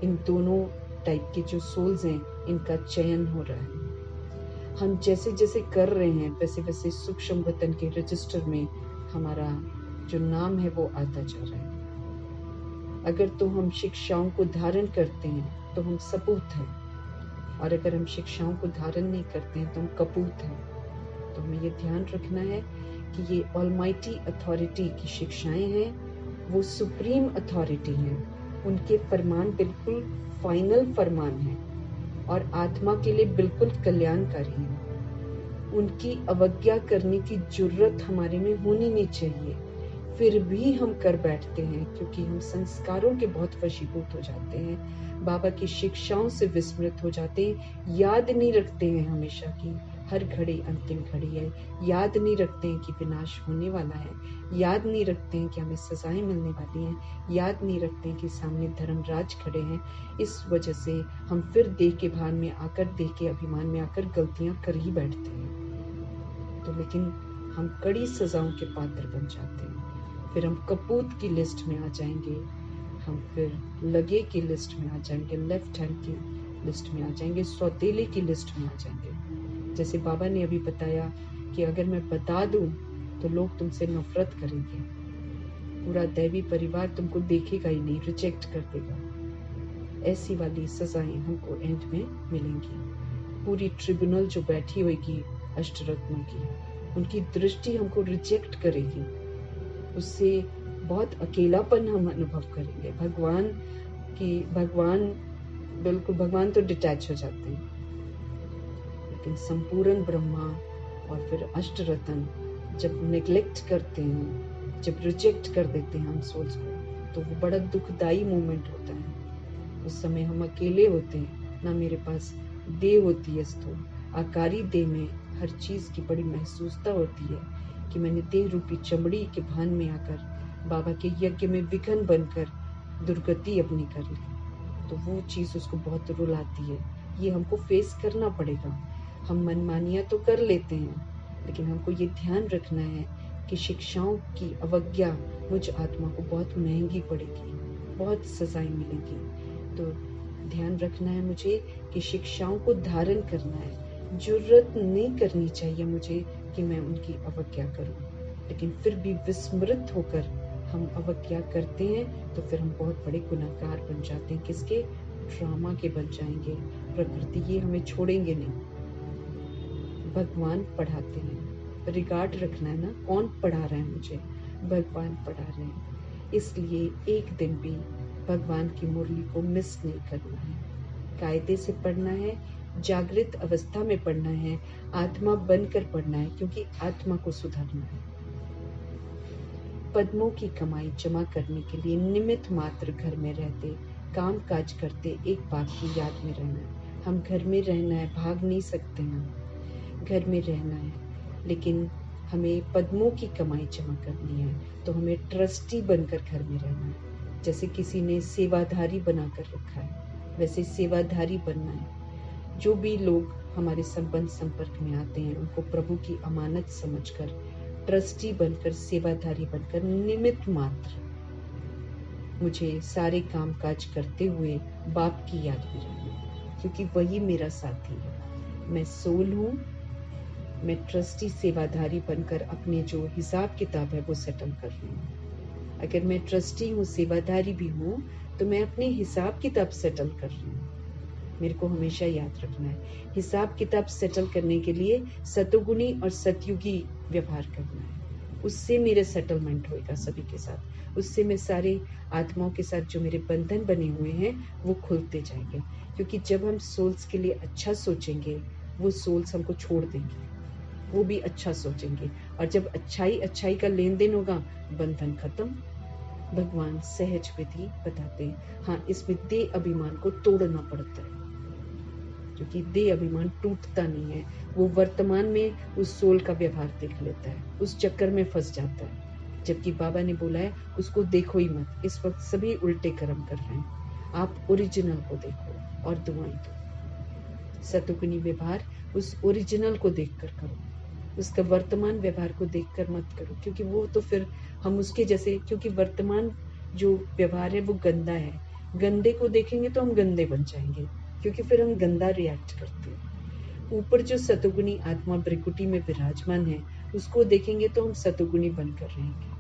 इन दोनों टाइप के जो सोल्स हैं इनका चयन हो रहा है। हम जैसे जैसे कर रहे हैं वैसे वैसे सूक्ष्म वतन के रजिस्टर में हमारा जो नाम है वो आता जा रहा है। अगर तो हम शिक्षाओं को धारण करते हैं तो हम सपूत हैं, और अगर हम शिक्षाओं को धारण नहीं करते हैं तो हम कपूत हैं। तो हमें ये ध्यान रखना है कि ये ऑलमाइटी अथॉरिटी की शिक्षाएं हैं, वो सुप्रीम अथॉरिटी हैं, उनके फरमान बिल्कुल फाइनल फरमान हैं और आत्मा के लिए बिल्कुल कल्याणकारी हैं। उनकी अवज्ञा करने की जुर्रत हमारे में होनी नहीं चाहिए, फिर भी हम कर बैठते हैं क्योंकि हम संस्कारों के बहुत वशीभूत हो जाते हैं, बाबा की शिक्षाओं से विस्मृत हो जाते हैं, याद नहीं रखते हैं हमेशा की हर घड़ी अंतिम घड़ी है, याद नहीं रखते हैं कि विनाश होने वाला है, याद नहीं रखते हैं कि हमें सजाएं मिलने वाली हैं, याद नहीं रखते हैं कि सामने धर्मराज खड़े हैं। इस वजह से हम फिर देह के भान में आकर, देह के अभिमान में आकर गलतियां कर ही बैठते हैं। तो लेकिन हम कड़ी सजाओं के पात्र बन जाते हैं, फिर हम कपूत की लिस्ट में आ जाएंगे, हम फिर लगे की लिस्ट में आ जाएंगे, लेफ्ट हैंड की लिस्ट में आ जाएंगे, सौतेले की लिस्ट में आ जाएंगे। जैसे बाबा ने अभी बताया कि अगर मैं बता दूं तो लोग तुमसे नफरत करेंगे, पूरा दैवी परिवार तुमको देखेगा ही नहीं, रिजेक्ट कर देगा। ऐसी वाली सजाएं हमको एंड में मिलेंगी। पूरी ट्रिब्यूनल जो बैठी होगी अष्टरत्नों की, उनकी दृष्टि हमको रिजेक्ट करेगी, उससे बहुत अकेलापन हम अनुभव करेंगे। भगवान तो डिटैच हो जाते हैं, लेकिन संपूर्ण ब्रह्मा और फिर अष्टरत्न जब नेग्लेक्ट करते हैं, जब रिजेक्ट कर देते हैं हम सोल्स को, तो वो बड़ा दुखदाई मोमेंट होता है। उस समय हम अकेले होते हैं, ना मेरे पास देह होती है स्थूल, आकारी देह में हर चीज की बड़ी महसूसता होती है कि मैंने देह रूपी चमड़ी के भान में आकर बाबा के यज्ञ में विघन बनकर दुर्गति अपनी कर ली। तो वो चीज उसको बहुत रुलाती है। ये हमको फेस करना पड़ेगा। हम मनमानियां तो कर लेते हैं, लेकिन हमको ये ध्यान रखना है कि शिक्षाओं की अवज्ञा मुझ आत्मा को बहुत महंगी पड़ेगी, बहुत सजाएं मिलेंगी। तो ध्यान रखना है मुझे कि शिक्षाओं को धारण करना है। जुर्रत नहीं करनी चाहिए मुझे कि मैं उनकी अवज्ञा करूं, लेकिन फिर भी विस्मृत होकर हम अवज्ञा करते हैं तो फिर हम बहुत बड़े गुनहगार बन जाते हैं। किसके? ड्रामा के बन जाएंगे। प्रकृति ये हमें छोड़ेंगे नहीं। भगवान पढ़ाते हैं, रिगार्ड रखना है ना, कौन पढ़ा रहा है मुझे? भगवान पढ़ा रहे हैं। इसलिए एक दिन भी भगवान की मुरली को मिस नहीं करना है। कायदे से पढ़ना है, जागृत अवस्था में पढ़ना है, आत्मा बनकर पढ़ना है, क्योंकि आत्मा को सुधारना है। पद्मों की कमाई जमा करने के लिए निमित्त मात्र घर में रहते, काम काज करते, एक बात की याद में रहना है। हम घर में रहना है, भाग नहीं सकते हम, घर में रहना है, लेकिन हमें पद्मों की कमाई जमा करनी है, तो हमें ट्रस्टी बनकर घर में रहना है। जैसे किसी ने सेवाधारी बनाकर रखा है, वैसे सेवाधारी बनना है। जो भी लोग हमारे संपर्क में आते हैं, उनको प्रभु की अमानत समझकर, ट्रस्टी बनकर, सेवाधारी बनकर, निमित्त मात्र मुझे सारे काम काज करते हुए बाप की याद में रहना, क्योंकि वही मेरा साथी है। मैं सोल हूँ, मैं ट्रस्टी सेवाधारी बनकर अपने जो हिसाब किताब है वो सेटल कर रही हूँ। अगर मैं ट्रस्टी हूँ, सेवाधारी भी हूँ, तो मैं अपने हिसाब किताब सेटल कर रही हूँ। मेरे को हमेशा याद रखना है, हिसाब किताब सेटल करने के लिए सतोगुणी और सतयुगी व्यवहार करना है। उससे मेरे सेटलमेंट होएगा सभी के साथ, उससे मैं सारे आत्माओं के साथ जो मेरे बंधन बने हुए हैं वो खुलते जाएंगे। क्योंकि जब हम सोल्स के लिए अच्छा सोचेंगे, वो सोल्स हमको छोड़ देंगे, वो भी अच्छा सोचेंगे, और जब अच्छाई का लेन देन होगा, बंधन खत्म। भगवान सहज विधि बताते हैं। हाँ, इसमें देह अभिमान को तोड़ना पड़ता है, क्योंकि देह अभिमान टूटता नहीं है, वो वर्तमान में उस सोल का व्यवहार देख लेता है, उस चक्कर में फंस जाता है। जबकि बाबा ने बोला है उसको देखो ही मत। इस वक्त सभी उल्टे कर्म कर रहे हैं, आप ओरिजिनल को देखो और दुआएं दो। सतुगुनी व्यवहार उस ओरिजिनल को देखकर करो, उसका वर्तमान व्यवहार को देखकर मत करो, क्योंकि वो तो फिर हम उसके जैसे, क्योंकि वर्तमान जो व्यवहार है वो गंदा है, गंदे को देखेंगे तो हम गंदे बन जाएंगे। क्योंकि फिर हम गंदा रिएक्ट करते हैं। ऊपर जो सतोगुणी आत्मा भृकुटी में विराजमान है, उसको देखेंगे तो हम सतोगुणी बनकर रहेंगे।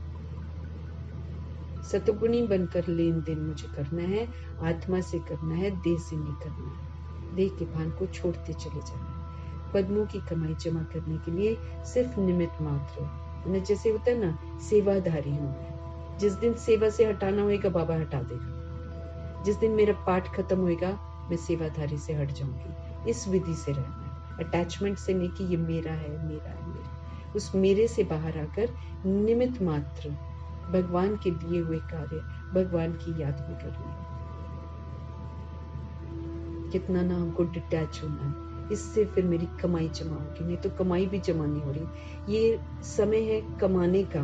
सतोगुणी बनकर लेन देन मुझे करना है, आत्मा से करना है, देह से नहीं करना है। देह के भान को छोड़ते चले जाना है। पद्मों की कमाई जमा करने के लिए सिर्फ निमित्त मात्र है। जैसे होता है ना, सेवाधारी हूँ मैं। जिस दिन सेवा से हटाना होगा, बाबा हटा देगा। जिस दिन मेरा पाठ खत्म होगा, मैं सेवाधारी से हट जाऊंगी। इस विधि से रहना है, अटैचमेंट से नहीं कि ये मेरा है, मेरा है, मेरा। उस मेरे से बाहर आकर निमित्त मात्र भगवान के दिए हुए कार्य, भगवान की याद में करनी है। कितना ना हमको डिटैच होना है, इससे फिर मेरी कमाई जमा होगी। नहीं तो कमाई भी जमा नहीं हो रही। ये समय है कमाने का।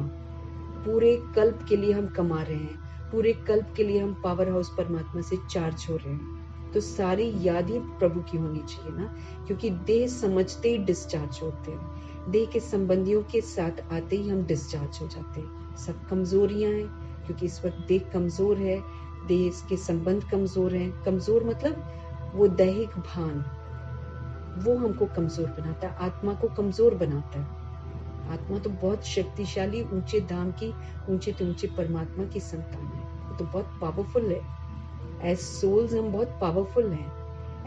पूरे कल्प के लिए हम कमा रहे हैं, पूरे कल्प के लिए हम पावर हाउस परमात्मा से चार्ज हो रहे हैं। तो सारी याद ही प्रभु की होनी चाहिए ना, क्योंकि देह समझते ही डिस्चार्ज होते हैं। देह के संबंधियों के साथ आते ही हम डिस्चार्ज हो जाते हैं। सब कमजोरियां हैं, क्योंकि इस वक्त देह कमजोर है, देह के संबंध कमजोर हैं। कमजोर मतलब वो दैहिक भान, वो हमको कमजोर बनाता है, आत्मा को कमजोर बनाता है। आत्मा तो बहुत शक्तिशाली, ऊंचे धाम की, ऊंचे से ऊंचे परमात्मा की संतान है। वो तो बहुत पावरफुल है। एज सोल्स हम बहुत पावरफुल हैं।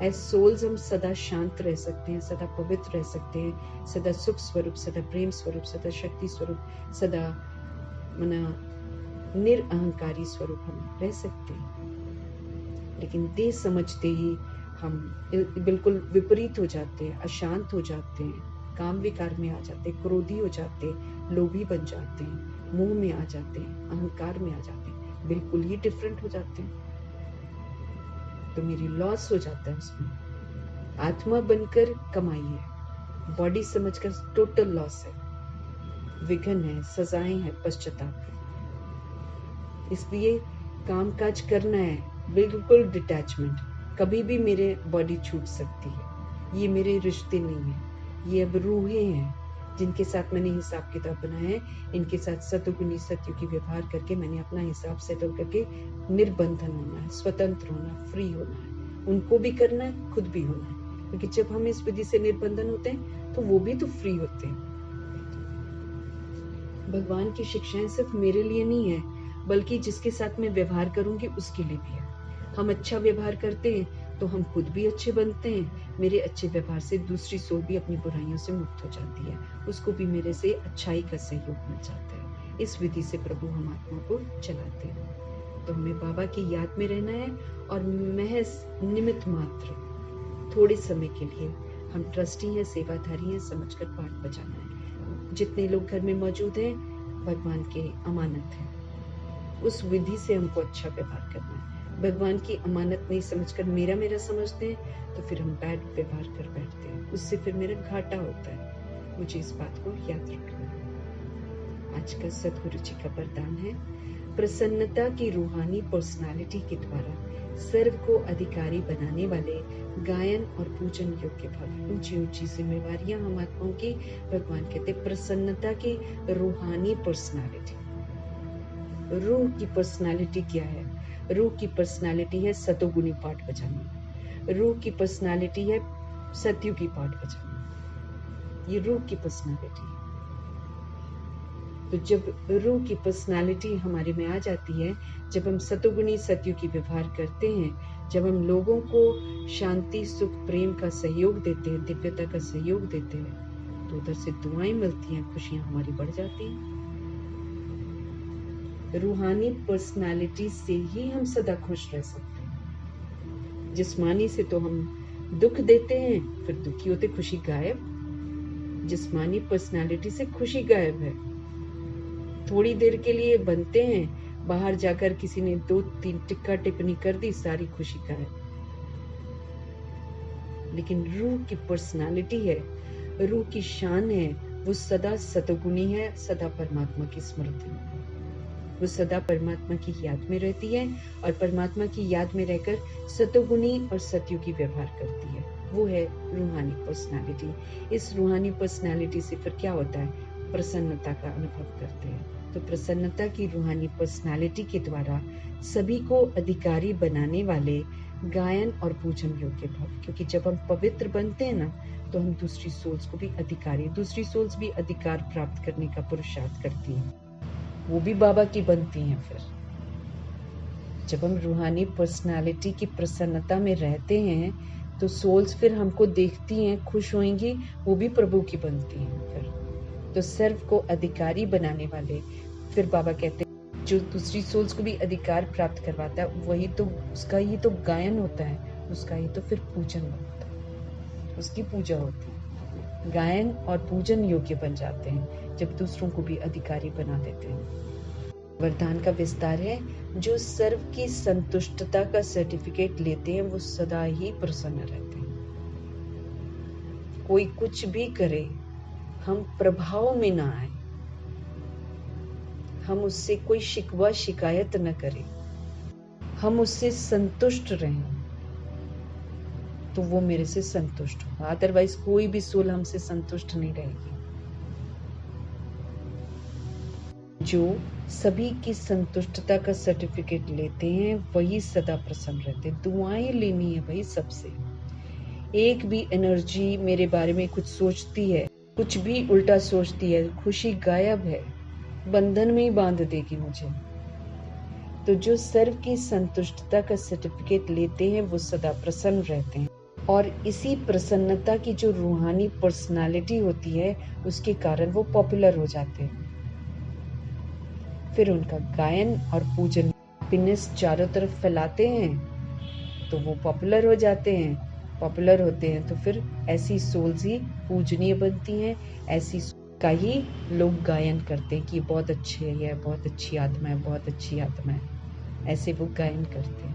एज सोल्स हम सदा शांत रह सकते हैं, सदा पवित्र रह सकते हैं, सदा सुख स्वरूप, सदा प्रेम स्वरूप, सदा शक्ति स्वरूप, सदा मना निरअहंकारी स्वरूप हम रह सकते हैं। लेकिन देह समझते ही हम बिल्कुल विपरीत हो जाते हैं, अशांत हो जाते हैं, काम विकार में आ जाते हैं, क्रोधी हो जाते हैं, लोभी बन जाते हैं, मोह में आ जाते हैं, अहंकार में आ जाते हैं, बिल्कुल ही डिफरेंट हो जाते हैं। तो मेरी लॉस हो जाता है उसमें। आत्मा बनकर कमाई है, बॉडी समझकर टोटल लॉस है, विघन है, सजाएं है, पश्चाताप है। इसलिए काम काज करना है, बिल्कुल डिटैचमेंट। कभी भी मेरे बॉडी छूट सकती है। ये मेरे रिश्ते नहीं है, ये अब रूहें हैं जिनके साथ मैंने हिसाब किताब बनाया है। इनके साथ सतोगुणी सत्युगी व्यवहार करके मैंने अपना हिसाब सेटल करके निर्बंधन होना है, स्वतंत्र होना, फ्री होना है। उनको भी करना है, खुद भी होना है। क्योंकि जब हम इस विधि से निर्बंधन होते हैं तो वो भी तो फ्री होते हैं। भगवान की शिक्षाएं सिर्फ मेरे लिए नहीं है, बल्कि जिसके साथ मैं व्यवहार करूंगी उसके लिए भी है। हम अच्छा व्यवहार करते हैं तो हम खुद भी अच्छे बनते हैं। मेरे अच्छे व्यवहार से दूसरी सोल भी अपनी बुराइयों से मुक्त हो जाती है, उसको भी मेरे से अच्छाई का सहयोग मिल जाता है। इस विधि से प्रभु हम आत्मा को चलाते हैं। तो हमें बाबा की याद में रहना है और महज निमित्त मात्र थोड़े समय के लिए हम ट्रस्टी हैं, सेवाधारी हैं समझकर पाठ बजाना है। जितने लोग घर में मौजूद हैं भगवान के अमानत हैं, उस विधि से हमको अच्छा व्यवहार करना है। भगवान की अमानत नहीं समझकर मेरा मेरा समझते हैं तो फिर हम बैड व्यवहार कर बैठते हैं, उससे फिर मेरा घाटा होता है। मुझे इस बात को याद रखना है। आज का सद्गुरु जी का वरदान है, प्रसन्नता की रूहानी पर्सनालिटी के द्वारा सर्व को अधिकारी बनाने वाले गायन और पूजन योग्य भव। ऊंची ऊंची जिम्मेवारियां हम आत्माओं की, भगवान कहते प्रसन्नता की रूहानी पर्सनालिटी। रूह की पर्सनालिटी क्या है? रूह की पर्सनालिटी है सतोगुणी पाठ बजाना। रूह की पर्सनालिटी है सत्युगी पाठ बजाना। ये रूह की पर्सनालिटी है। तो जब रूह की पर्सनालिटी हमारे में आ जाती है, जब हम सतोगुणी सत्युगी व्यवहार करते हैं, जब हम लोगों को शांति सुख प्रेम का सहयोग देते हैं, दिव्यता का सहयोग देते हैं, तो उधर से दुआएं मिलती हैं, खुशियां हमारी बढ़ जाती हैं। रूहानी पर्सनालिटी से ही हम सदा खुश रह सकते हैं। जिस्मानी से तो हम दुख देते हैं, फिर दुखी होते, खुशी गायब। जिस्मानी पर्सनालिटी से खुशी गायब है। थोड़ी देर के लिए बनते हैं, बाहर जाकर किसी ने 2-3 टिक्का टिप्पणी कर दी, सारी खुशी गायब। लेकिन रूह की पर्सनालिटी है, रूह की शान है, वो सदा सतोगुणी है, सदा परमात्मा की स्मृति में, वो सदा परमात्मा की याद में रहती है और परमात्मा की याद में रहकर सतोगुणी और सत्युगी व्यवहार करती है। वो है रूहानी पर्सनालिटी। इस रूहानी पर्सनालिटी से फिर क्या होता है? प्रसन्नता का अनुभव करते हैं। तो प्रसन्नता की रूहानी पर्सनालिटी के द्वारा सभी को अधिकारी बनाने वाले गायन और पूजन योग्य भव, क्योंकि जब हम पवित्र बनते हैं ना, तो हम दूसरी सोल्स को भी दूसरी सोल्स भी अधिकार प्राप्त करने का पुरुषार्थ करती हैं, वो भी बाबा की बनती हैं। फिर जब हम रूहानी पर्सनालिटी की प्रसन्नता में रहते हैं, तो सोल्स फिर हमको देखती हैं, खुश होंगी, वो भी प्रभु की बनती हैं। फिर तो सर्व को अधिकारी बनाने वाले, फिर बाबा कहते हैं जो दूसरी सोल्स को भी अधिकार प्राप्त करवाता है, वही तो उसका ही तो गायन होता है, उसका ही तो फिर पूजन होता है, उसकी पूजा होती है। गायन और पूजन योग्य बन जाते हैं जब दूसरों को भी अधिकारी बना देते हैं। वरदान का विस्तार है, जो सर्व की संतुष्टता का सर्टिफिकेट लेते हैं वो सदा ही प्रसन्न रहते हैं। कोई कुछ भी करे, हम प्रभाव में ना आए, हम उससे कोई शिकवा शिकायत न करें, हम उससे संतुष्ट रहें, तो वो मेरे से संतुष्ट होगा। अदरवाइज कोई भी सोल हमसे संतुष्ट नहीं रहेगी। जो सभी की संतुष्टता का सर्टिफिकेट लेते हैं वही सदा प्रसन्न रहते हैं। दुआएं लेनी है भाई सबसे। एक भी एनर्जी मेरे बारे में कुछ सोचती है, कुछ भी उल्टा सोचती है, खुशी गायब है, बंधन में ही बांध देगी मुझे। तो जो सर्व की संतुष्टता का सर्टिफिकेट लेते हैं वो सदा प्रसन्न रहते हैं, और इसी प्रसन्नता की जो रूहानी पर्सनालिटी होती है उसके कारण वो पॉपुलर हो जाते हैं। फिर उनका गायन और पूजन हैप्पीनेस चारों तरफ फैलाते हैं तो वो पॉपुलर हो जाते हैं। पॉपुलर होते हैं तो फिर ऐसी सोल्स ही पूजनीय बनती हैं, ऐसी का ही लोग गायन करते हैं कि बहुत अच्छे है, यह बहुत अच्छी आत्मा है, बहुत अच्छी आत्मा है, ऐसे वो गायन करते हैं।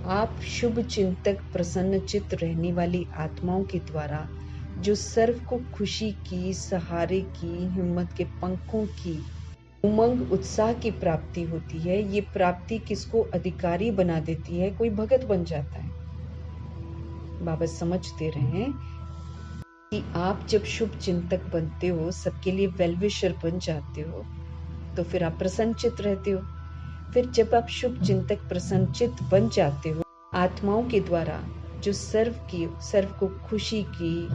आप शुभ चिंतक प्रसन्न चित्त रहने वाली आत्माओं के द्वारा जो सर्व को खुशी की, सहारे की, हिम्मत के पंखों की, उमंग उत्साह की प्राप्ति होती है, ये प्राप्ति किसको अधिकारी बना देती है? कोई भगत बन जाता है। बाबा समझ दे रहे हैं कि आप जब शुभ चिंतक बनते हो, सबके लिए वेलविशर बन जाते हो, तो फिर आप प्रसन्नचित रहते हो। फिर जब आप शुभ चिंतक प्रसन्नचित बन जाते हो, आत्माओं के द्वारा जो सर्व को खुशी की,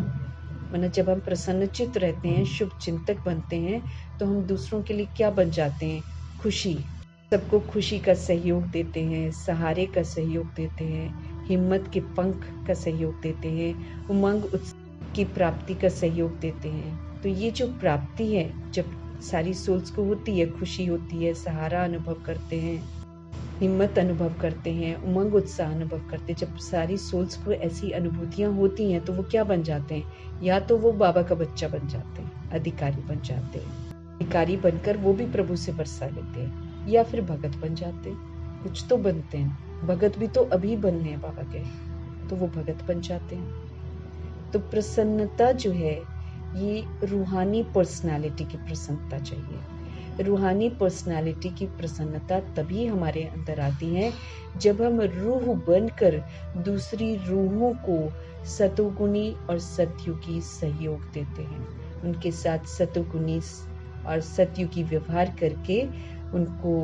मतलब जब हम प्रसन्नचित रहते हैं, शुभ चिंतक बनते हैं, तो हम दूसरों के लिए क्या बन जाते हैं? खुशी। सबको खुशी का सहयोग देते हैं, सहारे का सहयोग देते हैं, हिम्मत के पंख का सहयोग देते हैं, उमंग उत्साह की प्राप्ति का सहयोग देते हैं। तो ये जो प्राप्ति है, जब सारी सोल्स को होती है, खुशी होती है, सहारा अनुभव करते हैं, हिम्मत अनुभव करते हैं, उमंग उत्साह अनुभव करते हैं, जब सारी सोल्स को ऐसी अनुभूतियां होती हैं तो वो क्या बन जाते हैं? या तो वो बाबा का बच्चा बन जाते हैं, अधिकारी बन जाते हैं, अधिकारी बनकर वो भी प्रभु से बरसा लेते हैं, या फिर भगत बन जाते हैं। कुछ तो बनते हैं, भगत भी तो अभी बनने हैं बाबा के, तो वो भगत बन जाते हैं। तो प्रसन्नता जो है, ये रूहानी पर्सनालिटी की प्रसन्नता चाहिए। रूहानी पर्सनालिटी की प्रसन्नता तभी हमारे अंदर आती है जब हम रूह बनकर दूसरी रूहों को सतोगुणी और सतयुगी सहयोग देते हैं। उनके साथ सतोगुणी और सतयुगी व्यवहार करके उनको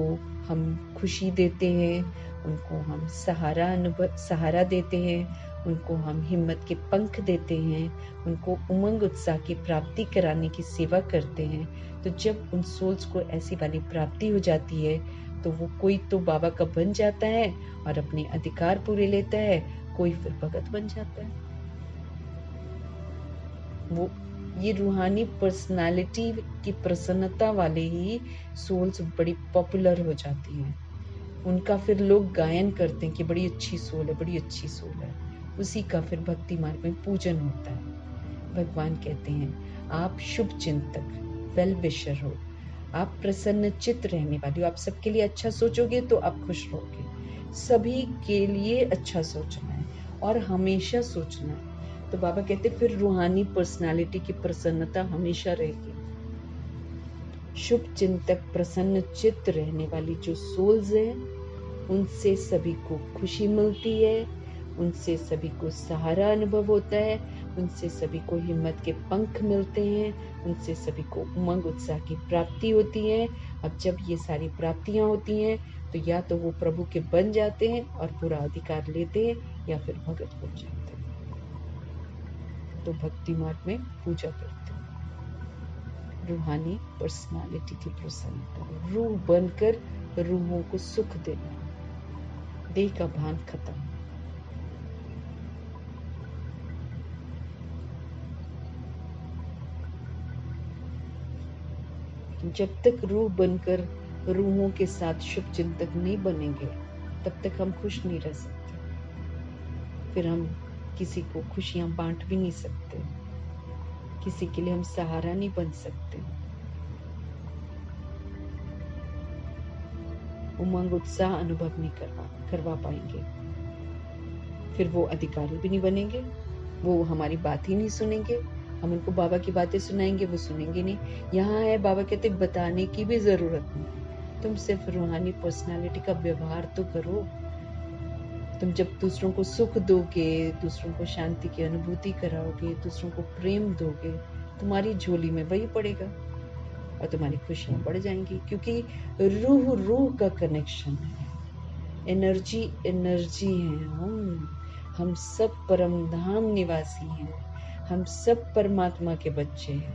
हम खुशी देते हैं, उनको हम सहारा देते हैं, उनको हम हिम्मत के पंख देते हैं, उनको उमंग उत्साह की प्राप्ति कराने की सेवा करते हैं। तो जब उन सोल्स को ऐसी वाली प्राप्ति हो जाती है तो वो कोई तो बाबा का बन जाता है और अपने अधिकार पूरे लेता है, कोई फिर भगत बन जाता है। वो ये रूहानी पर्सनालिटी की प्रसन्नता वाले ही सोल्स बड़ी पॉपुलर हो जाती हैं। उनका फिर लोग गायन करते हैं कि बड़ी अच्छी सोल है, बड़ी अच्छी सोल है। उसी का फिर भक्ति मार्ग में पूजन होता है। भगवान कहते हैं आप शुभ चिंतक, वेल विशर हो, आप प्रसन्न चित्त रहने वाली हो। आप सबके लिए अच्छा सोचोगे तो आप खुश रहोगे। सभी के लिए अच्छा सोचना है और हमेशा सोचना है। तो बाबा कहते फिर रूहानी पर्सनालिटी की प्रसन्नता हमेशा रहेगी। शुभ चिंतक प्रसन्न चित्त रहने वाली जो सोल्स हैं, उनसे सभी को खुशी मिलती है, उनसे सभी को सहारा अनुभव होता है, उनसे सभी को हिम्मत के पंख मिलते हैं, उनसे सभी को उमंग उत्साह की प्राप्ति होती है। अब जब ये सारी प्राप्तियां होती हैं तो या तो वो प्रभु के बन जाते हैं और पूरा अधिकार लेते हैं, या फिर भगत बन जाते हैं। तो भक्ति मार्ग में पूजा करते हैं, रूहानी पर्सनालिटी की प्रसन्नता, रूह बनकर रूहों को सुख देना, देह का भान खत्म। जब तक रूह बनकर रूहों के साथ शुभ चिंतक नहीं बनेंगे, तब तक हम खुश नहीं रह सकते। फिर हम किसी को खुशियां बांट भी नहीं सकते, किसी के लिए हम सहारा नहीं बन सकते, उमंग उत्साह अनुभव नहीं करवा पाएंगे। फिर वो अधिकारी भी नहीं बनेंगे, वो हमारी बात ही नहीं सुनेंगे। हम उनको बाबा की बातें सुनाएंगे, वो सुनेंगे नहीं। यहाँ है बाबा कहते बताने की भी जरूरत नहीं, तुम सिर्फ रूहानी पर्सनालिटी का व्यवहार तो करो। तुम जब दूसरों को सुख दोगे, दूसरों को शांति की अनुभूति कराओगे, दूसरों को प्रेम दोगे, तुम्हारी झोली में वही पड़ेगा और तुम्हारी खुशियां बढ़ जाएंगी। क्योंकि रूह रूह का कनेक्शन है, एनर्जी एनर्जी है। हम सब परम धाम निवासी हैं, हम सब परमात्मा के बच्चे हैं,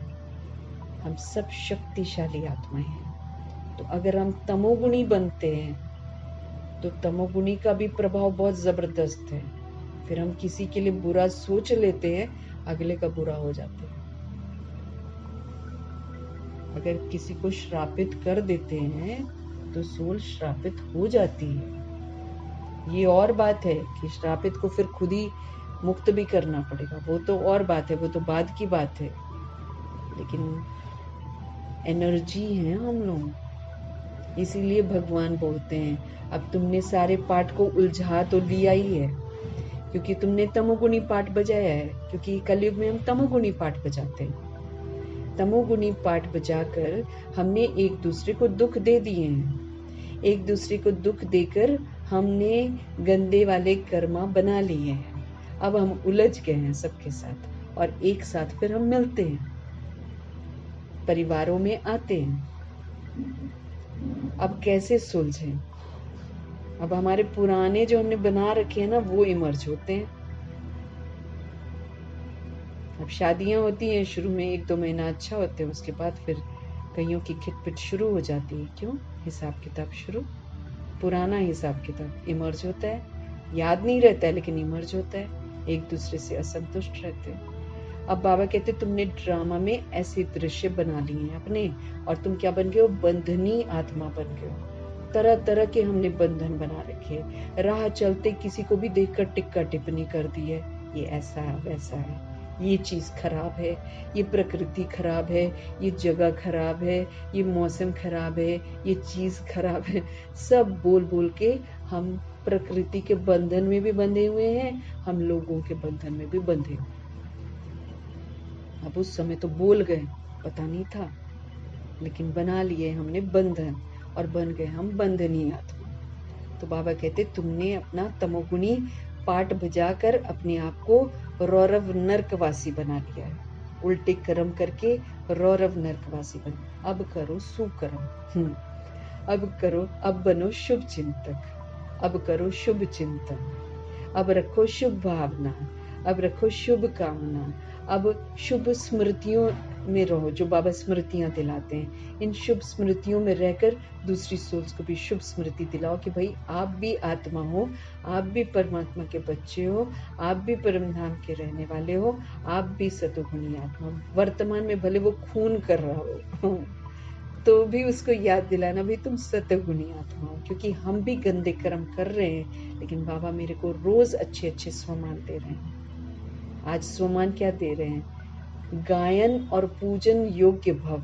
हम सब शक्तिशाली आत्माएं हैं। तो अगर हम तमोगुणी बनते हैं तो तमोगुणी का भी प्रभाव बहुत जबरदस्त है। फिर हम किसी के लिए बुरा सोच लेते हैं, अगले का बुरा हो जाता है। अगर किसी को श्रापित कर देते हैं तो सोल श्रापित हो जाती है। ये और बात है कि श्रापित को फिर खुद ही मुक्त भी करना पड़ेगा, वो तो और बात है, वो तो बाद की बात है। लेकिन एनर्जी है हम लोग, इसीलिए भगवान बोलते हैं अब तुमने सारे पाठ को उलझा तो लिया ही है, क्योंकि तुमने तमोगुणी पाठ बजाया है। क्योंकि कलयुग में हम तमोगुणी पाठ बजाते हैं। तमोगुणी पाठ बजाकर हमने एक दूसरे को दुख दे दिए हैं। एक दूसरे को दुख देकर हमने गंदे वाले कर्मा बना लिए हैं। अब हम उलझ गए हैं सबके साथ, और एक साथ फिर हम मिलते हैं, परिवारों में आते हैं। अब कैसे सुलझें? अब हमारे पुराने जो हमने बना रखे हैं ना, वो इमर्ज होते हैं। अब शादियां होती हैं, शुरू में 1-2 महीना अच्छा होते हैं, उसके बाद फिर कईयों की खिटपिट शुरू हो जाती है। क्यों? हिसाब किताब शुरू, पुराना हिसाब किताब इमर्ज होता है। याद नहीं रहता है, लेकिन इमर्ज होता है। एक दूसरे से असंतुष्ट रहते हैं। अब बाबा कहते तुमने ड्रामा में ऐसे दृश्य बना लिए हैं अपने, और तुम क्या बन गए हो? बंधनी आत्मा बन गए हो। तरह तरह के हमने बंधन बना रखे। राह चलते किसी को भी देखकर टिक्का टिप्पणी कर दी है, ये ऐसा है, वैसा है, ये चीज खराब है, ये प्रकृति खराब है, ये जगह खराब है, ये मौसम खराब है, ये चीज खराब है। सब बोल बोल के हम प्रकृति के बंधन में भी बंधे हुए हैं, हम लोगों के बंधन में भी बंधे हुए। अब उस समय तो बोल गए, पता नहीं था, लेकिन बना लिए हमने बंधन, और बन गए हम बंधनी आत्मा। तो बाबा कहते तुमने अपना तमोगुणी पाठ बजाकर अपने आप को रौरव नरकवासी बना लिया है। उल्टे कर्म करके रौरव नरकवासी बन। अब करो सुकर्म, अब करो, अब बनो शुभ चिंतक, अब करो शुभ चिंतन, अब रखो शुभ भावना, अब रखो शुभ कामना, अब शुभ स्मृतियों में रहो, जो बाबा स्मृतियां दिलाते हैं। इन शुभ स्मृतियों में रहकर दूसरी सोल्स को भी शुभ स्मृति दिलाओ कि भाई आप भी आत्मा हो, आप भी परमात्मा के बच्चे हो, आप भी परम धाम के रहने वाले हो, आप भी सतोगुणी आत्मा। वर्तमान में भले वो खून कर रहा हो तो भी उसको याद दिलाना, भाई तुम सतोगुणी आत्मा हो। क्योंकि हम भी गंदे कर्म कर रहे हैं, लेकिन बाबा मेरे को रोज अच्छे अच्छे स्वमान दे रहे हैं। आज स्वमान क्या दे रहे हैं? गायन और पूजन योग्य भव।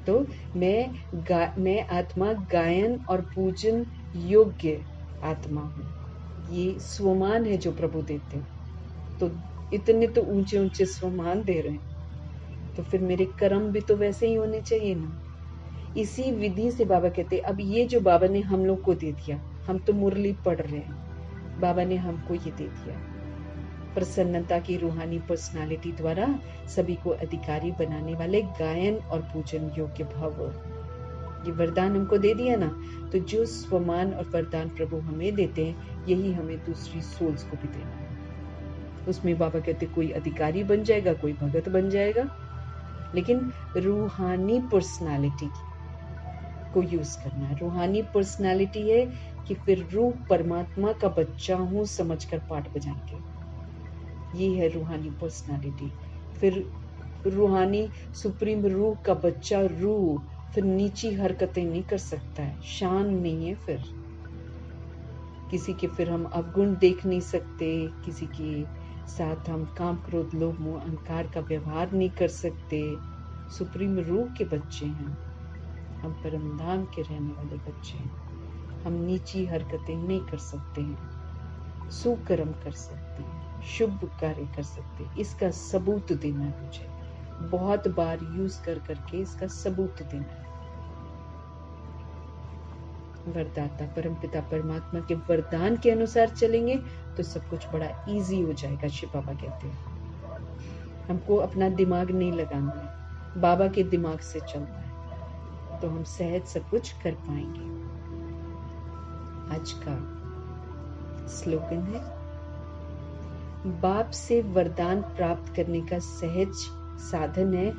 तो मैं आत्मा गायन और पूजन योग्य आत्मा हूँ। ये स्वमान है जो प्रभु देते हैं। तो इतने तो ऊंचे ऊंचे स्वमान दे रहे हैं, तो फिर मेरे कर्म भी तो वैसे ही होने चाहिए ना। इसी विधि से बाबा कहते अब ये जो बाबा ने हम लोग को दे दिया, हम तो मुरली पढ़ रहे हैं, बाबा ने हमको ये दे दिया, प्रसन्नता की रूहानी पर्सनालिटी द्वारा सभी को अधिकारी बनाने वाले गायन और पूजन योग्य भव। ये वरदान हमको दे दिया ना, तो जो स्वमान और वरदान प्रभु हमें देते हैं, यही हमें दूसरी सोल्स को भी देना है। उसमें बाबा कहते कोई अधिकारी बन जाएगा, कोई भगत बन जाएगा, लेकिन रूहानी पर्सनालिटी को यूज करना है। रूहानी पर्सनालिटी है कि फिर रूह परमात्मा का बच्चा हूं समझकर पाठ बजाएंगे, ये है रूहानी पर्सनालिटी। फिर रूहानी सुप्रीम रूह का बच्चा रूह फिर नीची हरकतें नहीं कर सकता है, शान नहीं है, फिर किसी के फिर हम अवगुण देख नहीं सकते, किसी के साथ हम काम क्रोध लोभ मोह अहंकार का व्यवहार नहीं कर सकते। सुप्रीम रूह के बच्चे हैं हम, परम धाम के रहने वाले बच्चे हैं। हम नीची हरकतें नहीं कर सकते हैं, सुकर्म कर सकते हैं, शुभ कार्य कर सकते हैं। इसका सबूत देना है मुझे, बहुत बार यूज कर करके इसका सबूत देना है। वरदाता परमपिता परमात्मा के वरदान के अनुसार चलेंगे तो सब कुछ बड़ा इजी हो जाएगा। शिव बाबा कहते हैं हमको अपना दिमाग नहीं लगाना है, बाबा के दिमाग से चलना है, तो हम सहज सब कुछ कर पाएंगे। आज का स्लोगन है, बाप से वरदान प्राप्त करने का सहज साधन है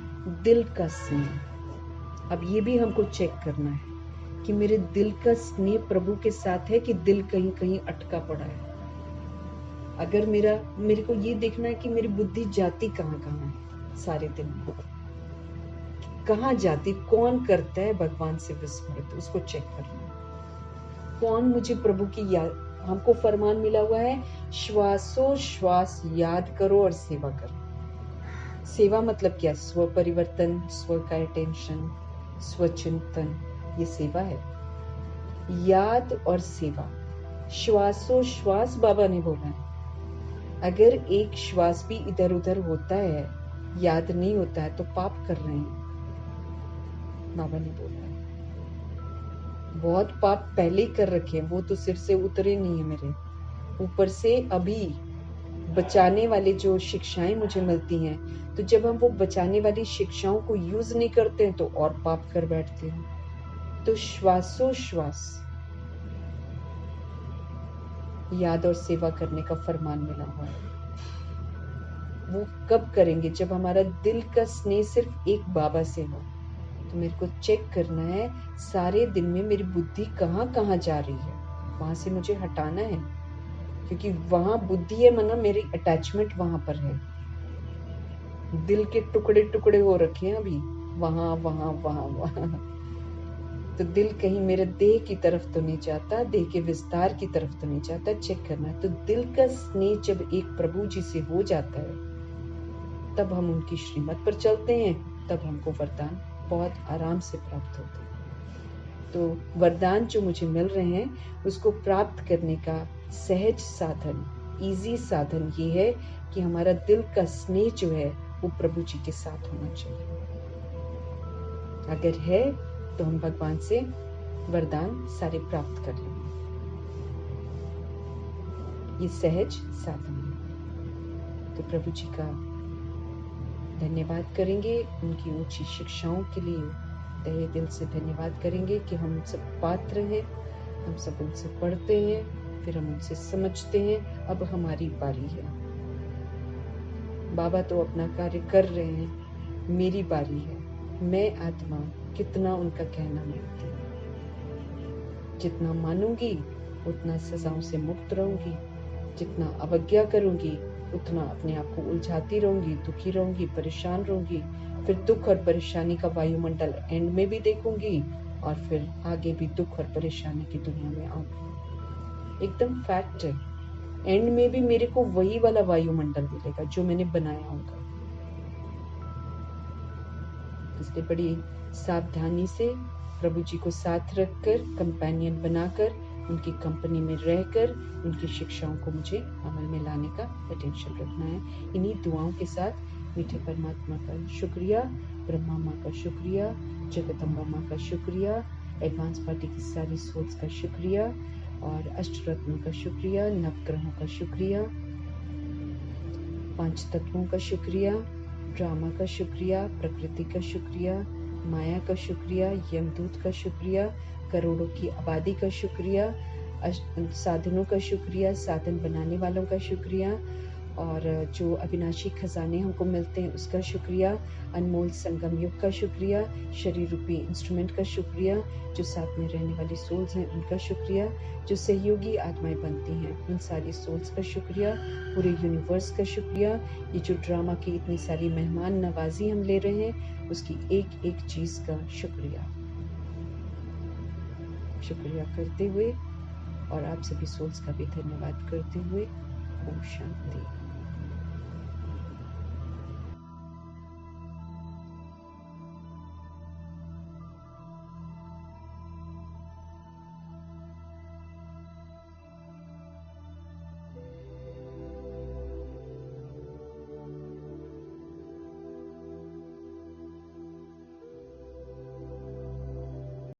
दिल का स्नेह। अब ये भी हमको चेक करना है कि मेरे दिल का स्नेह प्रभु के साथ है कि दिल कहीं कहीं अटका पड़ा है। अगर मेरे को ये देखना है कि मेरी बुद्धि जाती कहाँ कहाँ है सारे दिन में, कहाँ जाती, कौन करता है भगवान से विस्मृत, उसको चेक करना है। कौन मुझे प्रभु की याद, हमको फरमान मिला हुआ है श्वासों श्वास याद करो और सेवा करो। सेवा मतलब क्या? स्व परिवर्तन, स्व का अटेंशन, स्वचिंतन, ये सेवा है। याद और सेवा, श्वासों श्वास बाबा ने बोला है। अगर एक श्वास भी इधर उधर होता है, याद नहीं होता है, तो पाप कर रहे हैं, बाबा ने बोला है। बहुत पाप पहले ही कर रखे हैं, वो तो सिर से उतरे नहीं है मेरे ऊपर से। अभी बचाने वाले जो शिक्षाएं मुझे मिलती हैं, तो जब हम वो बचाने वाली शिक्षाओं को यूज नहीं करते हैं तो और पाप कर बैठते हैं। तो श्वासों श्वास याद और सेवा करने का फरमान मिला हुआ है। वो कब करेंगे? जब हमारा दिल का स्नेह सिर्फ एक बाबा से हो। तो मेरे को चेक करना है सारे दिन में मेरी बुद्धि कहाँ कहाँ जा रही है, वहां से मुझे हटाना है, क्योंकि वहां बुद्धि है मना मेरी अटैचमेंट वहां पर है। दिल के टुकड़े टुकड़े हो रखे हैं अभी, वहां वहां वहां वहां। तो दिल कहीं मेरे देह की तरफ तो नहीं जाता, देह के विस्तार की तरफ तो नहीं जाता, चेक करना है। तो दिल का स्नेह जब एक प्रभु जी से हो जाता है, तब हम उनकी श्रीमत पर चलते हैं, तब हमको वरदान बहुत आराम से प्राप्त होते हैं। तो वरदान जो मुझे मिल रहे हैं, उसको प्राप्त करने का सहज साधन, इजी साधन ये है कि हमारा दिल का स्नेह जो है वो प्रभु जी के साथ होना चाहिए। अगर है तो हम भगवान से वरदान सारे प्राप्त कर लेंगे। ये सहज साधन है। तो प्रभु जी का धन्यवाद करेंगे, उनकी ऊंची शिक्षाओं के लिए तहे दिल से धन्यवाद करेंगे कि हम सब पात्र हैं, हम सब उनसे पढ़ते हैं, फिर हम उनसे समझते हैं। अब हमारी बारी है। बाबा तो अपना कार्य कर रहे हैं, मेरी बारी है। मैं आत्मा कितना उनका कहना मानती हूँ। जितना मानूंगी उतना सजाओं से मुक्त रहूंगी, जितना अवज्ञा करूंगी उतना अपने आप को उलझाती रहूंगी, दुखी रहूंगी, परेशान रहूंगी। फिर दुख और परेशानी का वायुमंडल एंड में भी देखूंगी, और फिर आगे भी दुख और परेशानी की दुनिया में आऊंगी। एकदम फैक्ट है, एंड में भी मेरे को वही वाला वायुमंडल मिलेगा जो मैंने बनाया होगा। इसलिए बड़ी सावधानी से प्रभु जी को साथ रखकर, कंपेनियन बनाकर, उनकी कंपनी में रहकर उनकी शिक्षाओं को मुझे अमल में लाने का अटेंशन रखना है। इन्हीं दुआओं के साथ मीठे परमात्मा का शुक्रिया, ब्रह्मा माँ का शुक्रिया, जगदम्बा माँ का शुक्रिया, एडवांस पार्टी की सारी सोल्स का शुक्रिया, और अष्टरत्नों का शुक्रिया, नवग्रहों का शुक्रिया, 5 तत्वों का शुक्रिया, ड्रामा का शुक्रिया, प्रकृति का शुक्रिया, माया का शुक्रिया, यमदूत का शुक्रिया, करोड़ों की आबादी का शुक्रिया, साधनों का शुक्रिया, साधन बनाने वालों का शुक्रिया, और जो अविनाशी खजाने हमको मिलते हैं उसका शुक्रिया, अनमोल संगम युग का शुक्रिया, शरीर रूपी इंस्ट्रूमेंट का शुक्रिया, जो साथ में रहने वाली सोल्स हैं उनका शुक्रिया, जो सहयोगी आत्माएं बनती हैं उन सारी सोल्स का शुक्रिया, पूरे यूनिवर्स का शुक्रिया, ये जो ड्रामा की इतनी सारी मेहमान नवाजी हम ले रहे हैं उसकी एक एक चीज का शुक्रिया करते हुए और आप सभी सोल्स का भी धन्यवाद करते हुए, ओम शांति।